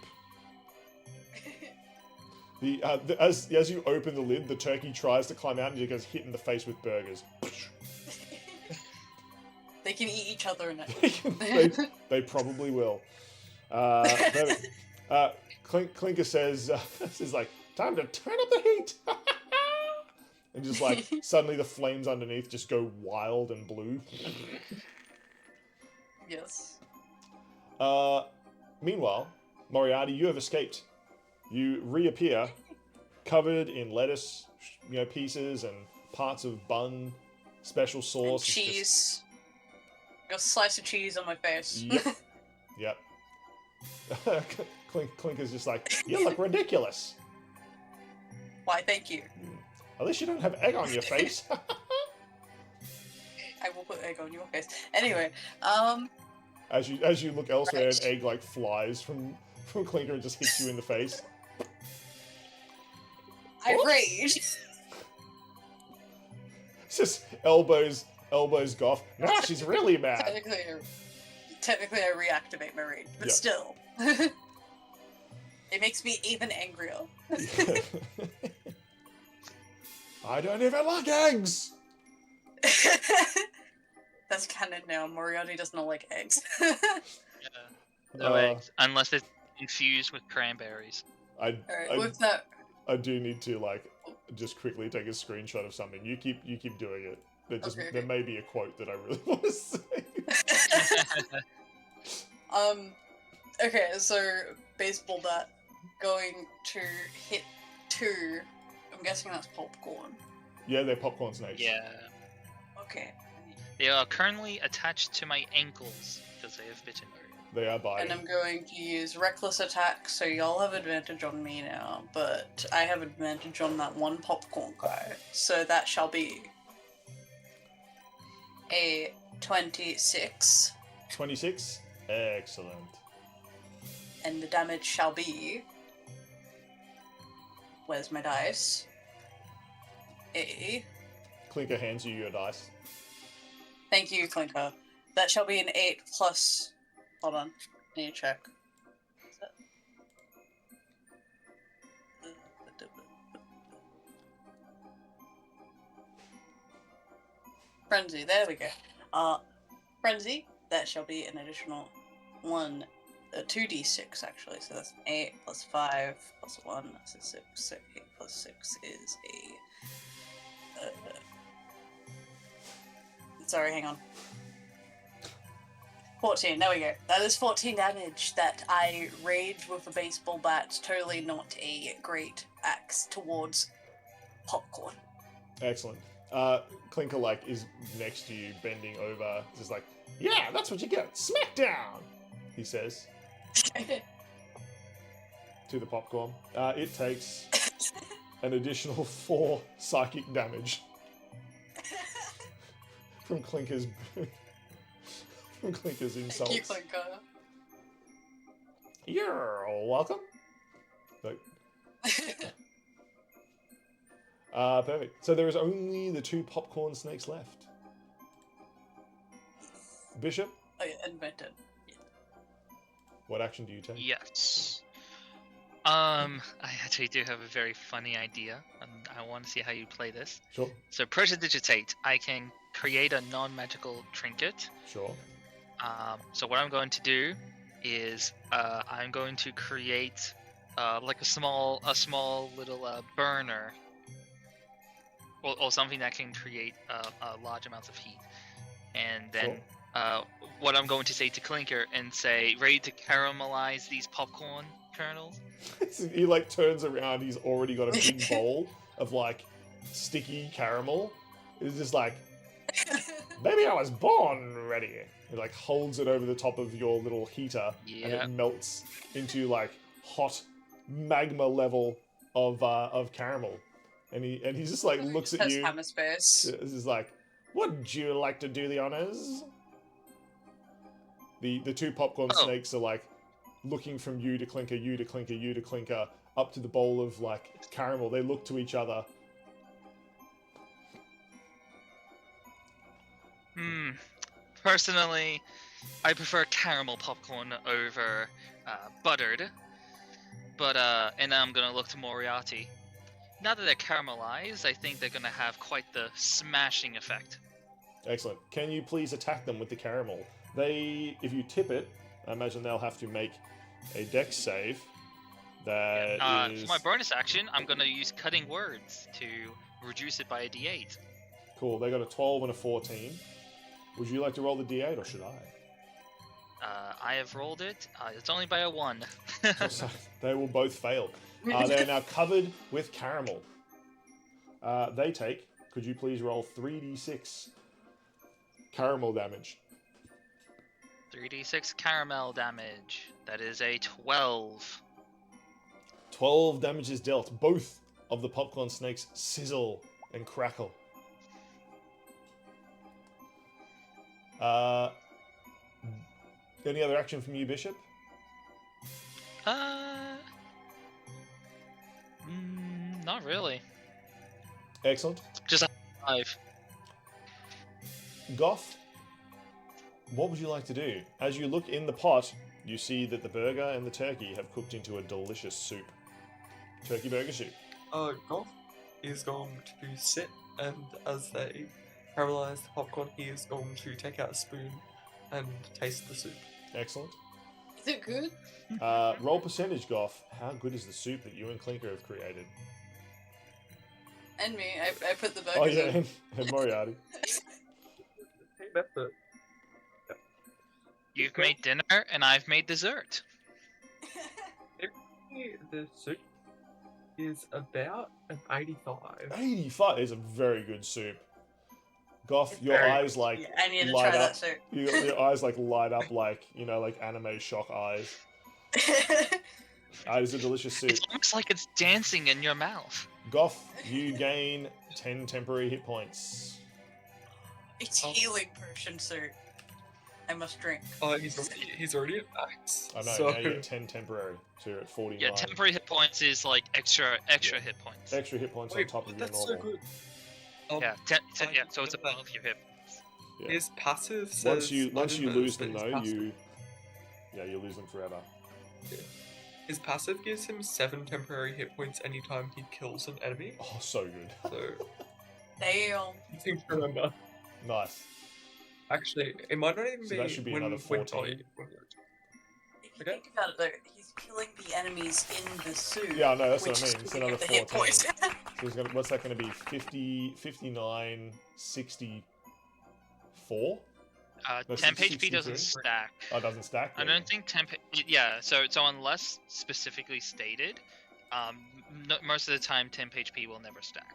As you open the lid, the turkey tries to climb out and it gets hit in the face with burgers. They can eat each other in it. they probably will. Clinker says, like, time to turn up the heat. And just like, suddenly the flames underneath just go wild and blue. Yes. Meanwhile, Moriarty, you have escaped. You reappear, covered in lettuce, pieces and parts of bun, special sauce. And cheese. Got a slice of cheese on my face. Yep. Clinker's just like, you look ridiculous. Why, thank you. At least you don't have egg on your face. I will put egg on your face. Anyway, As you look elsewhere, an egg like flies from Clinker and just hits you in the face. I rage. It's just elbows Goff. Now she's really mad. Technically, I reactivate my rage, but Yeah. still. It makes me even angrier. I don't even like eggs. That's canon now. Moriarty does not like eggs. No eggs, unless they're infused with cranberries. Alright, with that... I do need to just quickly take a screenshot of something. You keep doing it. There may be a quote that I really want to say. Okay, so baseball bat going to hit 2. I'm guessing that's popcorn. Yeah, they're popcorn snakes. Yeah. Okay. They are currently attached to my ankles because they have bitten me. They are biting. And I'm going to use reckless attack, so y'all have advantage on me now, but I have advantage on that one popcorn guy. So that shall be a 26. 26? Excellent. And the damage shall be... Where's my dice? Clinker hands you your dice. Thank you, Clinker. That shall be an 8 plus... Hold on. I need to check. Frenzy, there we go. Frenzy, that shall be an additional 2d6 actually, so that's 8 plus 5 plus 1, that's a 6, so 8 plus 6 is a... sorry, hang on. 14, there we go. That is 14 damage that I rage with a baseball bat, totally not a great axe towards popcorn. Excellent. Clinker is next to you, bending over, just like, yeah, that's what you get. Smackdown, he says. To the popcorn. It takes an additional 4 psychic damage from Clinker's insults. Thank you, Clinker. You're welcome. Perfect. So there is only the 2 popcorn snakes left. Bishop, Oh, yeah, invented. what action do you take? Yes. I actually do have a very funny idea, and I want to see how you play this. Sure. So, prestidigitate, I can create a non-magical trinket. Sure. So what I'm going to do is I'm going to create like a small little burner, or something that can create large amounts of heat, and then what I'm going to say to Clinker and say, ready to caramelize these popcorn kernels. He like turns around. He's already got a big bowl of like sticky caramel. It's just like, maybe I was born ready. He like holds it over the top of your little heater, and it melts into like hot magma level of caramel. And he just like looks at you. Hammer's face. This is like, would you like to do the honors? The two popcorn snakes are like looking from you to Clinker, you to Clinker, you to Clinker, up to the bowl of like caramel. They look to each other. Personally, I prefer caramel popcorn over buttered. But and now I'm gonna look to Moriarty. Now that they're caramelized, I think they're gonna have quite the smashing effect. Excellent. Can you please attack them with the caramel? If you tip it, I imagine they'll have to make a dex save. That is... For my bonus action, I'm gonna use cutting words to reduce it by a d8. Cool. They got a 12 and a 14. Would you like to roll the d8, or should I? I have rolled it. It's only by a 1. So they will both fail. They are now covered with caramel. They take. Could you please roll 3d6 caramel damage? 3d6 caramel damage. That is a 12. 12 damage is dealt. Both of the popcorn snakes sizzle and crackle. Any other action from you, Bishop? Not really. Excellent. Just a 5. Goth, what would you like to do? As you look in the pot, you see that the burger and the turkey have cooked into a delicious soup. Turkey burger soup. Goth is going to sit, and as they caramelize the popcorn, he is going to take out a spoon and taste the soup. Excellent. Is it good? Roll percentage, Goth. How good is the soup that you and Clinker have created? And me. I put the burgers Oh yeah, in. and Moriarty. Team effort. You've made dinner, and I've made dessert. The soup is about an 85. 85 is a very good soup. Goth, It's your very eyes good. like Yeah, I need to light try up. that soup. Your eyes like light up like, you know, like anime shock eyes. It is a delicious soup. It's almost like it's dancing in your mouth. Goth, you gain 10 temporary hit points. It's healing potion soup. I must drink. Oh, he's already at max. I know, so... now you get 10 temporary, so you're at 49. Yeah, temporary hit points is like extra hit points. Extra hit points on top of your that's normal. so good. So it's above your hit. Yeah. His passive says... Once you I didn't lose notice them that though, his passive- you lose them forever. His passive gives him 7 temporary hit points anytime he kills an enemy. Oh, so good. So, Damn. you think remember. Nice. Actually, it might not even So be. that should be when, another 14. If you Okay. think about it though, he's killing the enemies in the soup. Yeah, I know, that's which what I is mean. It's giving another him the hit 14. points. So he's gonna, what's that going to be? 50, 59, 64? No, 10 HP 63? doesn't stack. Oh, it doesn't stack? I don't think 10. Yeah, so unless specifically stated, most of the time 10 HP will never stack.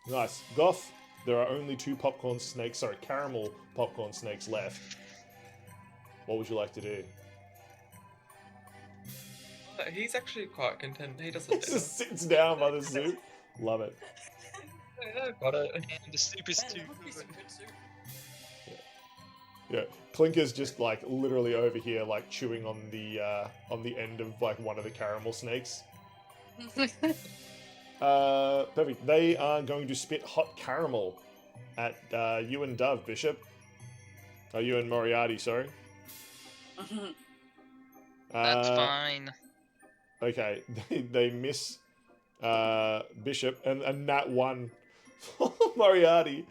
Nice. Goth, there are only 2 caramel popcorn snakes left. What would you like to do? He's actually quite content. He He doesn't. just sits down by the soup. Love it. Yeah, got it. And the soup is Man, too that would be some good. good soup. Yeah, Clinker's just like literally over here, like chewing on the end of like one of the caramel snakes. Perfect. They are going to spit hot caramel at you and Dove, Bishop. Oh, you and Moriarty, sorry. That's fine. Okay, they miss Bishop and Nat 1 Moriarty.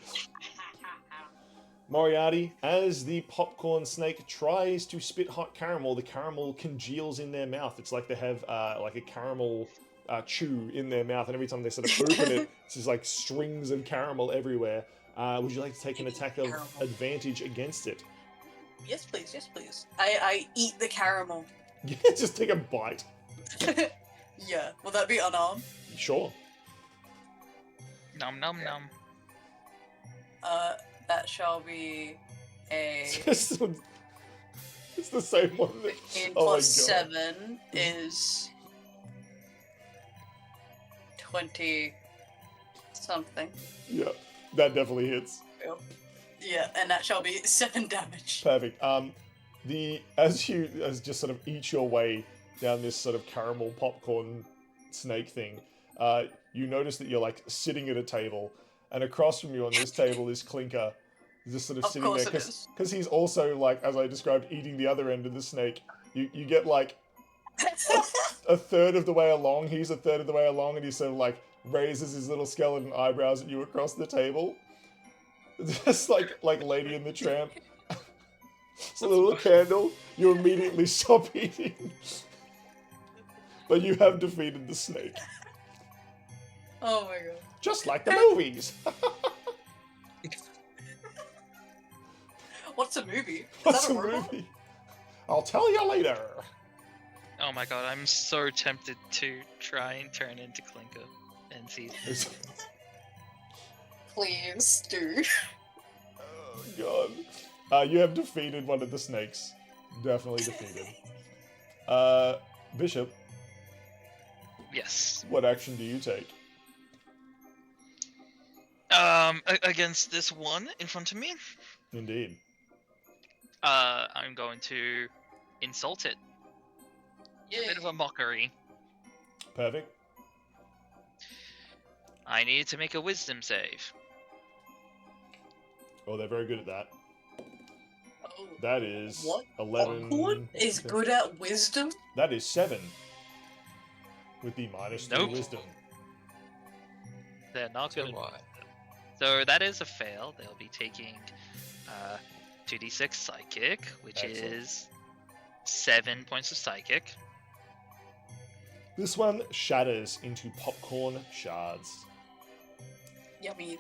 Moriarty, as the popcorn snake tries to spit hot caramel, the caramel congeals in their mouth. It's like they have like a caramel chew in their mouth, and every time they sort of open it, it's just like strings of caramel everywhere. Would you like to take an attack of advantage against it? Yes, please. Yes, please. I eat the caramel. Yeah, just take a bite. Yeah. Will that be unarmed? Sure. Nom nom nom. That shall be a It's the same one. That, 15 oh my plus God. 7 is 20 something. Yeah, that definitely hits. Yeah, and that shall be 7 damage. Perfect. As you just sort of eat your way down this sort of caramel popcorn snake thing, you notice that you're like sitting at a table, and across from you on this table is Clinker, just sort of sitting there because he's also, like, as I described, eating the other end of the snake. You get like a third of the way along, he's a third of the way along, and he sort of like raises his little skeleton eyebrows at you across the table. Just like Lady and the Tramp. It's a little candle. You immediately stop eating. But you have defeated the snake. Oh my god. Just like the movies. What's a movie? Is What's that a a robot? movie? I'll tell you later. Oh my god, I'm so tempted to try and turn into Clinker and see. Please do. Oh god. You have defeated one of the snakes. Definitely defeated. Bishop, Yes. what action do you take? Against this one in front of me, Indeed. I'm going to insult it. A bit of a mockery. Perfect. I need to make a wisdom save. Oh, they're very good at that. Oh, That is what? 11. Popcorn is good at wisdom? That is 7. With the -3 Nope. wisdom. They're not So gonna. why? So that is a fail. They'll be taking 2d6 psychic, which Excellent. is 7 points of psychic. This one shatters into popcorn shards. Yummy.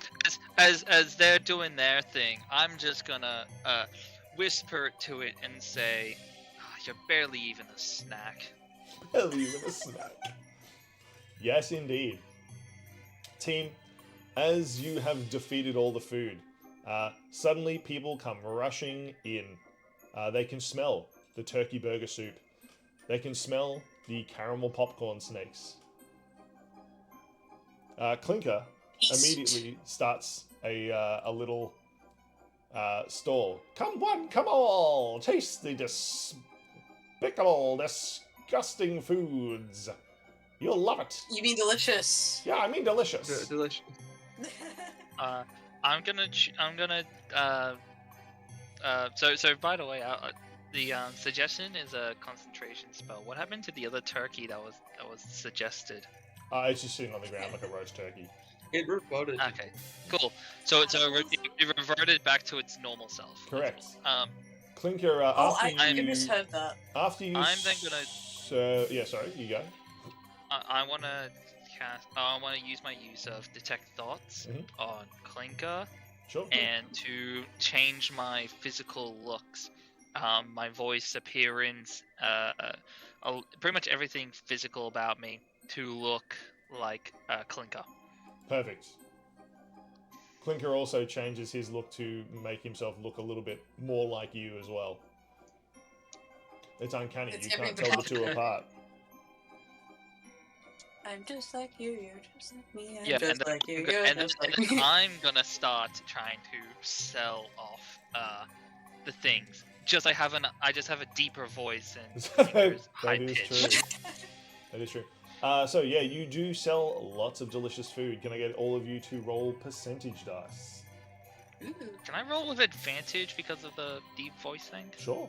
As they're doing their thing, I'm just gonna whisper to it and say, "You're barely even a snack." Barely even a snack. Yes, indeed. Team, as you have defeated all the food, suddenly people come rushing in. They can smell the turkey burger soup. They can smell the caramel popcorn snakes. Clinker immediately starts a little stall. Come one, come all, taste the despicable, disgusting foods. You'll love it. You mean delicious? Yeah, I mean delicious. Delicious. I'm gonna. So by the way, the suggestion is a concentration spell. What happened to the other turkey that was suggested? It's just sitting on the ground like a roast turkey. It reverted. Okay, cool. So it reverted back to its normal self. Correct. Clinker, Clinker, I after misheard that. after you... I'm then gonna... yeah, sorry, you go. I wanna cast. I wanna use my use of detect thoughts Mhm. on Clinker, Sure. and to change my physical looks, my voice, appearance, pretty much everything physical about me to look like Clinker. Perfect. Clinker also changes his look to make himself look a little bit more like you as well. It's uncanny. It's You can't every tell the two bit. apart. I'm just like you, you're just like me, I'm Yeah, just and then, like you, and you're then, just and like then me. I'm gonna start trying to sell off the things. I just have a deeper voice and Clinker's high That is pitched. true. That is true. So yeah, you do sell lots of delicious food. Can I get all of you to roll percentage dice? Ooh. Can I roll with advantage because of the deep voice thing? Sure.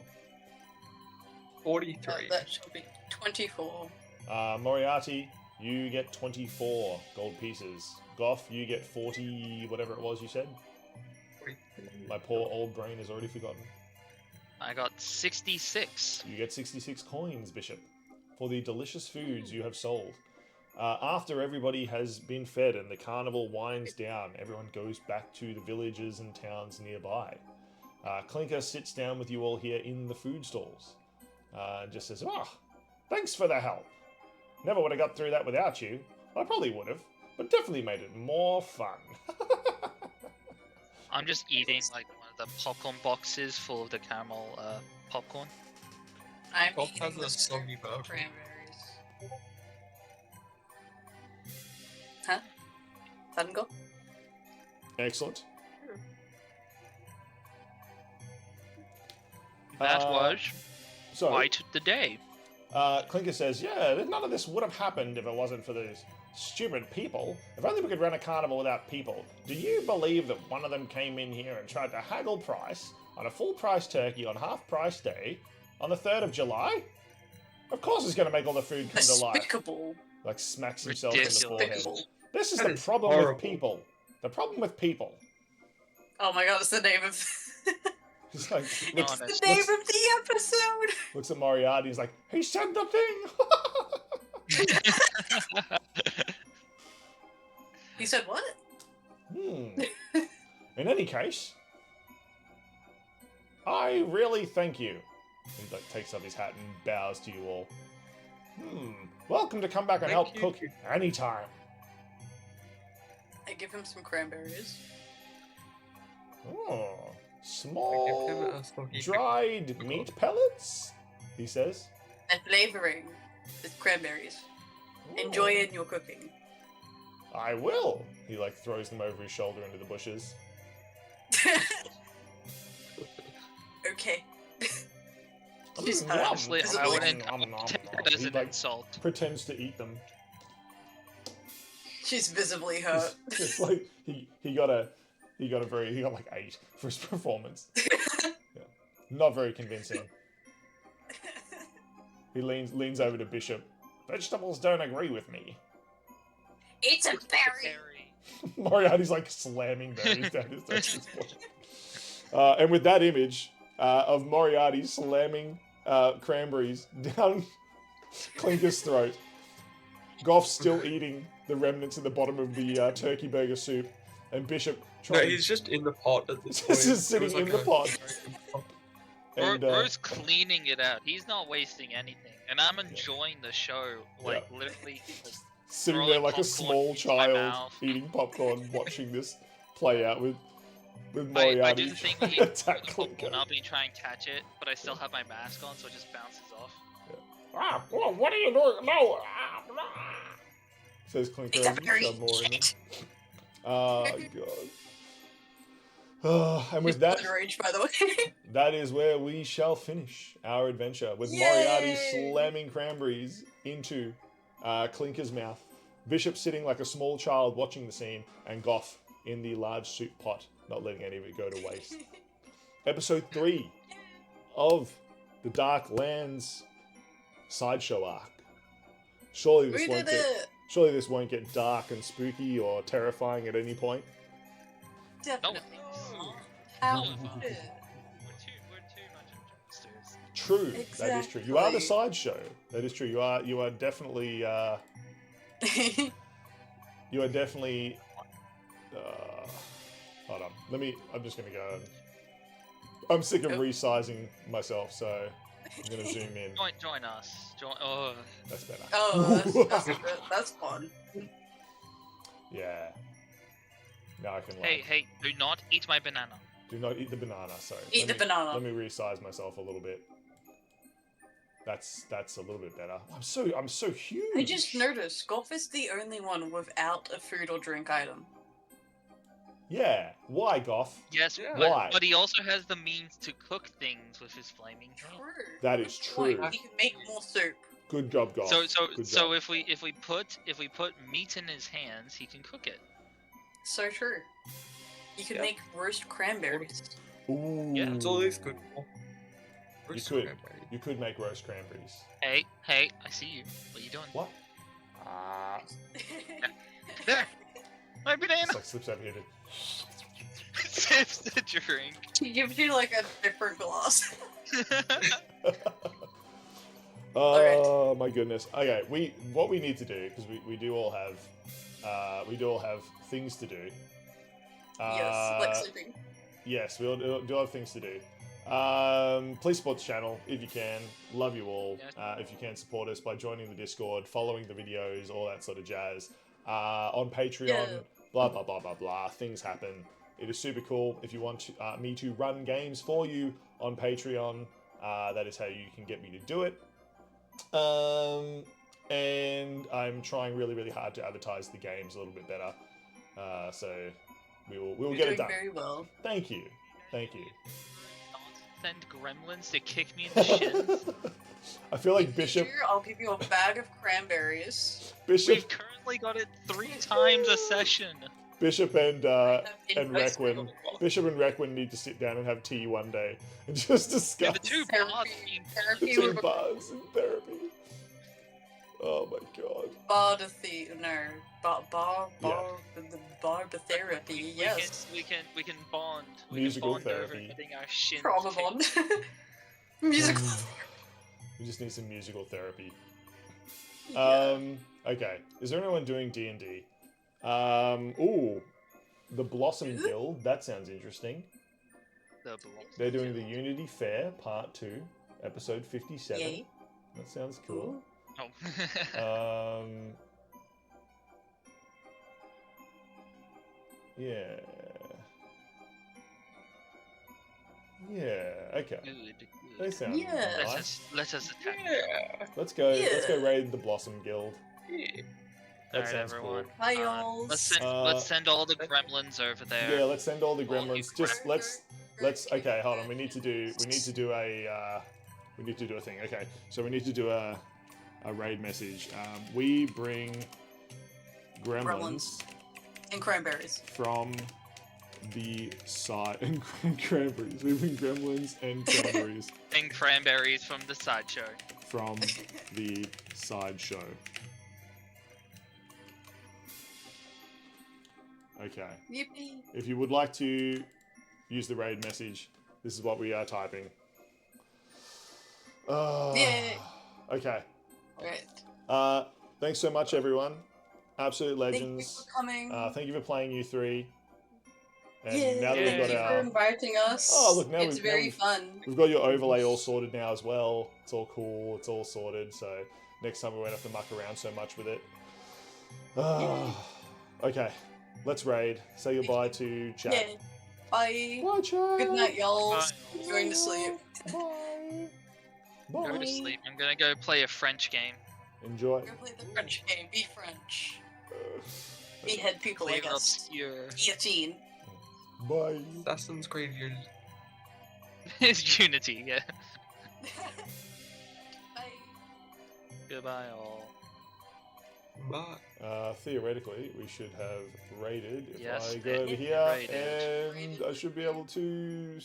43. That should be 24. Moriarty, you get 24 gold pieces. Goff, you get 40, whatever it was you said. My poor old brain has already forgotten. I got 66. You get 66 coins, Bishop, for the delicious foods you have sold. After everybody has been fed and the carnival winds down, everyone goes back to the villages and towns nearby. Clinker sits down with you all here in the food stalls and just says, thanks for the help. Never would have got through that without you. I probably would have, but definitely made it more fun. I'm just eating like one of the popcorn boxes full of the caramel popcorn. I'm Golf eating has a the soggy burger. cranberries. Huh? Fun go? Excellent. That was So, quite the day. Clinker says, yeah, none of this would have happened if it wasn't for these stupid people. If only we could run a carnival without people. Do you believe that one of them came in here and tried to haggle price on a full-price turkey on half-price day on the 3rd of July? Of course it's going to make all the food come to life. Despicable. Like, smacks himself in the forehead. Despicable. This is That the is problem horrible. with people. The problem with people. Oh my god, it's the name of He's like, No, looks, that's- the name of the episode. looks at Moriarty, he's like, he said the thing! He said what? In any case, I really thank you. He like takes off his hat and bows to you all. Welcome to come back and Thank help you. cook anytime. I give him some cranberries. Oh, I give small him a soggy dried meat pellets, he says. And flavoring with cranberries. Enjoy in your cooking. I will. He like throws them over his shoulder into the bushes. Okay. Mm, She's yum. Honestly, I Nom, wouldn't Nom, nom, take nom. that as He an like insult. pretends to eat them. She's visibly hurt. It's like he got like 8 for his performance. Yeah. Not very convincing. He leans over to Bishop. Vegetables don't agree with me. It's a berry. Moriarty's like slamming berries down his throat. And with that image of Moriarty slamming cranberries down Clinker's throat, Goff's still eating the remnants at the bottom of the turkey burger soup, and Bishop No, trying he's just in the pot at this He's point. just sitting It was in the pot. and Bro's cleaning it out. He's not wasting anything, and I'm enjoying the show. Like literally, like, sitting throwing there like a popcorn small into my child mouth. eating popcorn, watching this play out with I Moriarty do the thing trying where to you throw attack the Clinker. popcorn up and you try and catch it, but I still have my mask on, so it just bounces off. Well, what are you doing? No! Says Clinker It's a as you berry. shove more in them. Oh, God. And with that, Rage, by the way. that is where we shall finish our adventure with Yay! Moriarty slamming cranberries into Clinker's mouth, Bishop sitting like a small child watching the scene, and Goff in the large soup pot, not letting any of it go to waste. Episode 3 of the Dark Lands Sideshow Arc. Surely this We won't did get it. surely this won't get dark and spooky or terrifying at any point. Definitely. No. How No. good. We're too much of jokesters. True, that is true. You are the Exactly. sideshow. That is true. You are definitely hold on. I'm just gonna go. I'm sick of Oh. resizing myself, so I'm gonna zoom in. Join us. Oh, That's better. Oh, that's fun. Yeah. Now I can laugh. hey, do not eat my banana. Do not eat the banana. Sorry. Eat the banana. Let me resize myself a little bit. That's a little bit better. I'm so huge. I just noticed Golf is the only one without a food or drink item. Yeah. Why, Goff? Yes, Yeah. Why? but he also has the means to cook things with his flaming True. hand. That is Point. true. He can make more soup. Good job, Goff. So Good so job. if we put meat in his hands, he can cook it. So true. You can Yeah. make roast cranberries. Ooh. Yeah. It's always good for. You could make roast cranberries. Hey, I see you. What are you doing? What? There! My banana! It's like slips over here. Sips the drink. He gives you like a different glass. Oh my goodness. Okay, what we need to do, because we do all have things to do. Yes, like sleeping. Yes, we all do have things to do. Please support the channel if you can. Love you all. If you can support us by joining the Discord, following the videos, all that sort of jazz. On Patreon, blah blah blah blah blah. Things happen. It is super cool. If you want me to run games for you on Patreon, that is how you can get me to do it. And I'm trying really, really hard to advertise the games a little bit better. So we'll get it done. Very well. Thank you. Not send gremlins to kick me in the shins. I feel like If Bishop. you do, I'll give you a bag of cranberries. We've currently got it 3 times a session. Bishop and Requin. Bishop and Requin need to sit down and have tea one day and just discuss. Yeah, the two bards The two bards in therapy. Oh my god. Barbatherapy, yes. We can bond. Musical can bond over therapy. getting our shins Trauma kicked. bond. Musical. We just need some musical therapy. Yeah. Okay. Is there anyone doing D&D? Ooh. The Blossom Guild. That sounds interesting. They're doing the Unity Fair Part 2, Episode 57. Yay. That sounds cool. Oh. Yeah. Yeah, okay. Good. They sound Yeah. nice. Let us attack. Let's go raid the Blossom Guild. That Alright, sounds everyone. cool. Hi, y'all. Let's send all the gremlins over there. Yeah, let's send all the All you gremlins. Just let's okay, hold on. We need to do a thing. Okay. So we need to do a raid message. We bring gremlins And cranberries. from the side and cranberries. We bring gremlins and cranberries And cranberries from the sideshow. from the sideshow. Okay. Yippee. If you would like to use the raid message, this is what we are typing. Yay. Okay. Alright. Thanks so much, everyone. Absolute Thank you legends. for coming. Thank you for playing you 3. And Yeah. now that we've got Thank you for our inviting us. Oh, look, now it's we've- very now fun. we've got your overlay all sorted now as well. It's all cool. It's all sorted. So next time we won't have to muck around so much with it. Okay. Let's raid. Say goodbye to chat. Yeah. Bye. Bye, chat. Good night, y'all. Bye. Going to sleep. Bye. Go Bye. to sleep. I'm gonna go play a French game. Enjoy. Go play the French game. Be French. Okay. Behead people, I Play guess. obscure. Guillotine. Bye. Assassin's Creed Unity. It's Unity, yeah. Bye. Goodbye, all. Bye. Theoretically, we should have raided if Yes, I go over raided. here, Raided. and I should be able to